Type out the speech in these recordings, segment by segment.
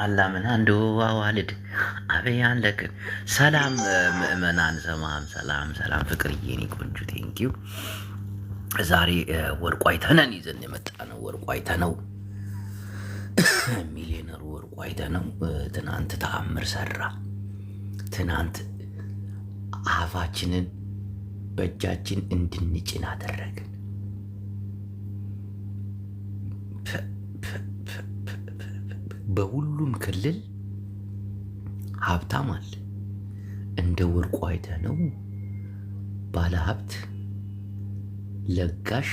አላምን አንዱ ዋዋልድ አበያን ለክ ሰላም ምእመናን ሰማም ሰላም ፍቅርዬ የኔ ቆንጆ ቴንኪው። ዛሬ ወርቁ አይተነን ይዘን የመጣ ነው። ወርቁ አይተነው ሚሊዮነሩ ወርቁ አይተነው ትናንት ተአምር ሰራ። ትናንት አፋችንን በእጃችን እንድንጭን አደረግን። በሁሉም ክልል ሀብታም አለ። እንደ ወርቁ አይተነው ባለ ሀብት ለጋሽ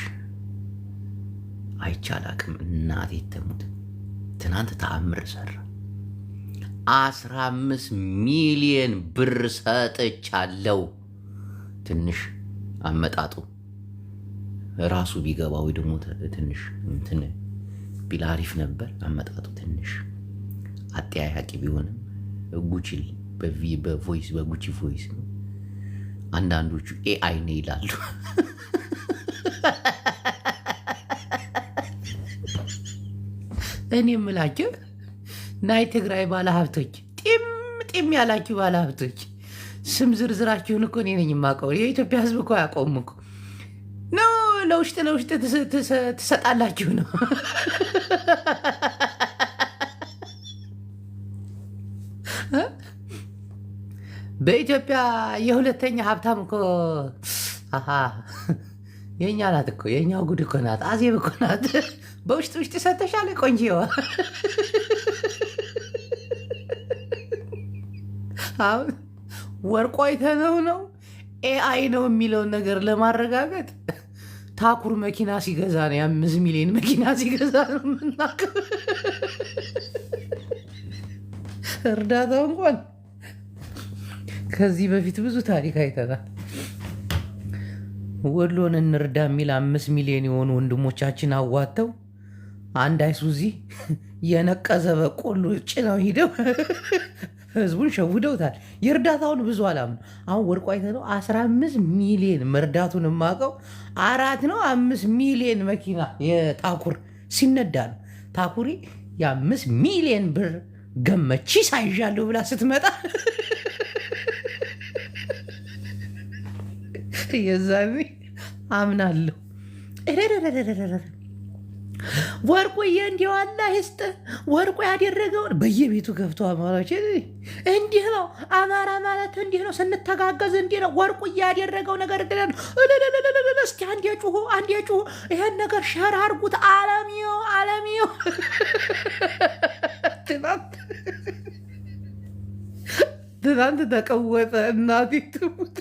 አይቻል አቅም እናቴ ተሙት። ትናንት ተአምር ሰራ። 15 ሚሊዮን ብር ሰጥቻለሁ። ትንሽ አመጣጡ ራሱ ቢገባ ወይ ደግሞ ትንሽ እንትን ቢል አሪፍ ነበር። አመጣጡ ትንሽ አጠያያቂ ቢሆንም ጉቺ በቮይስ በጉቺ ቮይስ ነው። አንዳንዶቹ ኤአይ ነው ይላሉ። እኔ የምላችሁ ናይ ትግራይ ባለሀብቶች ጢም ያላችሁ ባለሀብቶች ስም ዝርዝራችሁን እኮ እኔ ነኝ የማውቀው። የኢትዮጵያ ሕዝብ እኮ አያውቀውም እኮ ነው። ለውሽጥ ትሰጣላችሁ ነው። በኢትዮጵያ የሁለተኛ ሀብታም እኮ የእኛ ናት እኮ። የእኛው ጉድ እኮ ናት። አዜብ እኮ ናት። በውሽጥ ሰተሻለ ቆንጂዋ። አሁን ወርቁ አይተነው ነው ኤአይ ነው የሚለውን ነገር ለማረጋገጥ ታኩር መኪና ሲገዛ ነው። 5 ሚሊዮን መኪና ሲገዛ ነው የምናውቀው። እርዳታው እንኳን ከዚህ በፊት ብዙ ታሪክ አይተናል። ወሎን እንርዳ የሚል 5 ሚሊዮን የሆኑ ወንድሞቻችን አዋተው አንድ አይሱዚ የነቀዘ በቆሎ ጭነው ሂደው ህዝቡን ሸውደውታል። የእርዳታውን ብዙ አላምነው። አሁን ወርቁ አይተነው 15 ሚሊዮን መርዳቱን የማውቀው 4 ነው 5 ሚሊዮን መኪና የታኩር ሲነዳ ነው። ታኩሪ የ5 ሚሊዮን ብር ገመቺ ሳይዣለሁ ብላ ስትመጣ የዛኔ አምናለሁ። ወርቁዬ እንዲሁ አላህ ይስጥ። ወርቁ ያደረገውን በየቤቱ ገብቶ አማራዎች እንዲህ ነው። አማራ ማለት እንዲህ ነው። ስንተጋገዝ እንዲህ ነው። ወርቁዬ ያደረገው ነገር ነው። እስኪ አንዴ ጩሁ። ይሄን ነገር ሸር አድርጉት። አለሚዮ ትናንት ተቀወጠ። እናቴ ትሙት።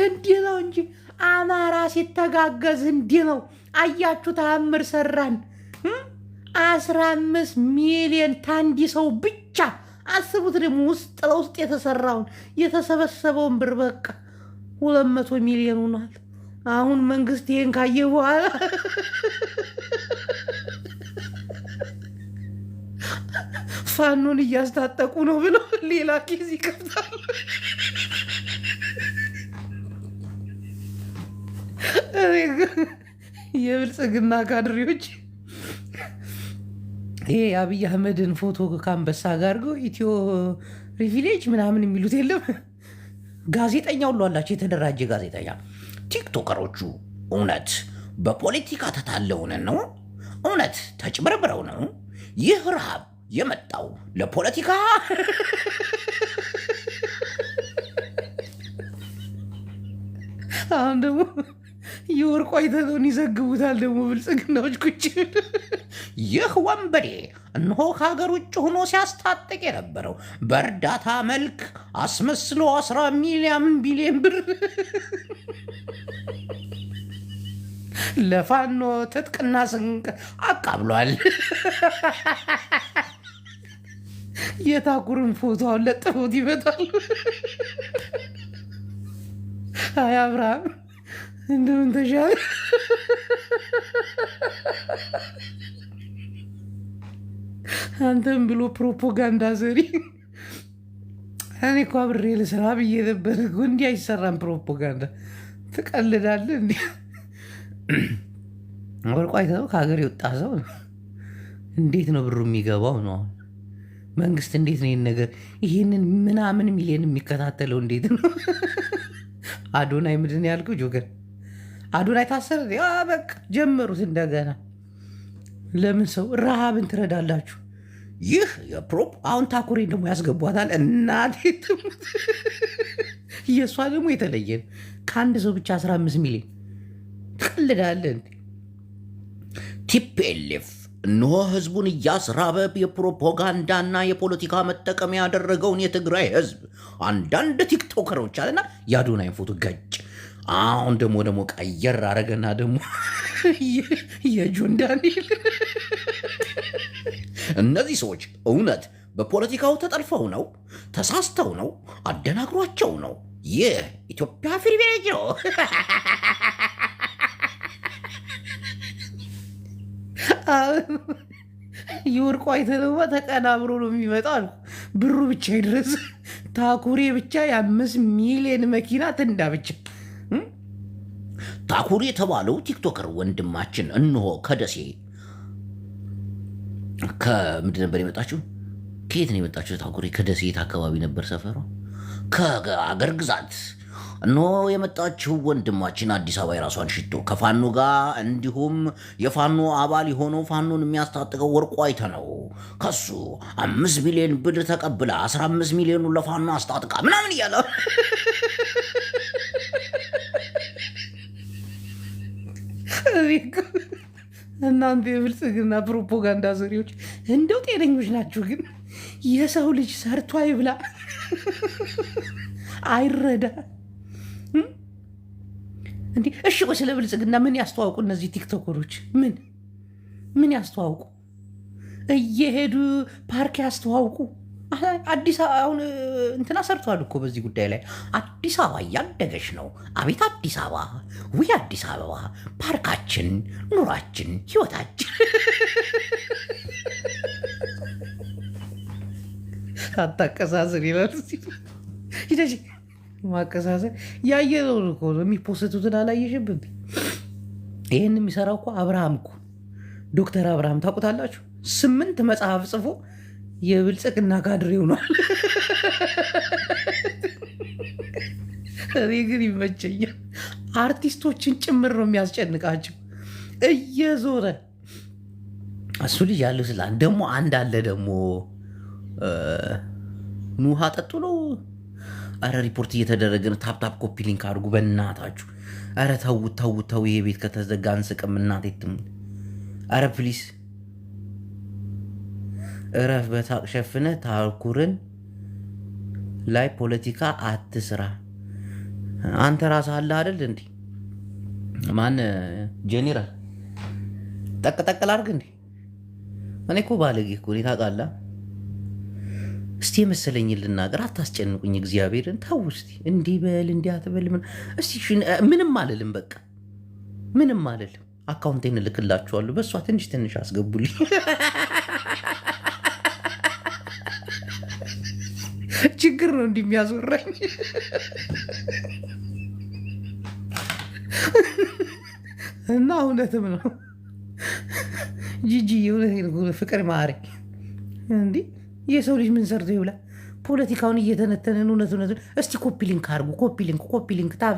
እንዲህ ነው እንጂ አማራ ሲተጋገዝ እንዲህ ነው። አያችሁ፣ ተአምር ሰራን። 15 ሚሊዮን ታንዲ ሰው ብቻ አስቡት። ደግሞ ውስጥ ለውስጥ የተሰራውን የተሰበሰበውን ብር በቃ 200 ሚሊዮን ሆኗል። አሁን መንግስት ይሄን ካየ በኋላ ፋኖን እያስታጠቁ ነው ብሎ ሌላ ኬዝ ይከፍታል። የብልጽግና ካድሬዎች ይሄ የአብይ አህመድን ፎቶ ከአንበሳ ጋር አድርገው ኢትዮ ሪቪሌጅ ምናምን የሚሉት የለም። ጋዜጠኛ ሁሉ አላቸው፣ የተደራጀ ጋዜጠኛ። ቲክቶከሮቹ እውነት በፖለቲካ ተታለውን ነው? እውነት ተጭበርብረው ነው? ይህ ረሃብ የመጣው ለፖለቲካ አሁን ደግሞ የወርቁ አይተነውን ይዘግቡታል። ደግሞ ብልጽግናዎች ቁጭ ይህ ወንበዴ እነሆ ከሀገር ውጭ ሆኖ ሲያስታጥቅ የነበረው በእርዳታ መልክ አስመስሎ 10 ቢሊዮን ብር ለፋኖ ትጥቅና ስንቅ አቃብሏል። የታኩርን ፎቶውን ለጥፎት ይመጣሉ። አይ አብርሃም እንደምን ተሻለ? አንተም ብሎ ፕሮፓጋንዳ ሰሪ። እኔ እኮ አብሬ ልስራ ብዬ ነበር። እንዲህ አይሰራም ፕሮፓጋንዳ። ትቀልዳለህ እንዲ። ወርቁ አይተኸው ከሀገር የወጣ ሰው እንዴት ነው ብሩ የሚገባው ነው? መንግስት እንዴት ነው ይህን ነገር ይህንን ምናምን ሚሊዮን የሚከታተለው እንዴት ነው? አዶናይ ምንድን ነው ያልከው? ጆገር አዶናይ ታሰረ። በቃ ጀመሩት እንደገና። ለምን ሰው ረሃብን ትረዳላችሁ? ይህ የፕሮፕ አሁን ታኩሬን ደግሞ ያስገቧታል። እናቴ ትሙት። የእሷ ደግሞ የተለየ ነው። ከአንድ ሰው ብቻ 15 ሚሊዮን ትቀልዳለን። ቲፒኤልኤፍ እነሆ ህዝቡን እያስራበ የፕሮፓጋንዳና የፖለቲካ መጠቀሚያ ያደረገውን የትግራይ ህዝብ አንዳንድ ቲክቶከሮች አለና የአዶናይን ፎቶ ገጭ። አሁን ደግሞ ቀየር አረገና ደግሞ የጆን ዳንኤል እነዚህ ሰዎች እውነት በፖለቲካው ተጠልፈው ነው? ተሳስተው ነው? አደናግሯቸው ነው? ይህ ኢትዮጵያ ፕሪቪሌጅ ነው። የወርቁ አይተነዋ ተቀናብሮ ነው የሚመጣው አልኩ። ብሩ ብቻ ይድረስ። ታኩሬ ብቻ የ5 ሚሊዮን መኪና ትንዳ ብቻ። ታኩሬ የተባለው ቲክቶከር ወንድማችን እንሆ ከደሴ ከምንድን ነበር የመጣችው? ከየት ነው የመጣችው? ታኩሬ ከደሴ የት አካባቢ ነበር ሰፈሯ? ከአገር ግዛት እነሆ የመጣችው ወንድማችን አዲስ አበባ የራሷን ሽቶ ከፋኖ ጋር እንዲሁም የፋኖ አባል የሆነው ፋኖን የሚያስታጥቀው ወርቁ አይተ ነው ከሱ 5 ሚሊዮን ብር ተቀብላ 15 ሚሊዮኑን ለፋኖ አስታጥቃ ምናምን እያለ እናንተ የብልጽግና ፕሮፓጋንዳ ዘሪዎች እንደው ጤነኞች ናችሁ? ግን የሰው ልጅ ሰርቶ አይብላ አይረዳ እንዲህ። እሺ ቆይ ስለ ብልጽግና ምን ያስተዋውቁ እነዚህ ቲክቶከሮች? ምን ያስተዋውቁ? እየሄዱ ፓርክ ያስተዋውቁ? አዲስ አበባ አሁን እንትና ሰርቷል እኮ በዚህ ጉዳይ ላይ። አዲስ አበባ እያደገች ነው። አቤት አዲስ አበባ! ውይ አዲስ አበባ! ፓርካችን፣ ኑሯችን፣ ህይወታችን አታቀሳስር ይላል። ሂደሽ ማቀሳሰር ያየነው እኮ ነው። የሚፖስቱትን አላየሽብን? ይህን የሚሰራው እኮ አብርሃም እኮ ዶክተር አብርሃም ታውቁታላችሁ? 8 መጽሐፍ ጽፎ የብልጽግና ካድሬ ሆኗል። እኔ ግን ይመቸኛል። አርቲስቶችን ጭምር ነው የሚያስጨንቃቸው እየዞረ እሱ ልጅ ያለው ስላን ደግሞ አንድ አለ ደግሞ ውሃ ጠጡ ነው። አረ ሪፖርት እየተደረገ ነው። ታፕታፕ ኮፒ ሊንክ አድርጉ በእናታችሁ። አረ ተው፣ ይሄ ቤት ከተዘጋ አንስቅም። እናቴ ትሙት። አረ ፕሊስ እረፍ። በሳቅ ሸፍነ ታኩርን ላይ ፖለቲካ አትስራ። አንተ ራስህ አለ አይደል እንዲ ማን ጄኔራል ጠቅጠቅል አድርግ እንዲ። እኔ እኮ ባለጌ እኮ ታውቃለህ። እስቲ የመሰለኝ ልናገር፣ አታስጨንቁኝ። እግዚአብሔርን ተው እስቲ። እንዲህ በል እንዲህ አትበል። እስቲ ምንም አልልም፣ በቃ ምንም አልልም። አካውንቴን እልክላችኋለሁ፣ በእሷ ትንሽ አስገቡልኝ። ችግር ነው እንዲህ የሚያዞራኝ። እና እውነትም ነው ጂጂ፣ ፍቅር ማረኝ እንዲህ የሰው ልጅ ምን ሰርቶ ይብላ? ፖለቲካውን እየተነተንን እውነት እስቲ ኮፒ ሊንክ አድርጉ። ኮፒ ሊንክ ታብ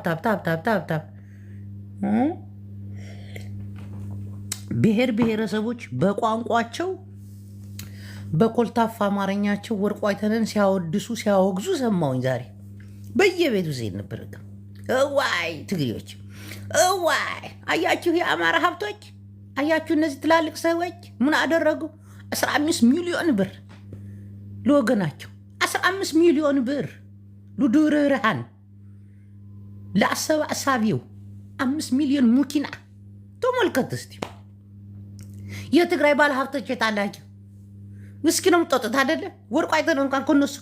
ብሔር ብሔረሰቦች በቋንቋቸው በኮልታፋ አማርኛቸው ወርቁ አይተነን ሲያወድሱ ሲያወግዙ ሰማሁኝ ዛሬ በየቤቱ ዜን ነበር። እዋይ ትግሬዎች፣ እዋይ አያችሁ፣ የአማራ ሀብቶች አያችሁ፣ እነዚህ ትላልቅ ሰዎች ምን አደረጉ? 15 ሚሊዮን ብር ለወገናቸው 15 ሚሊዮን ብር ለዱርርሃን ለአሰባሳቢው 5 ሚሊዮን ሙኪና ተመልከት እስቲ። የትግራይ ባለ ሀብቶች የታላቸው ውስኪ ነው የምጠጡት አይደለ? ወርቁ አይተ ነው እንኳን ከነሱ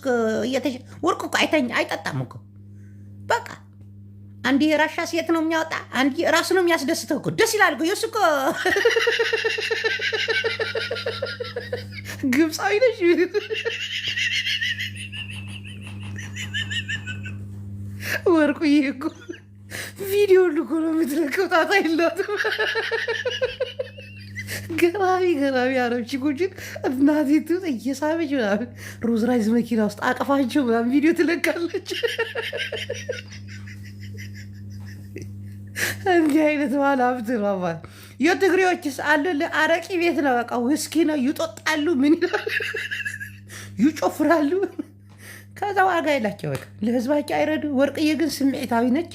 ወርቁ እኮ አይጠጣም እኮ። በቃ አንድ የራሻ ሴት ነው የሚያወጣ፣ አንድ ራሱ ነው የሚያስደስተው እኮ። ደስ ይላል እኮ የሱ እኮ ግብፃዊ ነሽ። ወርቁ ይሄ እኮ ቪዲዮ ልኮ ነው የምትለቀው። ጣጣ የላትም። ገራሚ አረብ ቺኮችን እናቴቱ እየሳበች ምናምን ሮዝ ራይዝ መኪና ውስጥ አቅፋቸው ምናምን ቪዲዮ ትለቃለች። እንዲህ አይነት ባለ ሀብት ነው ማለት። የትግሬዎችስ አሉ አረቂ ቤት ነው በቃ ውስኪ ነው ይጦጣሉ፣ ምን ይላሉ፣ ይጮፍራሉ። ከዛ ዋጋ የላቸው በቃ ለህዝባቸው አይረዱ። ወርቅዬ ግን ስሜታዊ ነች።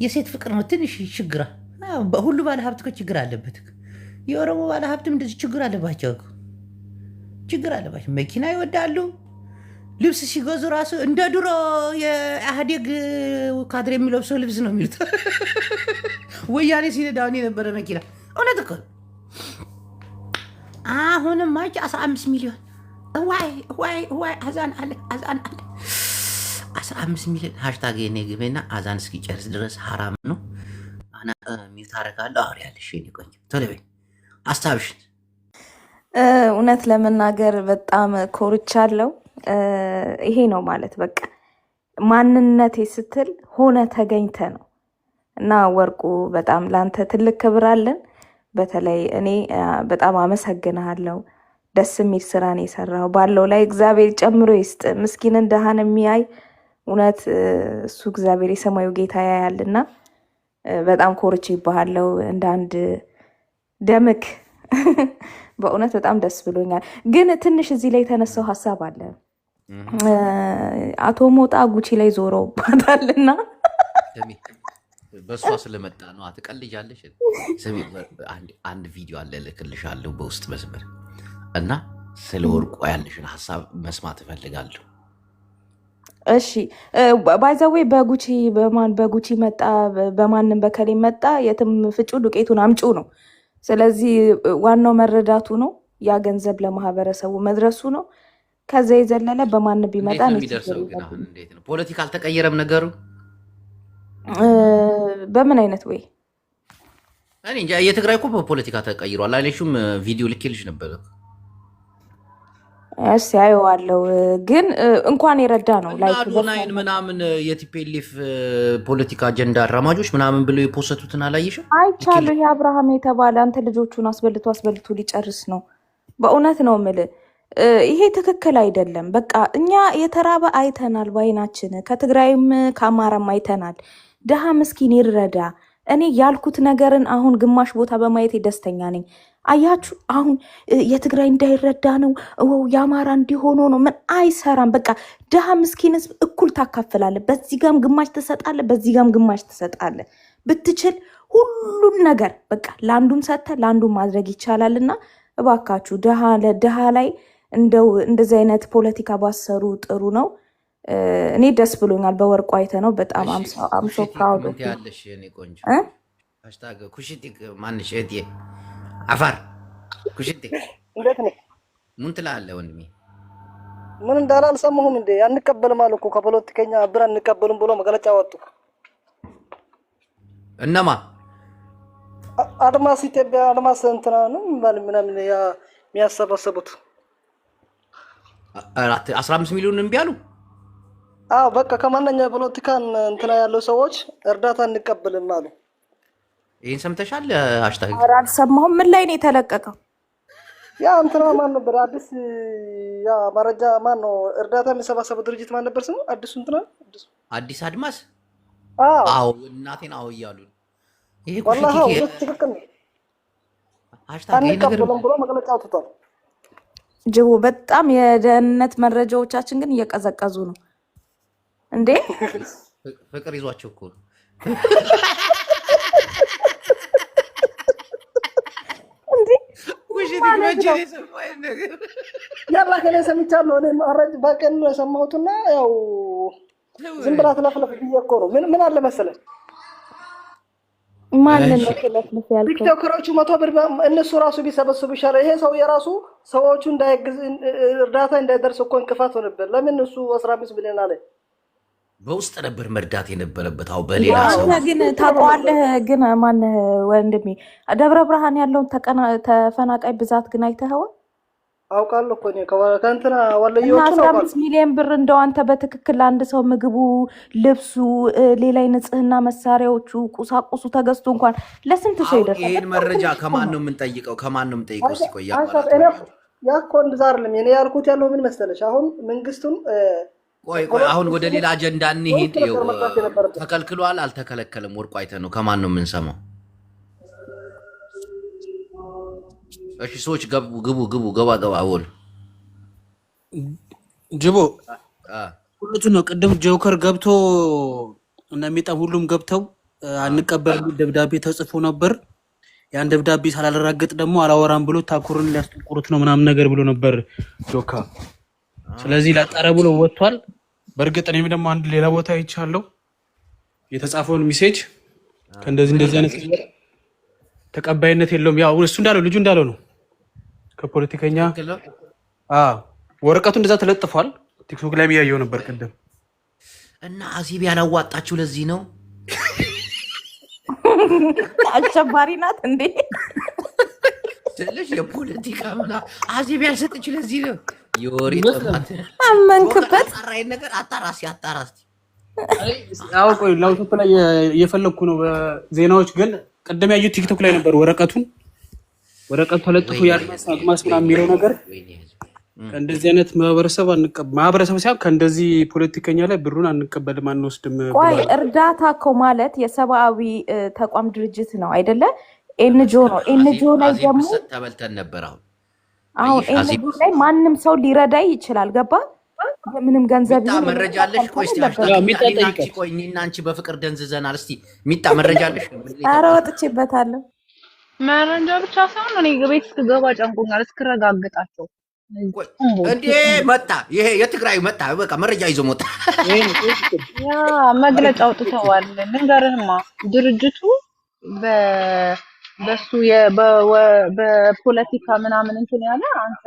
የሴት ፍቅር ነው ትንሽ ችግራ። ሁሉ ባለ ሀብት እኮ ችግር አለበት። የኦሮሞ ባለ ሀብትም እንደዚህ ችግር አለባቸው፣ ችግር አለባቸው። መኪና ይወዳሉ። ልብስ ሲገዙ ራሱ እንደ ድሮ የኢህአዴግ ካድሬ የሚለብሰው ልብስ ነው የሚሉት። ወያኔ ሲነዳውን የነበረ መኪና። እውነት እኮ አሁንም ማጭ 15 ሚሊዮን ዋይ አዛን አለ 15 ሚሊዮን ሃሽታግ የኔ ግቤና አዛን እስኪጨርስ ድረስ ሀራም ነው። አና ሚውት አደርጋለሁ። አውሪ ያለሽ የኔ ቆንጆ ቶሎ በይ አስታብሽን። እውነት ለመናገር በጣም ኮርቻለሁ። ይሄ ነው ማለት በቃ ማንነቴ ስትል ሆነ ተገኝተ ነው። እና ወርቁ በጣም ላንተ ትልቅ ክብር አለን። በተለይ እኔ በጣም አመሰግናለሁ። ደስ የሚል ስራን የሰራው ባለው ላይ እግዚአብሔር ጨምሮ ይስጥ። ምስኪንን ደሃን የሚያይ እውነት እሱ እግዚአብሔር የሰማዩ ጌታ ያያልና በጣም ኮርቼ ይባሃለው እንደ አንድ ደምክ። በእውነት በጣም ደስ ብሎኛል። ግን ትንሽ እዚህ ላይ የተነሳው ሀሳብ አለ። አቶ ሞጣ ጉቺ ላይ ዞረውባታልና በእሷ ስለመጣ ነው። አትቀልጃለሽ። አንድ ቪዲዮ አለ እልክልሻለሁ በውስጥ መስመር እና ስለ ወርቁ ያለሽን ሀሳብ መስማት እፈልጋለሁ። እሺ ባይዘዌ በጉቺ መጣ በማንም በከሌ መጣ የትም ፍጩ ዱቄቱን አምጩ ነው። ስለዚህ ዋናው መረዳቱ ነው። ያ ገንዘብ ለማህበረሰቡ መድረሱ ነው። ከዛ የዘለለ በማን ቢመጣ ነው የሚደርሰው? ግን አሁን እንዴት ነው? ፖለቲካ አልተቀየረም ነገሩ? በምን አይነት ወይ? እኔ እንጃ። የትግራይ እኮ በፖለቲካ ተቀይሯል አይለሽም? ቪዲዮ ልኬልሽ ነበር። እሺ አየዋለሁ። ግን እንኳን የረዳ ነው ላይክ ዶናይን ምናምን የቲፒኤልኤፍ ፖለቲካ አጀንዳ አራማጆች ምናምን ብለው የፖሰቱትን አላየሽም? አይቻለሁ። የአብርሃም የተባለ አንተ ልጆቹን አስበልቶ ሊጨርስ ነው። በእውነት ነው የምልህ ይሄ ትክክል አይደለም። በቃ እኛ የተራበ አይተናል በዓይናችን፣ ከትግራይም ከአማራም አይተናል። ድሃ ምስኪን ይረዳ። እኔ ያልኩት ነገርን አሁን ግማሽ ቦታ በማየት ደስተኛ ነኝ። አያችሁ አሁን የትግራይ እንዳይረዳ ነው የአማራ እንዲሆኖ ነው። ምን አይሰራም። በቃ ድሃ ምስኪን ህዝብ እኩል ታካፍላለ። በዚህ ጋም ግማሽ ትሰጣለ፣ በዚህ ጋም ግማሽ ትሰጣለ። ብትችል ሁሉን ነገር በቃ ለአንዱም ሰጥተ ለአንዱም ማድረግ ይቻላልና እባካችሁ ድሃ ላይ እንደው እንደዚህ አይነት ፖለቲካ ባሰሩ ጥሩ ነው። እኔ ደስ ብሎኛል። በወርቁ አይተ ነው በጣም አምሶ ፕራውድ ኦፍ ያለሽ የኔ ቆንጆ ሃሽታግ ኩሽቲክ ማንሽ እቴ አፋር ኩሽቲክ እንዴት ነው? ምን ትላለህ ወንድሜ? ምን እንዳለ አልሰማሁም እንዴ? አንቀበልም አሉ እኮ ከፖለቲከኛ ብር አንቀበልም ብሎ መግለጫ ወጡ። እነማ? አድማስ ኢትዮጵያ አድማስ እንትና ነው ምናምን የሚያሰባሰቡት 15 ሚሊዮን እምቢ አሉ። አዎ በቃ ከማንኛ ፖለቲካን እንትና ያለው ሰዎች እርዳታ እንቀበልም አሉ። ይሄን ሰምተሻል? ሃሽታግ አልሰማሁም። ምን ላይ ነው የተለቀቀው? ያ እንትና ማን ነበር? አዲስ ያ መረጃ ማን ነው? እርዳታ የሚሰባሰበው ድርጅት ማን ነበር ስሙ? አዲስ አድማስ። አዎ እናቴን አዎ እያሉ ይሄ ወላሂ ትክክል ነው። ሃሽታግ ይሄ ነገር ብሎ መግለጫ አውጥቷል። ጅቡ በጣም የደህንነት መረጃዎቻችን ግን እየቀዘቀዙ ነው እንዴ? ፍቅር ይዟቸው እኮ ነው። እንዴ ያላ ከኔ ሰምቻለሁ። እኔ ማረጅ በቀን ነው የሰማሁትና ያው ዝም ብላ ትለፍለፍ ብዬ እኮ ነው። ምን አለ መሰለህ ማንን ነው ትለፍለፍ ያልከው? ቲክቶከሮቹ 100 ብር እነሱ ራሱ ቢሰበስቡ ይሻላል። ይሄ ሰው የራሱ ሰዎቹ እንዳይግዝ እርዳታ እንዳይደርስ እኮ እንቅፋት ሆነበት። ለምን እሱ 15 ሚሊዮን አለ በውስጥ ነበር መርዳት የነበረበት። አው በሌላ ሰው ግን ታውቀዋለህ። ግን ማነህ ወንድሜ ደብረ ብርሃን ያለውን ተፈናቃይ ብዛት ግን አይተኸው? አውቃለሁ እኮ እኔ ከእንትና እና ወለየዎቹን 15 አውቃለሁ። ሚሊዮን ብር እንደው አንተ በትክክል አንድ ሰው ምግቡ፣ ልብሱ፣ ሌላ የንጽህና መሳሪያዎቹ፣ ቁሳቁሱ ተገዝቶ እንኳን ለስንት ሰው አሁን ይደርሳል? ይሄን በጣም መረጃ ትንሽ እኮ ከማን ነው። ነው የምንጠይቀው? ከማን ነው የምንጠይቀው? እስቲ ቆይ አንሳር ያቋራጥ እኔ ያ እኮ እንደዛ አይደለም። እኔ ያልኩት ያለው ምን መሰለሽ፣ አሁን መንግስቱን ቆይ አሁን ወደ ሌላ አጀንዳ እንሂድ። ወይስ ነበር መስራት የነበረበት? ተከልክሏል አልተከለከለም? ወርቁ አይተህ ነው ከማን ነው የምንሰማው? እሺ ሰዎች ግቡ ገባ ወል ጅቦ ሁለቱ ነው። ቅድም ጆከር ገብቶ እና ሚጣም ሁሉም ገብተው አንቀበል ደብዳቤ ተጽፎ ነበር። ያን ደብዳቤ ሳላረጋግጥ ደግሞ አላወራም ብሎ ታኩርን ሊያስጠቁሩት ነው ምናምን ነገር ብሎ ነበር ጆካ። ስለዚህ ላጣረ ብሎ ወጥቷል። በእርግጥ እኔም ደግሞ አንድ ሌላ ቦታ አይቻለሁ የተጻፈውን ሜሴጅ እንደዚህ አይነት ነገር ተቀባይነት የለውም። ያው እሱ እንዳለው ልጁ እንዳለው ነው ከፖለቲከኛ ወረቀቱ እንደዛ ተለጥፏል። ቲክቶክ ላይ ያየው ነበር ቅድም እና አሲብ ያላዋጣችሁ ለዚህ ነው። አሸባሪ ናት እንዴ ስለሽ የፖለቲካ ምና አሲብ ያልሰጥች ለዚህ ነው። የወሬ ጥማት አመንክበት አጣራይ ነገር አጣራሲ ያው ቆይ ላውቶፕ ላይ እየፈለኩ ነው ዜናዎች። ግን ቅድም ያዩት ቲክቶክ ላይ ነበር ወረቀቱ ተለጥፎ ያልማስ ምናምን የሚለው ነገር ከእንደዚህ አይነት ማህበረሰብ ሳይሆን ከእንደዚህ ፖለቲከኛ ላይ ብሩን አንቀበልም አንወስድም። ቆይ እርዳታ እኮ ማለት የሰብአዊ ተቋም ድርጅት ነው አይደለ? ኤንጂኦ ነው። ኤንጂኦ ላይ ደግሞ ተበልተን ነበር። አሁን ኤንጂኦ ላይ ማንም ሰው ሊረዳ ይችላል። ገባ? ምንም ገንዘብ ሚጣ መረጃ አለሽ? ቆይ እስቲ ቆይ እኔና አንቺ በፍቅር ደንዝዘናል። እስቲ ሚጣ መረጃ አለሽ? ኧረ ወጥቼበታለሁ። መረጃ ብቻ ሳይሆን እኔ ቤት እስክገባ ጨንቆኛል እስክረጋግጣቸው። እንዴ መጣ፣ ይሄ የትግራይ መጣ። በቃ መረጃ ይዞ መጣ። ያ መግለጫ አውጥተዋል። ልንገርህማ ድርጅቱ በሱ በፖለቲካ ምናምን እንትን ያለ አንተ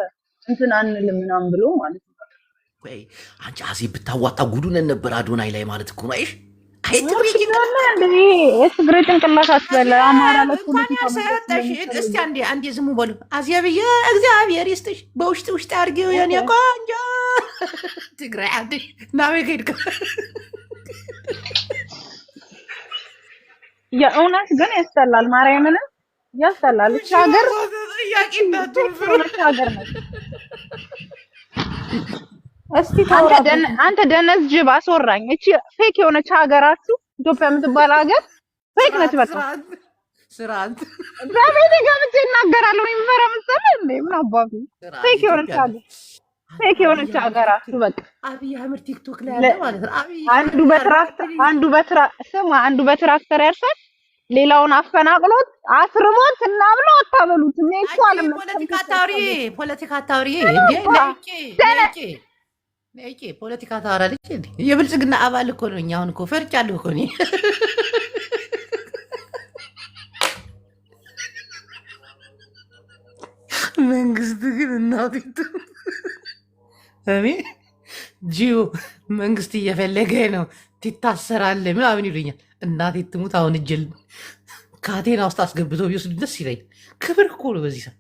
እንትን አንልም ምናምን ብሎ ማለት ነው። ቆይ አንቺ አሲብ ብታዋጣ ጉዱነን ነበር አዶናይ ላይ ማለት እኮ ነው። አይሽ ትግራይ ጭንቅላት አትበለ አማራ ለፖለቲካ እስቲ አንዴ ዝሙ በሉ። አዚያብዬ እግዚአብሔር ይስጥሽ፣ በውሽጥ አድርጌው የኔ ቆንጆ ትግራይ አንዴ ናሜ ከሄድከ የእውነት ግን ያስጠላል። ማርያምን ያስጠላል። እቺ ሀገር ሀገር ነው። እስቲ አንተ ደነዝ ጅብ አስወራኝ። እቺ ፌክ የሆነች ሀገራችሁ ኢትዮጵያ የምትባል ሀገር ፌክ ነች። በቃ ስራንት በቤት ገብቼ እናገራለሁ። የሚፈራ መሰለህ እንዴ? ምን አባቱ ፌክ የሆነች ሀገር ፌክ የሆነች ሀገራችሁ በቃ አብይ አህመድ ቲክቶክ ላይ ያለ ማለት ነው። አንዱ በትራክተር ያርሳል፣ ሌላውን አፈናቅሎት አስርቦት እና ብሎ አታበሉት። ፖለቲካ ታውሪ እንዴ ፖለቲካ ታወራለች እንዴ? የብልጽግና አባል እኮ ነው። እኛ አሁን እኮ ፈርጫለሁ እኮ እኔ። መንግስት ግን እናቲቱ እኔ ጂዮ መንግስት እየፈለገ ነው ትታሰራለህ ምናምን ይሉኛል። እናቴ ትሙት አሁን እጅል ካቴና ውስጥ አስገብቶ ቢወስድ ደስ ይለኛል። ክብር እኮ ነው በዚህ ሰዓት።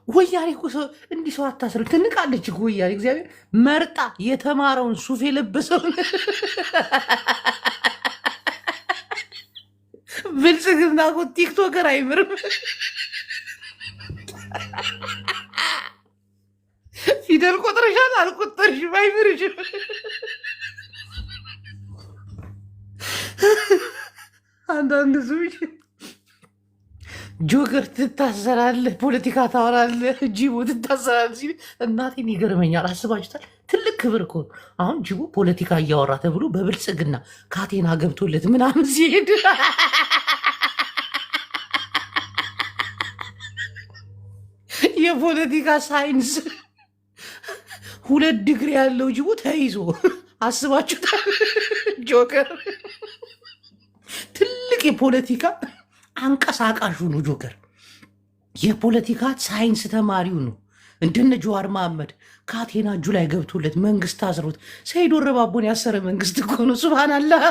ወያኔ እኮ ሰው እንዲህ ሰው አታስሩ። ትንቃለች እኮ ወያኔ። እግዚአብሔር መርጣ የተማረውን ሱፍ የለበሰውን ብልጽግና እኮ ቲክቶከር አይምርም። ፊደል ቆጥረሻል አልቆጠርሽም አይምርሽም። አንዳንድ ሰዎች ጆከር ትታሰራለህ፣ ፖለቲካ ታወራለህ፣ ጂቦ ትታሰራለህ ሲል እናቴን ይገርመኛል። አስባችሁታል? ትልቅ ክብር እኮ አሁን ጂቦ ፖለቲካ እያወራ ተብሎ በብልጽግና ካቴና ገብቶለት ምናምን ሲሄድ የፖለቲካ ሳይንስ 2 ዲግሪ ያለው ጂቦ ተይዞ አስባችሁታል? ጆከር ትልቅ የፖለቲካ አንቀሳቃሹ ነው። ጆከር የፖለቲካ ሳይንስ ተማሪው ነው። እንደነ ጀዋር መሐመድ ካቴና እጁ ላይ ገብቶለት መንግስት አስሮት ሰይድ ወረባቦን ያሰረ መንግስት እኮ ነው። ሱብሃንአላህ።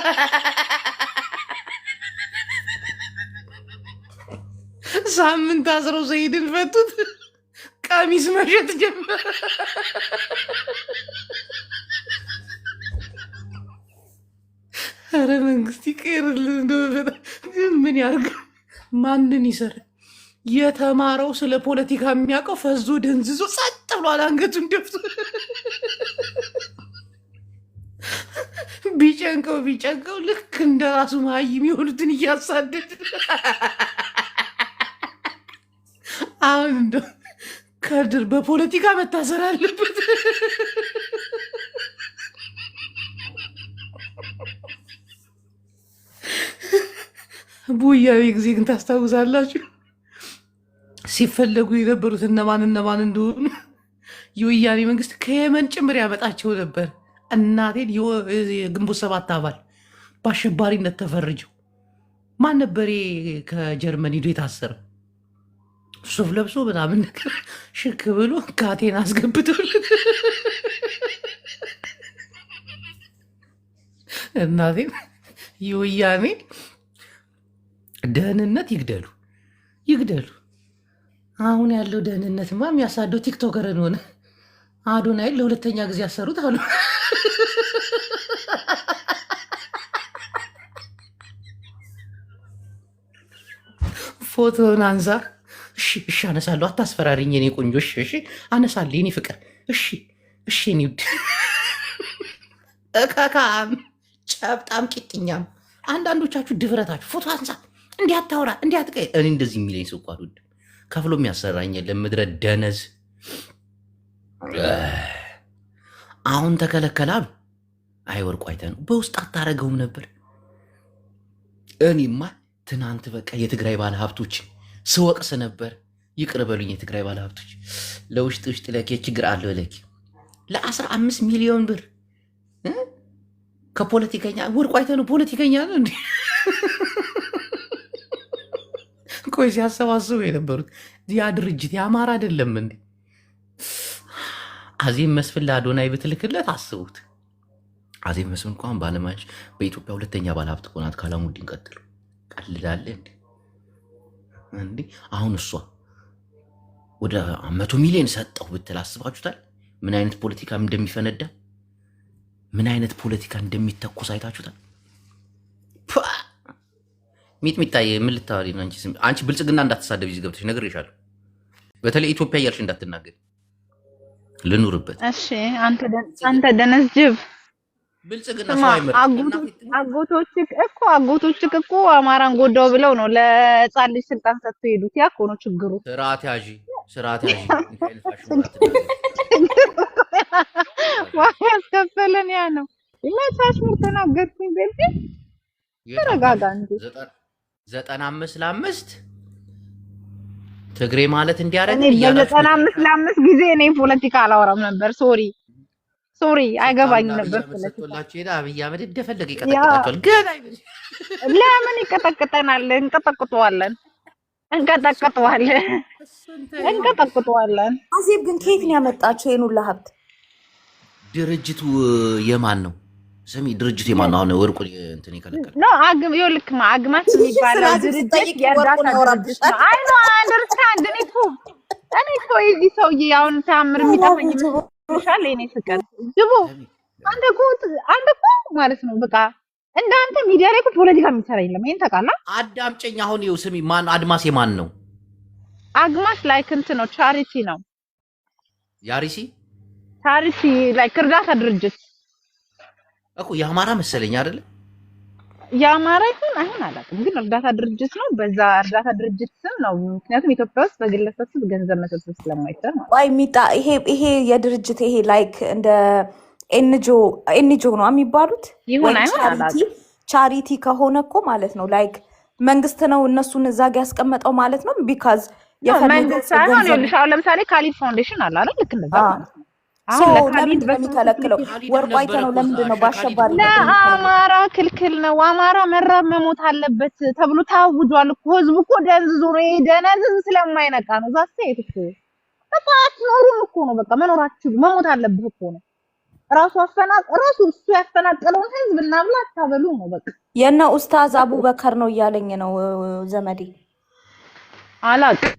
ሳምንት አስረው ሰይድን ፈቱት። ቀሚስ መሸጥ ጀመረ። ኧረ መንግስት ይቀርልን። ምን ያርግ? ማንን ይሰር? የተማረው ስለ ፖለቲካ የሚያውቀው ፈዞ ደንዝዞ ጸጥ ብሏል፣ አንገቱን ደፍቶ። ቢጨንቀው ልክ እንደ ራሱ መሀይም የሆኑትን እያሳደድ አሁን እንደው ከድር በፖለቲካ መታሰር አለበት። ቡያዊ ጊዜ ግን ታስታውሳላችሁ? ሲፈለጉ የነበሩት እነማን እንደሆኑ የወያኔ መንግስት ከየመን ጭምር ያመጣቸው ነበር። እናቴን የግንቦት ሰባት አባል በአሸባሪነት ተፈርጀው ማን ነበር ከጀርመን ሂዶ የታሰረ? ሱፍ ለብሶ ምናምን ነገር ሽክ ብሎ ካቴን አስገብቶልን እናቴን የወያኔ ደህንነት ይግደሉ። አሁን ያለው ደህንነትማ የሚያሳደው ቲክቶከርን ሆነ። አዶናይን ለሁለተኛ ጊዜ ያሰሩት አሉ። ፎቶን አንሳ። እሺ አነሳለሁ። አታስፈራሪኝ የኔ ቆንጆ። እሺ አነሳለሁ የኔ ፍቅር። እሺ የኔ ውድ እካካም ጨብጣም ቂጥኛም። አንዳንዶቻችሁ ድፍረታችሁ ፎቶ አንሳ፣ እንዲያታውራ እንዲያጥቀ። እኔ እንደዚህ የሚለኝ ሰው እኮ አልወድም። ከፍሎ የሚያሰራኝ ለምድረ ደነዝ። አሁን ተከለከላሉ። አይወርቁ አይተ ነው በውስጥ አታረገውም ነበር። እኔማ ትናንት በቃ የትግራይ ባለሀብቶችን ስወቅስ ነበር። ይቅር በሉኝ የትግራይ ባለሀብቶች። ለውስጥ ለኬ ችግር አለ ለኬ ለ15 ሚሊዮን ብር ከፖለቲከኛ ወርቁ አይተ ነው። ፖለቲከኛ ነው እንዴ? ቆይ ሲያሰባስቡ የነበሩት ያ ድርጅት የአማራ አይደለም እንዴ? አዜብ መስፍን ለአዶናይ ብትልክለት አስቡት። አዜብ መስፍን እንኳን ባለማች በኢትዮጵያ ሁለተኛ ባለሀብት ሆናት። ካላሙዲን ቀጥሉ። ቀልዳለ እንዴ? አሁን እሷ ወደ 100 ሚሊዮን ሰጠው ብትል አስባችሁታል? ምን አይነት ፖለቲካ እንደሚፈነዳ፣ ምን አይነት ፖለቲካ እንደሚተኮስ አይታችሁታል? ሚጥሚጣዬ ምን ልታወሪ ነው አንቺ? ብልጽግና እንዳትሳደብ ይዝ ገብተሽ ነግሬሻለሁ። በተለይ ኢትዮጵያ እያልሽ እንዳትናገር ልኑርበት። እሺ አንተ ደነዝ ጅብ ብልጽግና ሰው አይመርጥም። አጎቶችህ እኮ አማራን ጎዳው ብለው ነው ለሕፃን ልጅ ስልጣን ሰጥተው ሄዱት። ያ እኮ ነው ችግሩ። ስርዓት ያዢ ያስከፈለን ያ ነው። መቻሽ ሙር ተናገርኩኝ። ቤት ተረጋጋ እንጂ 95 ለ5 ትግሬ ማለት እንዲያረግ እኔ በ95 ለ5 ጊዜ እኔ ፖለቲካ አላወራም ነበር። ሶሪ አይገባኝም ነበር ፖለቲካላችሁ። ሄዳ አብይ አህመድ እንደፈለገ ይቀጠቅጣቸዋል። ግን ለምን ይቀጠቅጠናል? እንቀጠቅጠዋለን። አዜብ ግን ከየት ነው ያመጣቸው ይሄን ሁሉ ሀብት? ድርጅቱ የማን ነው? ስሚ ድርጅቱ የማን ነው? አሁን ወርቁ እንትን ይከለከለ ነው። ይኸውልህ አግማስ የሚባለው ድርጅት የእርዳታ ድርጅት ነው። አይ ነው አንደርስታንድ። እኔ እኮ የዚህ ሰውዬ አሁን ታምር የሚጠፋኝ ይሻል። እኔ ፍቅር ጅቦ አንተ እኮ ማለት ነው በቃ እንዳንተ ሚዲያ ላይ እኮ ፖለቲካ የሚሰራ የለም። ይሄን ታውቃለህ? አዳምጨኝ። አሁን ይኸው ስሚ ማን አድማስ የማን ነው? አግማስ ላይክ እንትን ነው፣ ቻሪቲ ነው። ያሪሲ ቻሪቲ ላይክ እርዳታ ድርጅት እኮ የአማራ መሰለኝ አይደለ? የአማራ ይሁን አይሁን አላውቅም፣ ግን እርዳታ ድርጅት ነው። በዛ እርዳታ ድርጅት ስም ነው። ምክንያቱም ኢትዮጵያ ውስጥ በግለሰብ ስም ገንዘብ መሰብሰብ ስለማይቻል ማለት ነው። አይ ሚጣ ይሄ የድርጅት ይሄ ላይክ እንደ ኤንጂኦ ነው የሚባሉት። ይሁን አይሁን አላውቅም። ቻሪቲ ከሆነ እኮ ማለት ነው ላይክ መንግስት ነው እነሱን እዛ ጋር ያስቀመጠው ማለት ነው። ቢካዝ መንግስት ሳይሆን ይኸውልሽ አሁን ለምሳሌ ካሊድ ፋውንዴሽን አለ አይደል? ልክ እንደዛ ማለት ነው። ለምንድን ነው የሚከለክለው? ወርቁ አይተ ነው ለምንድን ነው በአሸባሪ? ለአማራ ክልክል ነው። አማራ መራብ መሞት አለበት ተብሎ ታውጇል እኮ። ህዝቡ እኮ ደንዝዞ ነው። ደነዝዝ ስለማይነቃ ነው። ዛስ ሴት እኮ በቃ አትኖሩም እኮ ነው። በቃ መኖራችሁ መሞት አለብህ እኮ ነው። ራሱ እሱ ያፈናቀለውን ህዝብ እና ብላ ታበሉ ነው። በቃ የነ ኡስታዝ አቡበከር ነው እያለኝ ነው ዘመዴ። አላውቅም።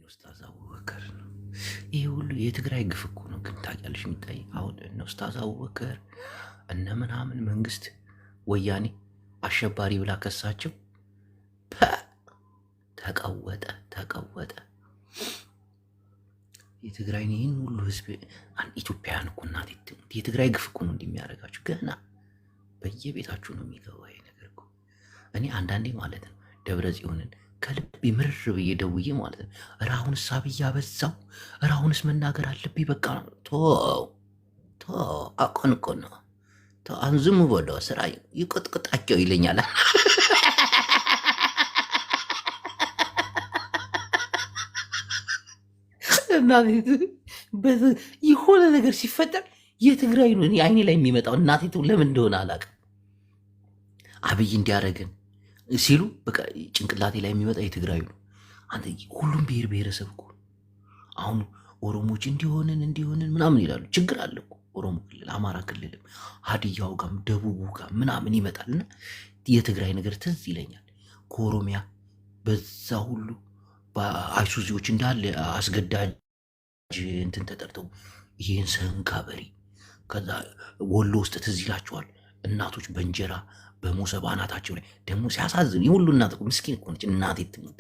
ኡስታዝ አቡበከር ነው ይህ ሁሉ የትግራይ ግፍ እኮ ነው። ግን ታውቂያለሽ የሚታይ አሁን እነ ኡስታዝ አቡበከር እነ ምናምን መንግስት ወያኔ አሸባሪ ብላ ከሳቸው ተቀወጠ። የትግራይን ይህን ሁሉ ህዝብ ኢትዮጵያውያን እኮ እናቴ ትሙት የትግራይ ግፍ እኮ ነው እንደሚያደርጋችሁ። ገና በየቤታችሁ ነው የሚገባው ይሄ ነገር እኮ። እኔ አንዳንዴ ማለት ነው ደብረ ጽዮንን ከልብ ምርር ብዬ ደውዬ ማለት ነው አሁንስ አብይ አበዛው፣ አሁንስ መናገር አለብኝ። በቃ አቆን እኮ ነው ዝም በሎ ስራ ይቆጥቅጣቸው ይለኛል። የሆነ ነገር ሲፈጠር የትግራይ ነው አይኔ ላይ የሚመጣው። እናቴቱ ለምን እንደሆነ አላውቅም። አብይ እንዲያደረግን ሲሉ በቃ ጭንቅላቴ ላይ የሚመጣ የትግራዩ ነው። አንተ ሁሉም ብሔር ብሔረሰብ እኮ አሁን ኦሮሞች እንዲሆንን ምናምን ይላሉ። ችግር አለ እኮ ኦሮሞ ክልል፣ አማራ ክልልም፣ ሀዲያው ጋም ደቡቡ ጋር ምናምን ይመጣልና የትግራይ ነገር ትዝ ይለኛል። ከኦሮሚያ በዛ ሁሉ በአይሱዚዎች እንዳለ አስገዳጅ እንትን ተጠርተው ይህን ሰንካበሪ ከዛ ወሎ ውስጥ ትዝ ይላቸዋል። እናቶች በእንጀራ በሞሰብ አናታቸው ላይ ደግሞ ሲያሳዝን የሁሉ እናት ምስኪን እኮ ነች። እናቴ ትሙት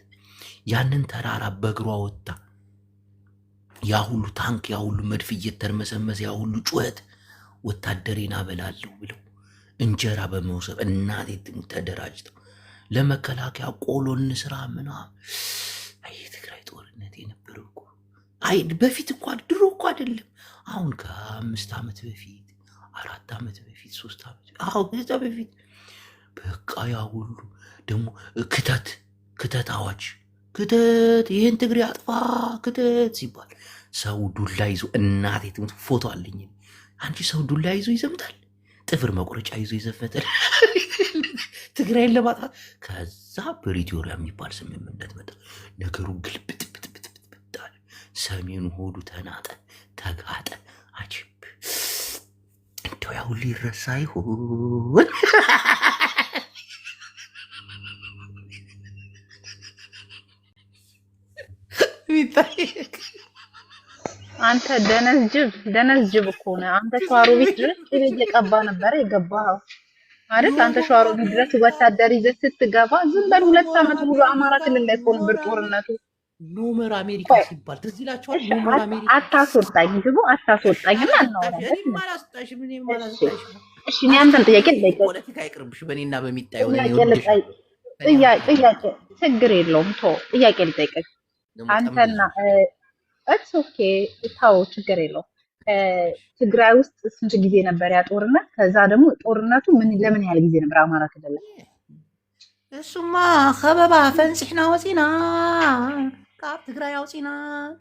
ያንን ተራራ በእግሯ ወጣ ያ ሁሉ ታንክ ያ ሁሉ መድፍ እየተርመሰመሰ ያ ሁሉ ጩኸት ወታደሬን አበላለሁ ብለው እንጀራ በመውሰብ እናቴ ትሙት ተደራጅተው ለመከላከያ ቆሎን ስራ ምናምን የትግራይ ጦርነት የነበረው እኮ በፊት እኮ ድሮ እኮ አይደለም። አሁን ከ5 ዓመት በፊት 4 ዓመት በፊት 3 ዓመት ከዛ በፊት በቃ ያ ሁሉ ደግሞ ክተት አዋጅ ክተት ይህን ትግሬ አጥፋ ክተት ሲባል ሰው ዱላ ይዞ እናቴ ትሙት ፎቶ አለኝ። አንቺ ሰው ዱላ ይዞ ይዘምታል፣ ጥፍር መቁረጫ ይዞ ይዘፈታል ትግራይን ለማጥፋት። ከዛ ፕሪቶሪያ የሚባል ስምምነት መጣ። ነገሩ ግልብጥብጥብጥብጣል። ሰሜኑ ሆዱ ተናጠ ተጋጠ። አጅብ እንደው ያው ሊረሳ ይሆን? አንተ ደነዝ ጅብ እኮ ነህ። አንተ ሸዋሮቢት ድረስ ቅቤ እየቀባ ነበረ የገባኸው አይደል? አንተ ሸዋሮቢት ድረስ ወታደር ይዘህ ስትገባ ዝም በል። 2 ዓመት ሙሉ አማራ ክልል ላይ እኮ ነበር ጦርነቱ። ኖመር አሜሪካ ሲባል ትዝ ይላችኋል? ኖመር አሜሪካ አታስወጣኝ ጅቡ አታስወጣኝና እናወራለን። እሺ እኔ አንተን ጥያቄ ልጠይቅህ። ፖለቲካ ይቅርብሽ፣ በእኔና በሚጣየው ጥያቄ ችግር የለውም ቶ ጥያቄ ልጠይቅህ አንተና እትስ ኦኬ ታው ችግር የለውም። ትግራይ ውስጥ ስንት ጊዜ ነበር ያ ጦርነት? ከዛ ደግሞ ጦርነቱ ለምን ያህል ጊዜ ነበር አማራ ክልል ላይ? እሱማ ከበባ ፈንጽሕና ወፂና ካብ ትግራይ አውፂና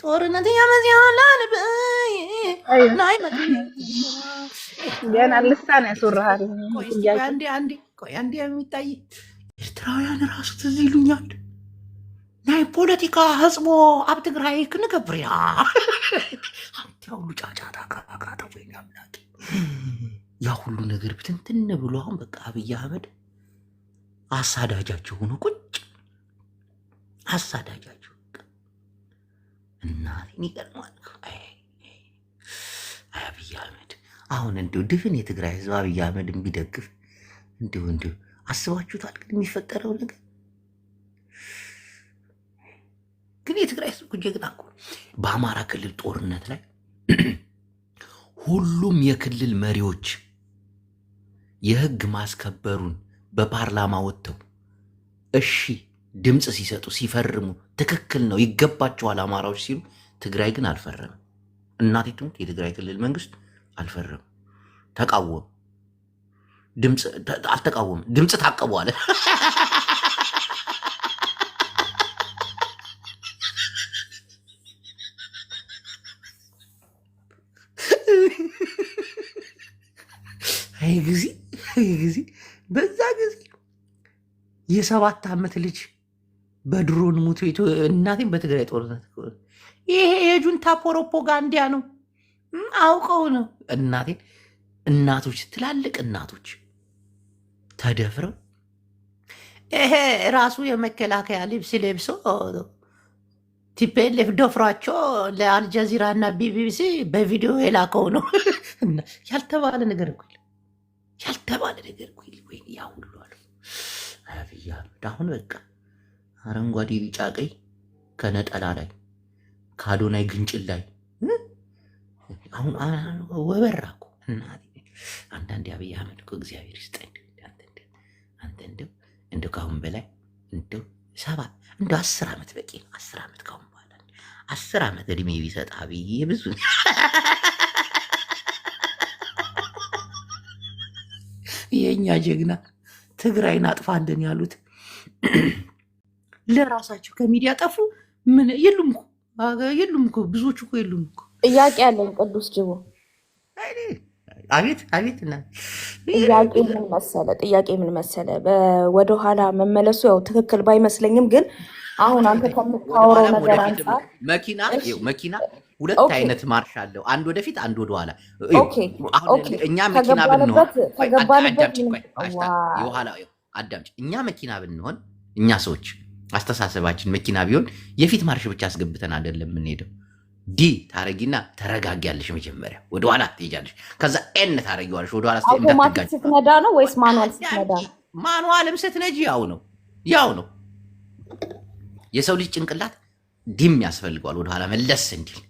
ጦርነት ያመዚያላ ልብይ ናይ ገና ልሳን ያስወራሃል። አንዴ የሚታይ ኤርትራውያን ራሱ ትዝ ይሉኛል። ናይ ፖለቲካ ህፅቦ ኣብ ትግራይ ክንገብር ያ አንተ ሁሉ ጫጫታ ካካታ ወይ አምላክ ያ ሁሉ ነገር ብትንትን ብሎ አሁን በቃ አብይ አህመድ አሳዳጃቸው ሆኖ ቁጭ አሳዳጃቸው እናቴን ይገርማል። አብይ አህመድ አሁን እንዲሁ ድፍን የትግራይ ህዝብ አብይ አህመድን ቢደግፍ እንዲሁ አስባችሁታል? ግን የሚፈጠረው ነገር ግን የትግራይ ህዝብ ጀግና እኮ በአማራ ክልል ጦርነት ላይ ሁሉም የክልል መሪዎች የህግ ማስከበሩን በፓርላማ ወጥተው እሺ ድምፅ ሲሰጡ ሲፈርሙ ትክክል ነው ይገባቸዋል አማራዎች ሲሉ፣ ትግራይ ግን አልፈረም። እናቴ ትሙት የትግራይ ክልል መንግስት አልፈረም፣ ተቃወም። ድምፅ አልተቃወም፣ ድምፅ ታቀቡ አለ። ጊዜ በዛ ጊዜ የ7 ዓመት ልጅ በድሮን ሙቶ እናቴም በትግራይ ጦርነት ይሄ የጁንታ ፕሮፓጋንዳ ነው፣ አውቀው ነው። እናቶች ትላልቅ እናቶች ተደፍረው ይሄ ራሱ የመከላከያ ልብስ ለብሶ ቲፒኤልኤፍ ደፍሯቸው ለአልጀዚራ እና ቢቢሲ በቪዲዮ የላከው ነው። ያልተባለ ነገር እኮ ያልተባለ ነገር እኮ ወይ ያ ሁሉ አሉ። አብይ አህመድ አሁን በቃ አረንጓዴ ቢጫ ቀይ ከነጠላ ላይ ከአዶናይ ግንጭል ላይ አሁን ወበራ እኮ አንዳንድ አብይ አህመድ እኮ እግዚአብሔር ይስጠኝ። አንተ እንደው ከአሁን በላይ እንደው 10 ዓመት በቂ ነው። 10 ዓመት ካሁን በኋላ 10 ዓመት እድሜ ቢሰጥ አብይ ብዙ የኛ ጀግና ትግራይን አጥፋልን ያሉት ለራሳቸው ከሚዲያ ጠፉ። ምን የሉም እኮ ብዙዎቹ እኮ የሉም እኮ። ጥያቄ ያለኝ ቅዱስ ጅቦ አቤት እና ጥያቄ ምን መሰለ፣ ወደኋላ መመለሱ ያው ትክክል ባይመስለኝም ግን አሁን አንተ ከምታወራው ነገር አንጻር መኪና ሁለት አይነት ማርሽ አለው። አንድ ወደፊት፣ አንድ ወደኋላ። እኛ መኪና ብንሆን እኛ ሰዎች አስተሳሰባችን መኪና ቢሆን የፊት ማርሽ ብቻ አስገብተን አይደለም የምንሄደው። ዲ ታረጊና ተረጋጊያለሽ። መጀመሪያ ወደኋላ ትሄጃለሽ፣ ከዛ ኤን ታረጊዋለሽ። ወደኋላ አውቶማቲክ ስትነዳ ነው ወይስ ማኑዋል ስትነዳ ነው? ማኑዋልም ስትነጂ ያው ነው። የሰው ልጅ ጭንቅላት ዲም ያስፈልገዋል፣ ወደኋላ መለስ እንዲል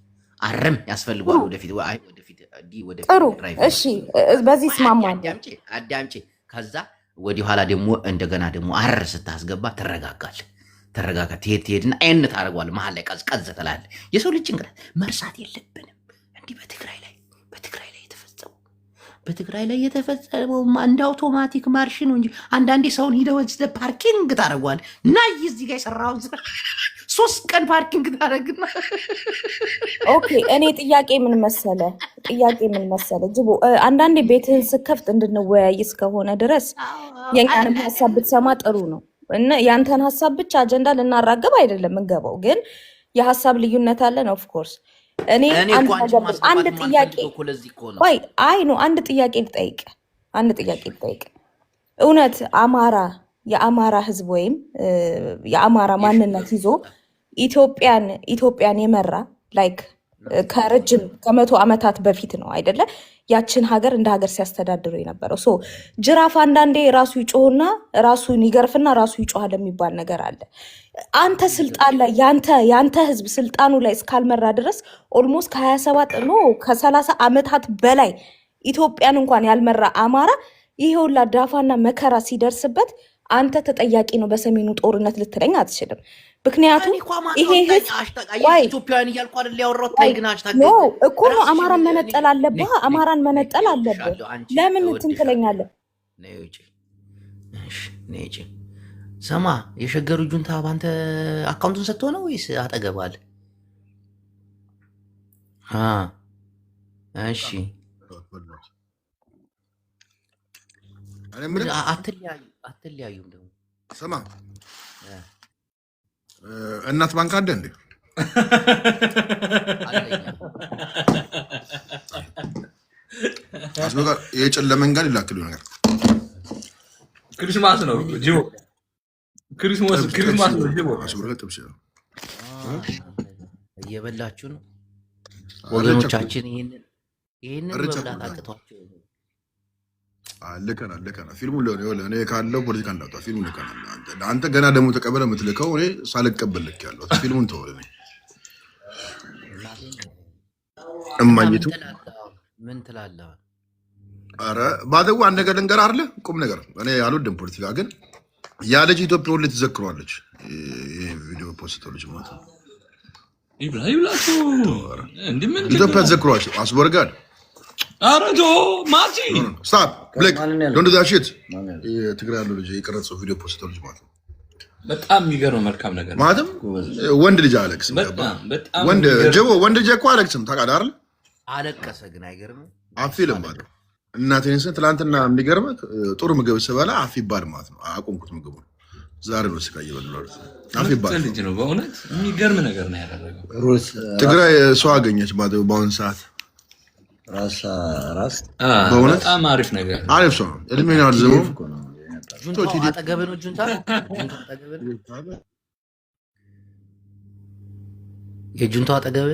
አረም ያስፈልገዋል። ወደፊት ጥሩ፣ እሺ፣ በዚህ እስማማለሁ። አዳምጪ። ከዛ ወደኋላ ደግሞ እንደገና ደግሞ አር ስታስገባ ተረጋጋ ትሄድና ኤን ታደርገዋለህ። መሀል ላይ ቀዝቀዝ ትላለህ። የሰው ልጅ ጭንቅላት መርሳት የለብንም። እንዲህ በትግራይ ላይ የተፈጸመው እንደ አውቶማቲክ ማርሽ ነው እንጂ አንዳንዴ ሰውን ሂደህ ወደ ፓርኪንግ ታደርገዋለህ። እና እዚህ ጋር የሰራውን ስራ 3 ቀን ፓርኪንግ ታደርግና ኦኬ። እኔ ጥያቄ ምን መሰለ ጅቦ፣ አንዳንዴ ቤትህን ስከፍት እንድንወያይ እስከሆነ ድረስ የኛንም ሀሳብ ብትሰማ ጥሩ ነው። እና ያንተን ሀሳብ ብቻ አጀንዳ ልናራገብ አይደለም እንገባው፣ ግን የሀሳብ ልዩነት አለን። ኦፍኮርስ እኔ አንድ ጥያቄ ልጠይቅ። እውነት የአማራ ህዝብ ወይም የአማራ ማንነት ይዞ ኢትዮጵያን የመራ ላይክ ከረጅም ከ100 ዓመታት በፊት ነው አይደለ? ያችን ሀገር እንደ ሀገር ሲያስተዳድሩ የነበረው ጅራፍ አንዳንዴ ራሱ ይጮህና ራሱን ይገርፍና ራሱ ይጮሃል የሚባል ነገር አለ። አንተ ስልጣን ላይ ያንተ ህዝብ ስልጣኑ ላይ እስካልመራ ድረስ ኦልሞስት ከ30 ዓመታት በላይ ኢትዮጵያን እንኳን ያልመራ አማራ ይሄ ሁላ ዳፋና መከራ ሲደርስበት አንተ ተጠያቂ ነው በሰሜኑ ጦርነት ልትለኝ አትችልም። ምክንያቱም ይሄ ህዝብ ኢትዮጵያን እያልኩ አይደል ያወራሁት። እኮ ነው አማራን መነጠል አለብህ። ለምን እንትን ትለኛለህ? ሰማ የሸገሩ ጁንታ ባንተ አካውንቱን ሰጥቶ ነው ወይስ አጠገባል? እሺ አትለያዩም ደግሞ ስማ፣ እናት ባንክ አለ እንዴ? የጨለመን ጋር ይላክሉ ነገር ክሪስማስ ነው ጅቦ፣ ክሪስማስ ነው ጅቦ። እየበላችሁ ነው ወገኖቻችን። ይህንን መብላት አቅቷቸው ልከናል። ፊልሙ እኔ ካለው ፖለቲካ እንዳውጣ ፊልሙ ልከናል። አንተ ገና ደግሞ ተቀበለ የምትልከው እኔ ሳልቀበል ልክ ያለው ፊልሙን ተወው። እማኝቱ ምን ትላለህ? ኧረ ባደጉ አንድ ነገር ልንገርህ አይደለ? ቁም ነገር እኔ አልወድም ፖለቲካ፣ ግን ያ ልጅ ኢትዮጵያ ሁሌ ትዘክሯለች። ይሄ ቪዲዮ ፖስት ልጅ ማለት ነው ኢትዮጵያ ትዘክሯለች። አስወርጋድ አረዶ ማቲ ስታፕ ብሌክ ዶንት ዱ ዳት ሺት። ትግራይ ያለው ልጅ የቀረጸው ቪዲዮ ፖስት ልጅ ማለት ነው። በጣም የሚገርም መልካም ነገር ማለትም ወንድ ልጅ አለቅስም። ወንድ ልጅ እኮ አለቅስም። ታውቃለህ አይደል? አለቀሰ ግን አይገርምም? አፊልም ማለት እናቴን ስን ትላንትና የሚገርምህ ጥሩ ምግብ ስበላ አፍ ይባል ማለት ነው። አቆምኩት ምግቡን። ዛሬ ነው ስቃይ እየበላሁት። አፍ ይባል ልጅ ነው። በእውነት የሚገርም ነገር ነው ያደረገው። ትግራይ ሰው አገኘች በአሁን ሰዓት ራስ በጣም አሪፍ ነገር አሪፍ ሰው እድሜን አርዝሞ አጠገብህ ነው ጁንታ የጁንታው አጠገብ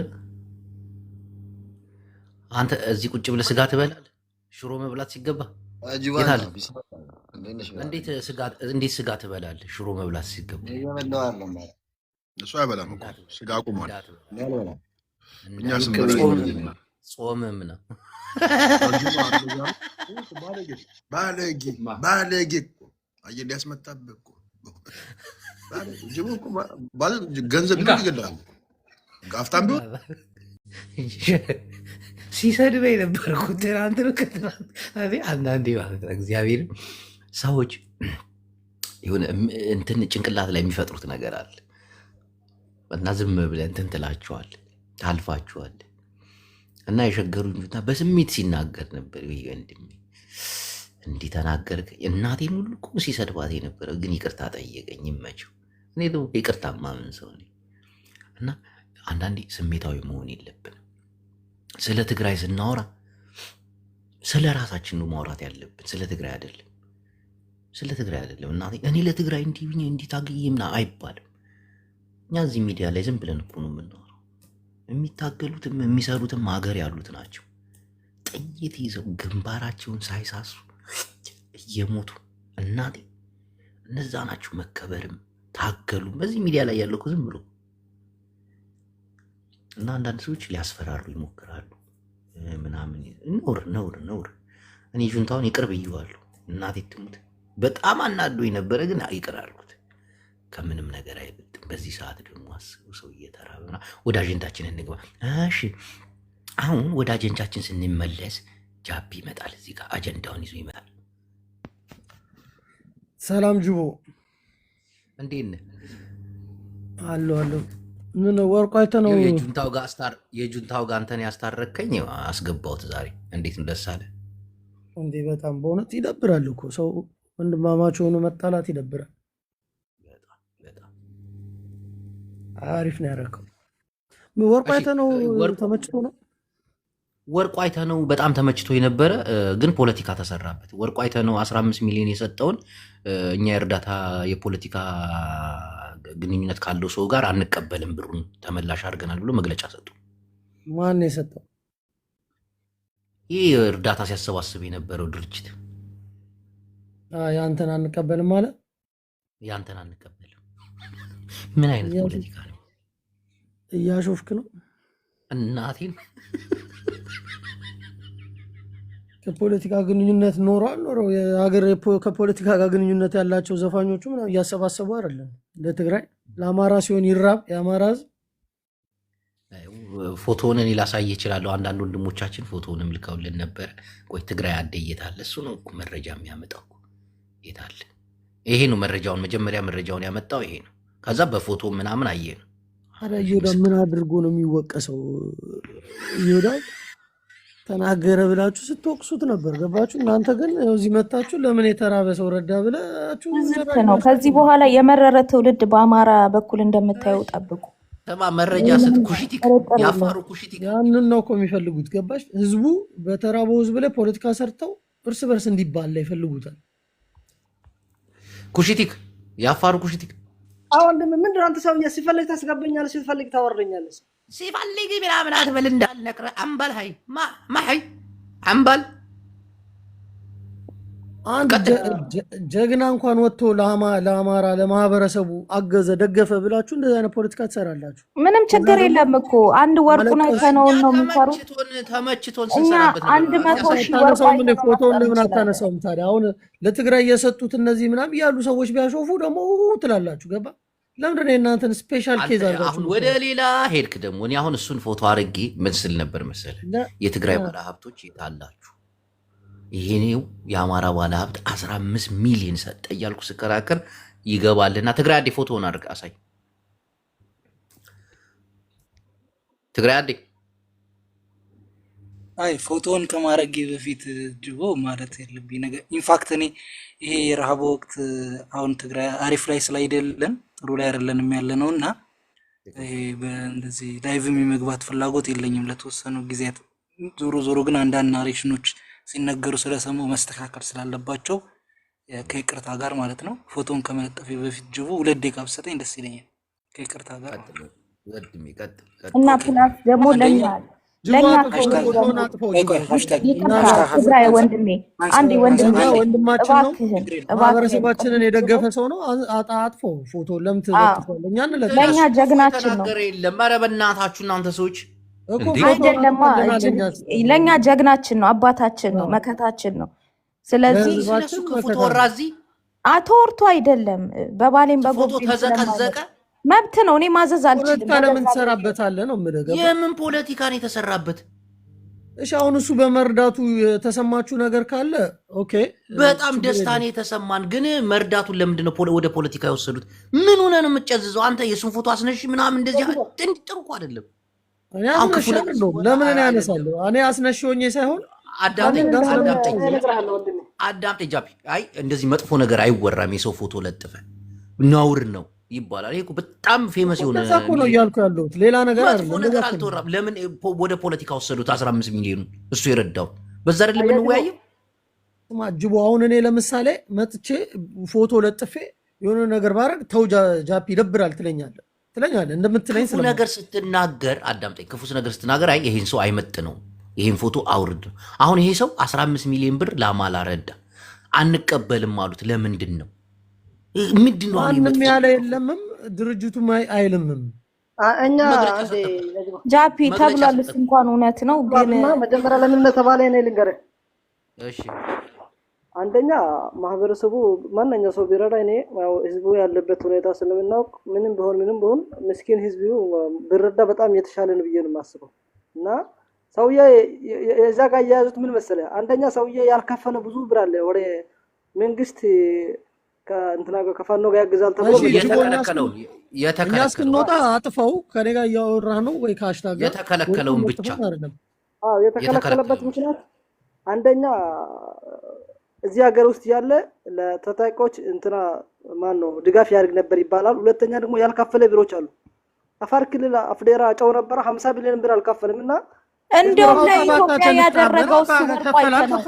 አንተ እዚህ ቁጭ ብለህ ስጋ ትበላለህ? ሽሮ መብላት ሲገባ የት አለ? እንዴት ስጋ ትበላለህ? ሽሮ መብላት ሲገባ እሱ አይበላም እኮ ስጋ አቁሟል። እኛ ጾምም ነው። ባለጌ አየህ ሊያስመጣብህ እኮ ገንዘብ ይገላል። ጋፍታም ቢሆን ሲሰድበኝ ነበር እኮ ትናንት ነው ከትናንት። አንዳንዴ ማለት ነው እግዚአብሔር ሰዎች የሆነ እንትን ጭንቅላት ላይ የሚፈጥሩት ነገር አለ እና ዝም ብለህ እንትን ትላቸዋል ታልፋቸዋል። እና የሸገሩኝ በስሜት ሲናገር ነበር። ይሄ ወንድሜ እንዲህ ተናገርክ። እናቴን ሁሉ እኮ ሲሰድባት የነበረ ግን ይቅርታ ጠየቀኝ። ይመቸው። እኔ ደግሞ ይቅርታ ማምን ሰው ነኝ እና አንዳንዴ ስሜታዊ መሆን የለብንም። ስለ ትግራይ ስናወራ ስለ ራሳችን ነው ማውራት ያለብን፣ ስለ ትግራይ አይደለም። ስለ ትግራይ አይደለም። እናቴ እኔ ለትግራይ እንዲህ ታግዬ ምናምን አይባልም። እኛ እዚህ ሚዲያ ላይ ዝም ብለን እኮ ነው የምናወራው። የሚታገሉትም የሚሰሩትም ሀገር ያሉት ናቸው። ጥይት ይዘው ግንባራቸውን ሳይሳሱ እየሞቱ እናቴ እነዛ ናቸው። መከበርም ታገሉ። በዚህ ሚዲያ ላይ ያለው ዝም ብሎ እና አንዳንድ ሰዎች ሊያስፈራሩ ይሞክራሉ ምናምን። ነውር። እኔ ጁንታውን ይቅር ብዬዋለሁ። እናቴ ትሙት በጣም አናዶኝ ነበረ፣ ግን ይቅር አልኩት። ከምንም ነገር አይበልጥም። በዚህ ሰዓት ደግሞ አስቡ፣ ሰው እየተራበ። ወደ አጀንዳችን እንግባ። እሺ፣ አሁን ወደ አጀንዳችን ስንመለስ ጃፒ ይመጣል። እዚህ ጋር አጀንዳውን ይዞ ይመጣል። ሰላም ጅቦ፣ እንዴት ነህ? አለሁ። ምን ወርቁ አይተህ ነው የጁንታው ጋር አንተን ያስታረከኝ አስገባሁት ዛሬ። እንዴት ነው ደስ አለ እንዴ? በጣም በእውነት ይደብራል እኮ ሰው ወንድማማች ሆኖ መጣላት ይደብራል። አሪፍ ነው ያደረከው። ወርቁ አይተህ ነው? ተመችቶ ነው? ወርቁ አይተህ ነው? በጣም ተመችቶ የነበረ ግን ፖለቲካ ተሰራበት። ወርቁ አይተህ ነው 15 ሚሊዮን የሰጠውን እኛ የእርዳታ የፖለቲካ ግንኙነት ካለው ሰው ጋር አንቀበልም፣ ብሩን ተመላሽ አድርገናል ብሎ መግለጫ ሰጡ። ማን የሰጠው? ይህ እርዳታ ሲያሰባስብ የነበረው ድርጅት። ያንተን አንቀበልም ማለት ያንተን አንቀበልም። ምን አይነት ፖለቲካ ነው? እያሾፍክ ነው እናቴን። ከፖለቲካ ግንኙነት ኖሯል የሀገር ከፖለቲካ ጋር ግንኙነት ያላቸው ዘፋኞቹ ምናምን እያሰባሰቡ አይደለም። ለትግራይ ለአማራ ሲሆን ይራብ የአማራ ሕዝብ። ፎቶውን እኔ ላሳይ እችላለሁ። አንዳንድ ወንድሞቻችን ፎቶውንም ልከውልን ነበረ። ቆይ ትግራይ አደ የታለ? እሱ ነው እኮ መረጃ የሚያመጣው። የታለ? ይሄ ነው መረጃውን፣ መጀመሪያ መረጃውን ያመጣው ይሄ ነው። ከዛ በፎቶ ምናምን አየ ነው። ታዲያ ይሁዳ ምን አድርጎ ነው የሚወቀሰው? ይሁዳ ተናገረ ብላችሁ ስትወቅሱት ነበር። ገባችሁ? እናንተ ግን እዚህ መታችሁ ለምን የተራበ ሰው ረዳ ብላችሁ ነው። ከዚህ በኋላ የመረረ ትውልድ በአማራ በኩል እንደምታየው ጠብቁ። መረጃ ስት ኩሽቲክ ያፋሩ ኩሽቲክ ያንን ነው እኮ የሚፈልጉት። ገባሽ? ህዝቡ በተራበው ህዝብ ላይ ፖለቲካ ሰርተው እርስ በርስ እንዲባላ ይፈልጉታል። ኩሽቲክ ያፋሩ ኩሽቲክ። አሁን ምንድን ነው አንተ ሰውዬ ሲፈልግ ታስገበኛለህ፣ ሲፈልግ ታወርደኛለህ። ሲፈልግ ምናምን አትበል እንዳልነቅረ አምባል ሀይ ማሀይ አምባል አንድ ጀግና እንኳን ወጥቶ ለአማራ ለማህበረሰቡ አገዘ ደገፈ ብላችሁ እንደዚህ አይነት ፖለቲካ ትሰራላችሁ። ምንም ችግር የለም እኮ አንድ ወርቁን አይተነውን ነው የሚሰሩት። ተመችቶን ስንሰራበት እኛ 100 ሺህ ምን ፎቶውን ለምን አታነሳውም ታዲያ? አሁን ለትግራይ የሰጡት እነዚህ ምናምን ያሉ ሰዎች ቢያሾፉ ደግሞ ትላላችሁ። ገባ? ለምንድን ነው የእናንተን ስፔሻል ኬዝ አድርጋችሁ? አሁን ወደ ሌላ ሄድክ ደግሞ። እኔ አሁን እሱን ፎቶ አድርጌ ምን ስል ነበር መሰለህ? የትግራይ ባለሀብቶች የታላችሁ ይሄኔው የአማራ ባለሀብት 15 ሚሊዮን ሰጠ እያልኩ ስከራከር ይገባልና ትግራይ አዴ ፎቶውን አድርግ አሳይ። ትግራይ አዴ አይ ፎቶውን ከማድረጌ በፊት ጅቦ ማለት ያለብኝ ነገር ኢንፋክት እኔ ይሄ የረሃብ ወቅት አሁን ትግራይ አሪፍ ላይ ስላይደለን ጥሩ ላይ አይደለንም ያለ ነው እና በእንደዚህ ላይቭም የመግባት ፍላጎት የለኝም ለተወሰኑ ጊዜያት። ዞሮ ግን አንዳንድ ናሬሽኖች ሲነገሩ ስለሰማሁ መስተካከል ስላለባቸው ከይቅርታ ጋር ማለት ነው ፎቶውን ከመለጠፌ በፊት ጅቦ 2 ደቂቃ ብትሰጠኝ ደስ ይለኛል። ከይቅርታ ጋር ወድሜ ቀጥል እና ፕላስ ደግሞ ለኛ ትግራይ ወንድሜ አንዴ ወንድማችን ነው። እባክህን ማህበረሰባችንን የደገፈ ሰው ነው። አጥፎ ፎቶ ለምን ትለጥፋለህ? እኛ ለኛ ጀግናችን ነው። ነገር የለም። ኧረ በእናታችሁ እናንተ ሰዎች አይደለማ፣ ለኛ ጀግናችን ነው፣ አባታችን ነው፣ መከታችን ነው። ስለዚህ ስለሱ ክፉ ተወራ እዚህ አተወርቶ አይደለም። በባሌም ፎቶ ተዘቀዘቀ መብት ነው። እኔ ማዘዝ አልችልም። ፖለቲካ ለምን ትሰራበታለህ ነው የምልህ። የምን ፖለቲካ ነው የተሰራበት? እሺ አሁን እሱ በመርዳቱ የተሰማችሁ ነገር ካለ ኦኬ፣ በጣም ደስታ ነው የተሰማን። ግን መርዳቱን ለምንድን ነው ወደ ፖለቲካ የወሰዱት? ምን ሆነ ነው የምትጨዝዘው አንተ? የሱን ፎቶ አስነሽ ምናምን እንደዚህ ጥሩ እኮ አይደለም። እኔ አስነሻለሁ። ለምን እኔ አነሳለሁ? እኔ አስነሽ ሆኜ ሳይሆን አዳምጠኝ ጃፒ። አይ እንደዚህ መጥፎ ነገር አይወራም። የሰው ፎቶ ለጥፈ ነውር ነው ይባላል። ይሄ በጣም ፌመስ የሆነ እኮ ነው እያልኩ ያለሁት፣ ሌላ ነገር አይደለም። መጥፎ ነገር አልተወራም። ለምን ወደ ፖለቲካ ወሰዱት? 15 ሚሊዮን እሱ የረዳው በዛ አይደለም የምንወያየው። ማጅቦ አሁን እኔ ለምሳሌ መጥቼ ፎቶ ለጥፌ የሆነ ነገር ባረግ ተው ጃፒ ይደብራል ትለኛለህ እንደምትለኝ ክፉ ነገር ስትናገር አዳምጠኝ። ክፉ ነገር ስትናገር አይ ይሄን ሰው አይመጥ ነው ይሄን ፎቶ አውርድ። አሁን ይሄ ሰው 15 ሚሊዮን ብር ለአማላ ረዳ፣ አንቀበልም አሉት። ለምንድን ነው ምንድን ነው ማንም ያለ የለምም ድርጅቱም አይልምም። እኛ ጃፒ ተብሏል። እንኳን እውነት ነው ግን መጀመሪያ ለምን ተባለ እኔ ልንገርህ። እሺ አንደኛ ማህበረሰቡ ማንኛው ሰው ቢረዳ እኔ ህዝቡ ያለበት ሁኔታ ስለምናውቅ ምንም ቢሆን ምስኪን ህዝቡ ቢረዳ በጣም የተሻለ ነው ብዬ ነው የማስበው። እና ሰውዬ የዛ ጋር ያያዙት ምን መሰለህ፣ አንደኛ ሰውዬ ያልከፈለ ብዙ ብር አለ ወደ መንግስት ከእንትና ጋር ከፋኖ ጋር ያግዛል ተብሎ እኛ እስክንወጣ አጥፈው ከኔ ጋር እያወራህ ነው ወይ ከሀሽታግ ጋር የተከለከለውን ብቻ? አዎ የተከለከለበት ምክንያት አንደኛ እዚህ ሀገር ውስጥ ያለ ለታጣቂዎች እንትና ማን ነው ድጋፍ ያደርግ ነበር ይባላል። ሁለተኛ ደግሞ ያልከፈለ ቢሮች አሉ። አፋር ክልል አፍዴራ ጨው ነበር 50 ቢሊዮን ብር አልከፈለም እና እንደውም ለኢትዮጵያ ያደረገው ወርቁ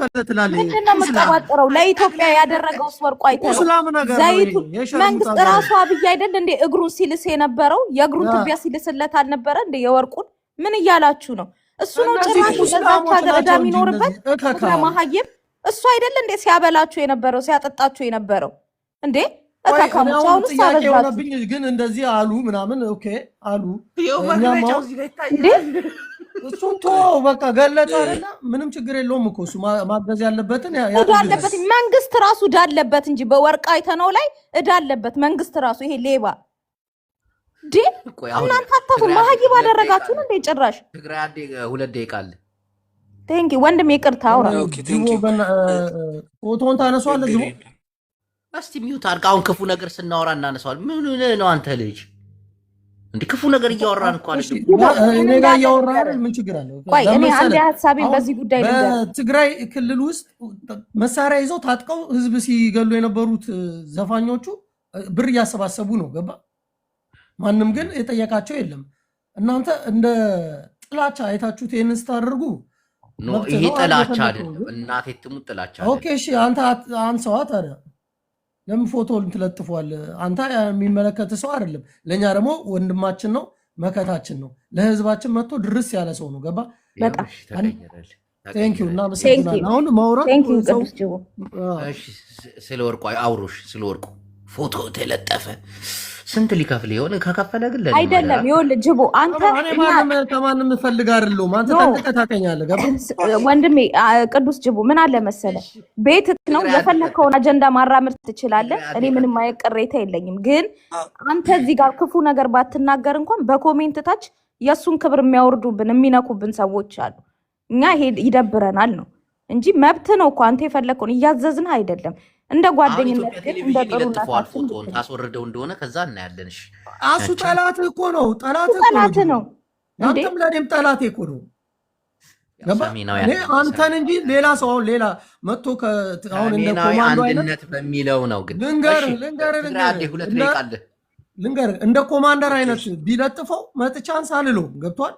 አይተናል። ምንድን ነው የምትቀባጥረው? ለኢትዮጵያ ያደረገው ወርቁ አይተናል። ዘይቱ መንግስት ራሱ አብይ አይደል እንደ እግሩን ሲልስ የነበረው የእግሩን ትቢያ ሲልስለት አልነበረ እንደ የወርቁን ምን እያላችሁ ነው? እሱ ነው ጭራሽ ለዛች ሀገር ዕዳ የሚኖርበት ለማሀየም እሱ አይደል እንደ ሲያበላችሁ የነበረው ሲያጠጣችሁ የነበረው እንዴ? እካካሙች አሁን ሳበዛችሁ ግን እንደዚህ አሉ ምናምን ኦኬ አሉ እሱን ተወው በቃ ገለጸ አይደለ? ምንም ችግር የለውም እኮ እሱ ማገዝ ያለበትን ያለበት መንግስት ራሱ ዕዳ አለበት እንጂ በወርቅ አይተነው ላይ ዕዳ አለበት መንግስት ራሱ። ይሄ ሌባ ዲ እናንተ አታፉ ማህይብ አደረጋችሁ እንዴ? ጭራሽ ትግራይ አንዴ 2 ደቂቃ አለ። ቴንኪ ወንድም ይቅርታ አውራ ፎቶን ታነሷል ዝም እስቲ ሚውት አድርግ። አሁን ክፉ ነገር ስናወራ እናነሳዋል። ምን ነው አንተ ልጅ እንዴ? ክፉ ነገር እያወራን እንኳን እኔ ጋር እያወራን ምን ችግር አለው? ቆይ እኔ አንድ ሐሳቤን በዚህ ጉዳይ ልንገር። በትግራይ ክልል ውስጥ መሳሪያ ይዘው ታጥቀው ህዝብ ሲገሉ የነበሩት ዘፋኞቹ ብር እያሰባሰቡ ነው ገባ? ማንም ግን የጠየቃቸው የለም። እናንተ እንደ ጥላቻ አይታችሁት ይሄንን ስታደርጉ ይሄ ጥላቻ አይደለም። እናቴ ትሙት ጥላቻ አይደለም። ኦኬ እሺ አንተ አንሰዋ ታዲያ ለምን ፎቶ እንትለጥፏል? አንተ የሚመለከት ሰው አይደለም። ለኛ ደግሞ ወንድማችን ነው፣ መከታችን ነው። ለህዝባችን መጥቶ ድርስ ያለ ሰው ነው ገባ? በጣም ቴንኪው እና መሰግናለሁ። አሁን ማውራት ስለ ወርቁ አውሮሽ ስለ ወርቁ ፎቶ ተለጠፈ። ስንት ሊከፍል ይሆን? ከከፈለ ግን ለኔ አይደለም። ይኸውልህ ጅቦ አንተ ከማንም ፈልግ አይደለም። አንተ ጠንቅቀህ ታውቀኛለህ ገባ? ወንድሜ ቅዱስ ጅቦ ምን አለ መሰለህ፣ ቤት ነው የፈለከውን አጀንዳ ማራመድ ትችላለህ። እኔ ምንም ቅሬታ የለኝም። ግን አንተ እዚህ ጋር ክፉ ነገር ባትናገር እንኳን በኮሜንት ታች የሱን ክብር የሚያወርዱብን የሚነኩብን ሰዎች አሉ። እኛ ይደብረናል ነው እንጂ መብት ነው እኮ አንተ የፈለከውን እያዘዝን አይደለም። እንደ ጓደኝነት ግን እንደ ጥሩነታችን ታስወርደው እንደሆነ ከዛ እናያለን። እሺ አሱ ጠላት እኮ ነው፣ ጠላት ነው። አንተም ለኔም ጠላት እኮ ነው ገባ? እኔ አንተን እንጂ ሌላ ሰው አሁን ሌላ መጥቶ አሁን እንደ ኮማንዶ አይነት በሚለው ነው። ግን ልንገር እንደ ኮማንደር አይነት ቢለጥፈው መጥቻን ሳልለው ገብቷል።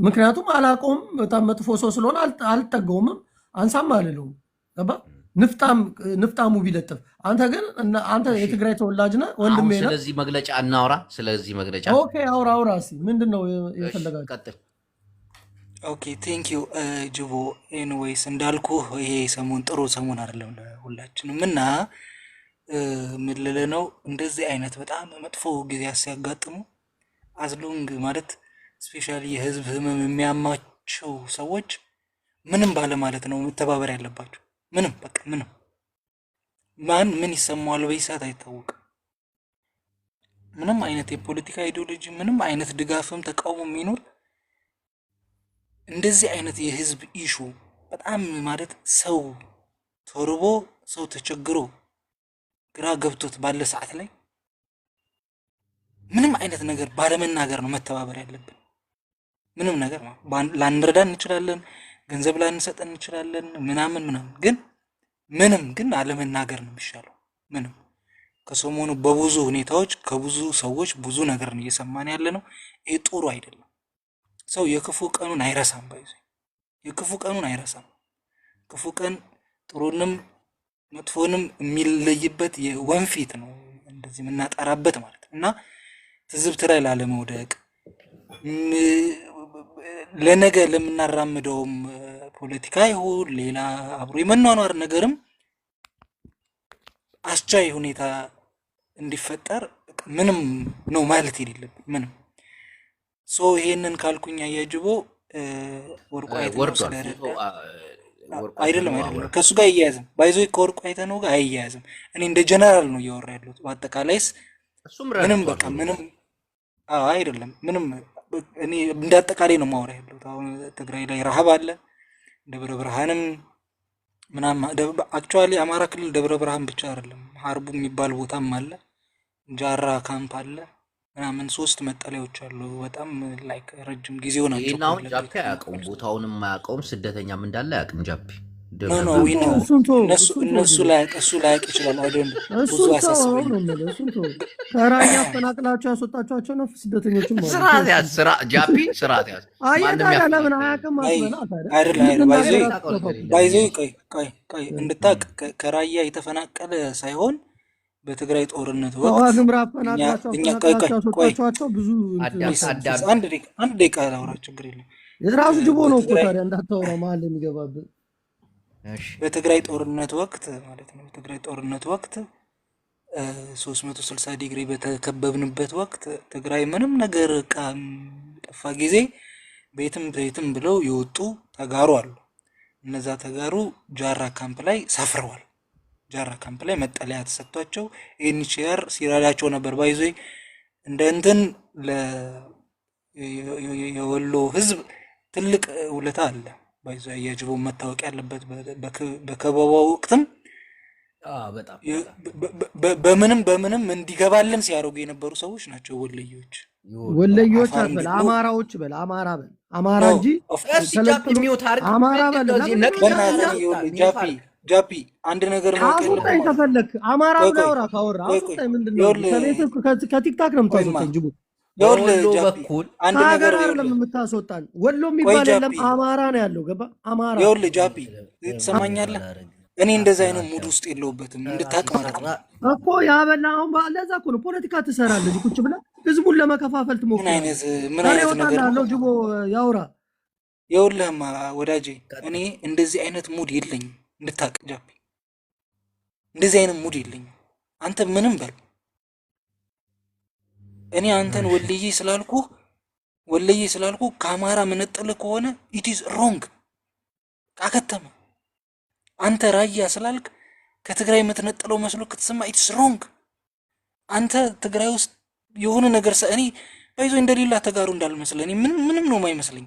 ምክንያቱም አላውቀውም፣ በጣም መጥፎ ሰው ስለሆነ አልጠገውም፣ አንሳም አልለውም ገባ? ንፍጣሙ ቢለጥፍ አንተ ግን አንተ የትግራይ ተወላጅ ነህ ወንድሜ ነህ። ስለዚህ መግለጫ እናውራ። ስለዚህ መግለጫ ኦኬ፣ አውራ እስኪ ምንድን ነው የፈለጋችሁ? ቀጥል። ኦኬ ቴንክ ዩ ጅቦ። ኤኒዌይስ እንዳልኩ ይሄ ሰሞን ጥሩ ሰሞን አይደለም ለሁላችንም እና ምን ልልህ ነው እንደዚህ አይነት በጣም መጥፎ ጊዜ ሲያጋጥሙ አዝሎንግ ማለት ስፔሻሊ የህዝብ ህመም የሚያማቸው ሰዎች ምንም ባለ ማለት ነው መተባበር ያለባቸው። ምንም በቃ ምንም ማን ምን ይሰማዋል በይሳት አይታወቅም። ምንም አይነት የፖለቲካ አይዲዮሎጂ ምንም አይነት ድጋፍም ተቃውሞ የሚኖር እንደዚህ አይነት የህዝብ ኢሹ በጣም ማለት ሰው ተርቦ ሰው ተቸግሮ ግራ ገብቶት ባለ ሰዓት ላይ ምንም አይነት ነገር ባለመናገር ነው መተባበር ያለብን። ምንም ነገር ላንረዳ እንችላለን፣ ገንዘብ ላንሰጥ እንችላለን፣ ምናምን ግን አለመናገር ነው የሚሻለው። ምንም ከሰሞኑ በብዙ ሁኔታዎች ከብዙ ሰዎች ብዙ ነገር ነው እየሰማን ያለ ነው። ይሄ ጥሩ አይደለም። ሰው የክፉ ቀኑን አይረሳም። የክፉ ቀኑን አይረሳም። ክፉ ቀን ጥሩንም መጥፎንም የሚለይበት የወንፊት ነው እንደዚህ የምናጠራበት ማለት እና ትዝብት ላይ ላለመውደቅ ለነገ ለምናራምደውም ፖለቲካ ይሁን ሌላ አብሮ የመኗኗር ነገርም አስቻይ ሁኔታ እንዲፈጠር ምንም ነው ማለት የሌለብን ምንም ይሄንን ካልኩኝ ያያጅቦ ወርቁ አይደለም ከሱ ጋር አይያያዝም። ባይዞ ከወርቁ አይተነው ጋር አይያያዝም። እኔ እንደ ጀነራል ነው እያወራ ያለሁት። በአጠቃላይስ ምንም በቃ ምንም አይደለም ምንም እኔ እንደ አጠቃላይ ነው ማወራ ያለሁት። አሁን ትግራይ ላይ ረሃብ አለ፣ ደብረ ብርሃንም ምናምን አክቹአሊ አማራ ክልል ደብረ ብርሃን ብቻ አይደለም ሀርቡ የሚባል ቦታም አለ፣ ጃራ ካምፕ አለ ምናምን 3 መጠለያዎች አሉ። በጣም ላይክ ረጅም ጊዜው ናቸው። ይሄናው ጃፒ አያውቀውም፣ ቦታውንም አያውቀውም፣ ስደተኛም እንዳለ አያውቅም ጃፒ። እነሱ ላይ ይችላል አይደል? ብዙ አሳስበኝ ከራያ አፈናቅላቸው ያስወጣቸዋቸው ነው ስደተኞችም ማለት ስርዓት ያዝ ጃፒ ስርዓት ያዝ። ማንም ለምን አያውቅም አይደል? ባይዞ ቆይ እንድታቅ ከራያ የተፈናቀለ ሳይሆን በትግራይ ጦርነት ወቅት አንድ ደቂቃ ላውራ፣ ችግር የለም። የራሱ ጅቦ ነው እኮ ታዲያ እንዳታወራ መሀል የሚገባብህ። በትግራይ ጦርነት ወቅት ማለት ነው። በትግራይ ጦርነት ወቅት 360 ዲግሪ በተከበብንበት ወቅት ትግራይ ምንም ነገር ጠፋ ጊዜ ቤትም ብለው የወጡ ተጋሩ አሉ። እነዛ ተጋሩ ጃራ ካምፕ ላይ ሰፍረዋል። ጃራ ካምፕ ላይ መጠለያ ተሰጥቷቸው ኤንኤችሲአር ሲራዳቸው ነበር። ባይዞ እንደ እንትን የወሎ ህዝብ ትልቅ ውለታ አለ። ባይዞ የጅቦ መታወቅ ያለበት በከበባው ወቅትም በምንም እንዲገባልን ሲያደርጉ የነበሩ ሰዎች ናቸው። ወለዮች አትበል፣ አማራዎች በል፣ አማራ እንጂ አማራ በል። ጃፒ አንድ ነገር አስወጣኝ ከፈለክ አማራ ብናወራ ካወራ አስወጣኝ። ምንድነው ከቲክታክ ነው የምታስወጣኝ? ጅቡ ወሎ በኩል አንድ ነገር አይደለም የምታስወጣን። ወሎ የሚባል የለም አማራ ነው ያለው። ገባ? አማራ ይኸውልህ ጃፒ ትሰማኛለህ? እኔ እንደዛ አይነት ሙድ ውስጥ የለውበትም እንድታቅ ማለት ነው እኮ ያበላ። አሁን ለዛ እኮ ነው ፖለቲካ ትሰራለህ ቁጭ ብለህ ህዝቡን ለመከፋፈል ትሞክራለህ። ምን አይነት ነገር ነው? ጅቦ ያውራ። ይኸውልህማ ወዳጄ እኔ እንደዚህ አይነት ሙድ የለኝም እንድታቅ ጃፒ፣ እንደዚህ አይነት ሙድ የለኝም። አንተ ምንም በል እኔ አንተን ወልዬ ስላልኩ ከአማራ መነጠል ከሆነ ኢት ኢዝ ሮንግ አከተመ። አንተ ራያ ስላልክ ከትግራይ የምትነጠለው መስሎ ከተሰማ ኢት ኢዝ ሮንግ። አንተ ትግራይ ውስጥ የሆነ ነገር እኔ ባይዞ እንደሌላ ተጋሩ እንዳልመስለኝ ምንም ነው የማይመስለኝ።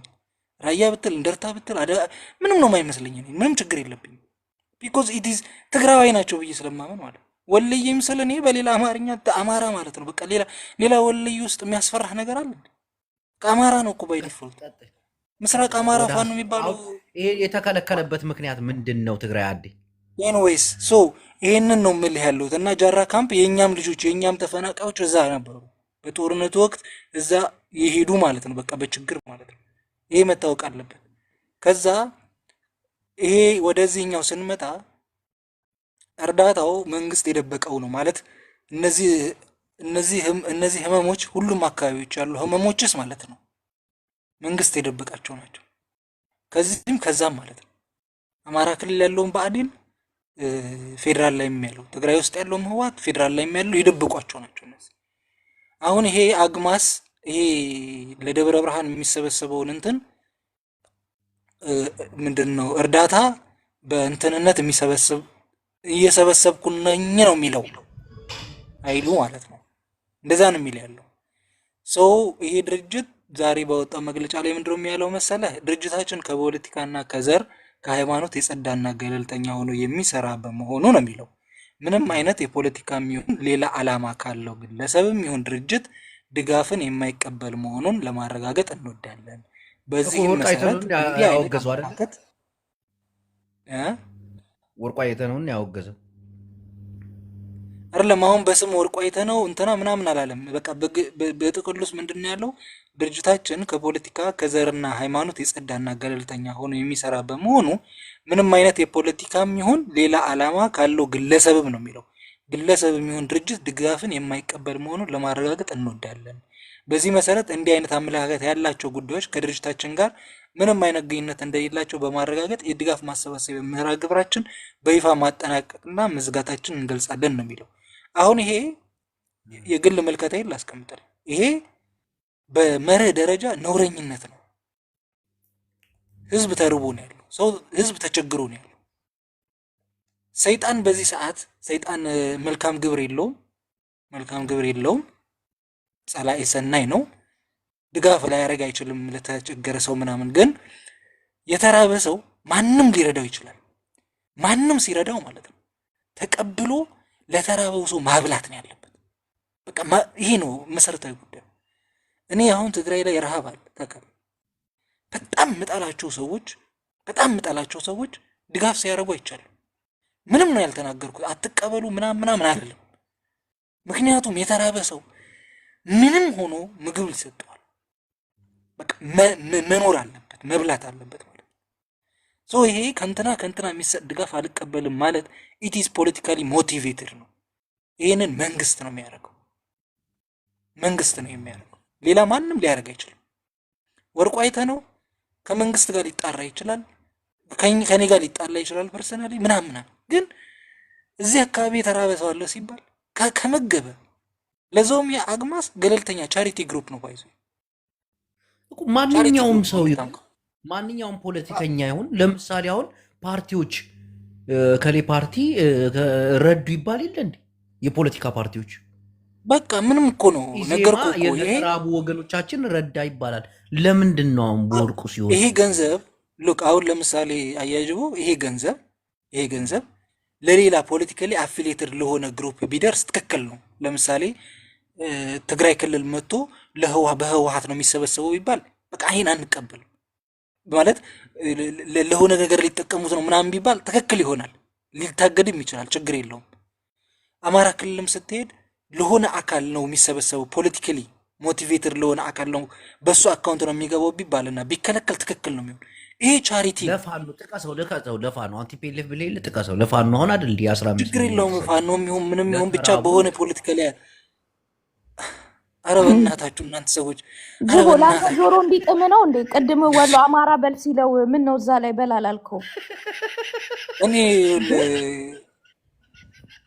ራያ ብትል እንደርታ ብትል ምንም ነው የማይመስለኝ። ምንም ችግር የለብኝ ቢኮዝ ኢት ኢዝ ትግራዋይ ናቸው ብዬ ስለማመን ማለት ነው። ወልዬ ምስል እኔ በሌላ አማርኛ አማራ ማለት ነው። በቃ ሌላ ወልዬ ውስጥ የሚያስፈራህ ነገር አለ? አማራ ነው እኮ ባይ ዲፎልት። ምስራቅ አማራ ፋኖ የሚባለው ይሄ የተከለከለበት ምክንያት ምንድን ነው? ትግራይ አዴ ኤኒዌይስ ይሄንን ነው የምልህ ያለሁት። እና ጃራ ካምፕ የኛም ልጆች የኛም ተፈናቃዮች እዛ ነበሩ በጦርነቱ ወቅት እዛ ይሄዱ ማለት ነው። በቃ በችግር ማለት ነው። ይሄ መታወቅ አለበት። ከዛ ይሄ ወደዚህኛው ስንመጣ እርዳታው መንግስት የደበቀው ነው ማለት እነዚህ እነዚህ ህመሞች ሁሉም አካባቢዎች ያሉ ህመሞችስ ማለት ነው መንግስት የደበቃቸው ናቸው። ከዚህም ከዛም ማለት ነው አማራ ክልል ያለውን ብአዴን ፌዴራል ላይ ያለው ትግራይ ውስጥ ያለውን ህወሓት ፌዴራል ላይ ያለው የደበቋቸው ናቸው እነዚህ። አሁን ይሄ አግማስ ይሄ ለደብረ ብርሃን የሚሰበሰበውን እንትን ምንድነው እርዳታ በእንትንነት የሚሰበስብ እየሰበሰብኩ ነኝ ነው የሚለው አይሉ ማለት ነው። እንደዛ ነው የሚል ያለው ሰው። ይሄ ድርጅት ዛሬ ባወጣው መግለጫ ላይ ምንድነው የሚያለው መሰለህ? ድርጅታችን ከፖለቲካና ከዘር ከሃይማኖት የጸዳና ገለልተኛ ሆኖ የሚሰራ በመሆኑ ነው የሚለው። ምንም አይነት የፖለቲካም ይሁን ሌላ ዓላማ ካለው ግለሰብም ይሁን ድርጅት ድጋፍን የማይቀበል መሆኑን ለማረጋገጥ እንወዳለን። በዚህ መሰረት ወርቁ አይተነውን ያወገዘው አይደለም። አሁን በስም ወርቁ አይተነው እንትና ምናምን አላለም። በቃ በጥቅሉስ ምንድነው ያለው? ድርጅታችን ከፖለቲካ ከዘርና ሃይማኖት የጸዳና ገለልተኛ ሆኖ የሚሰራ በመሆኑ ምንም አይነት የፖለቲካም ይሁን ሌላ ዓላማ ካለው ግለሰብም ነው የሚለው ግለሰብም ይሁን ድርጅት ድጋፍን የማይቀበል መሆኑን ለማረጋገጥ እንወዳለን። በዚህ መሰረት እንዲህ አይነት አመለካከት ያላቸው ጉዳዮች ከድርጅታችን ጋር ምንም አይነት ግንኙነት እንደሌላቸው በማረጋገጥ የድጋፍ ማሰባሰቢያ መርሃ ግብራችን በይፋ ማጠናቀቅና መዝጋታችን እንገልጻለን ነው የሚለው። አሁን ይሄ የግል መልከታዬን ላስቀምጣል። ይሄ በመርህ ደረጃ ነውረኝነት ነው። ህዝብ ተርቦ ነው ያለው። ህዝብ ተቸግሮ ነው ያለው። ሰይጣን በዚህ ሰዓት ሰይጣን መልካም ግብር የለውም። ጸላኤ ሰናይ ነው። ድጋፍ ላይ ያደርግ አይችልም ለተቸገረ ሰው ምናምን። ግን የተራበ ሰው ማንም ሊረዳው ይችላል። ማንም ሲረዳው ማለት ነው ተቀብሎ ለተራበው ሰው ማብላት ነው ያለበት። በቃ ይሄ ነው መሰረታዊ ጉዳይ። እኔ አሁን ትግራይ ላይ ረሃብ አለ ተከም በጣም ምጣላቸው ሰዎች ድጋፍ ሲያደርጉ አይቻልም። ምንም ነው ያልተናገርኩት። አትቀበሉ ምናምን አይደለም። ምክንያቱም የተራበ ሰው ምንም ሆኖ ምግብ ይሰጠዋል። በቃ መኖር አለበት፣ መብላት አለበት ማለት ነው። ይሄ ከንትና የሚሰጥ ድጋፍ አልቀበልም ማለት it is politically motivated ነው። ይሄንን መንግስት ነው የሚያደርገው። ሌላ ማንም ሊያደርግ አይችልም። ወርቁ አይተነው ከመንግስት ጋር ሊጣራ ይችላል፣ ከኔ ጋር ሊጣላ ይችላል ፐርሰናሊ ምናምን። ግን እዚህ አካባቢ የተራበ ሰው አለ ሲባል ከመገበ ለዞም የአግማስ ገለልተኛ ቻሪቲ ግሩፕ ነው ባይዞ ማንኛውም ሰው ማንኛውም ፖለቲከኛ ይሁን ለምሳሌ አሁን ፓርቲዎች ከሌ ፓርቲ ረዱ ይባል የለ እንዴ? የፖለቲካ ፓርቲዎች በቃ ምንም እኮ ነው ነገርኩ እኮ የተራቡ ወገኖቻችን ረዳ ይባላል። ለምንድን ነው አሁን ወርቁ ሲሆን ይሄ ገንዘብ ሉክ አሁን ለምሳሌ አያጅቦ ይሄ ገንዘብ ለሌላ ፖለቲካሊ አፊሊየትድ ለሆነ ግሩፕ ቢደርስ ትክክል ነው። ለምሳሌ ትግራይ ክልል መጥቶ በህወሓት ነው የሚሰበሰበው ቢባል በቃ ይሄን አንቀበልም ማለት ለሆነ ነገር ሊጠቀሙት ነው ምናምን ቢባል ትክክል ይሆናል። ሊታገድም ይችላል፣ ችግር የለውም። አማራ ክልልም ስትሄድ ለሆነ አካል ነው የሚሰበሰበው ፖለቲካሊ ሞቲቬትድ ለሆነ አካል ነው በሱ አካውንት ነው የሚገባው ቢባልና ቢከለከል ትክክል ነው የሚሆን። ይሄ ቻሪቲ ለፋኖ ጥቀሰው ለፋኖ አንቲፔሌፍ ብሌል ጥቀሰው ለፋኖ ሆነ አይደል? 15 ችግር የለውም። ፋኖም ይሁን ምንም ይሁን ብቻ በሆነ ፖለቲካሊ ኧረ በእናታችሁ እናንተ ሰዎች ላንተ ጆሮ እንዲጥም ነው እንዴ? ቅድም ወሎ አማራ በል ሲለው ምን ነው እዛ ላይ በል አላልከው? እኔ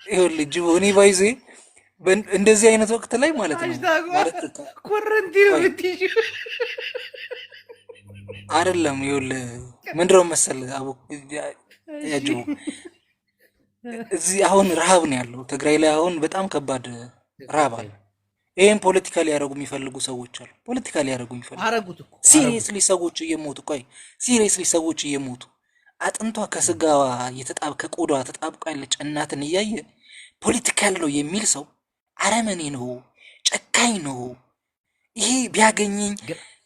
ይኸውልህ ጅቦ እኔ ባይዜ እንደዚህ አይነት ወቅት ላይ ማለት ነው ኮረንቲ ብትይዙ አይደለም። ይኸውልህ ምንድነው መሰለህ አቡ ያጅቡ እዚህ አሁን ረሃብ ነው ያለው ትግራይ ላይ አሁን በጣም ከባድ ረሃብ አለ። ይሄን ፖለቲካ ሊያደርጉ የሚፈልጉ ሰዎች አሉ። ፖለቲካ ሊያደርጉ የሚፈልጉ አረጉት እኮ ሲሪየስሊ ሰዎች እየሞቱ አጥንቷ ከስጋዋ ከቆዳዋ ተጣብቃ ያለች እናትን እያየ ፖለቲካ ያለው የሚል ሰው አረመኔ ነው፣ ጨካኝ ነው። ይሄ ቢያገኘኝ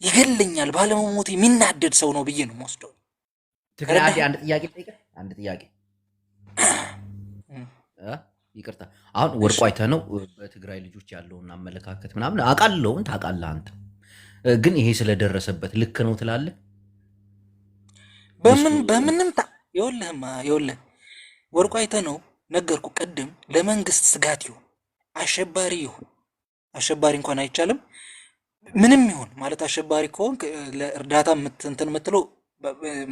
ይገለኛል ባለመሞት የሚናደድ ሰው ነው ብዬ ነው የምወስደው። ትግራይ አንድ ጥያቄ ይቅርታ። አሁን ወርቁ አይተህ ነው በትግራይ ልጆች ያለውን አመለካከት ምናምን አውቃለሁን ታውቃለህ አንተ። ግን ይሄ ስለደረሰበት ልክ ነው ትላለህ? በምንም ይኸውልህ ወርቁ አይተህ ነው ነገርኩ ቅድም ለመንግስት ስጋት ይሁን አሸባሪ ይሁን አሸባሪ እንኳን አይቻልም ምንም ይሁን ማለት አሸባሪ ከሆን ለእርዳታ እንትን የምትለው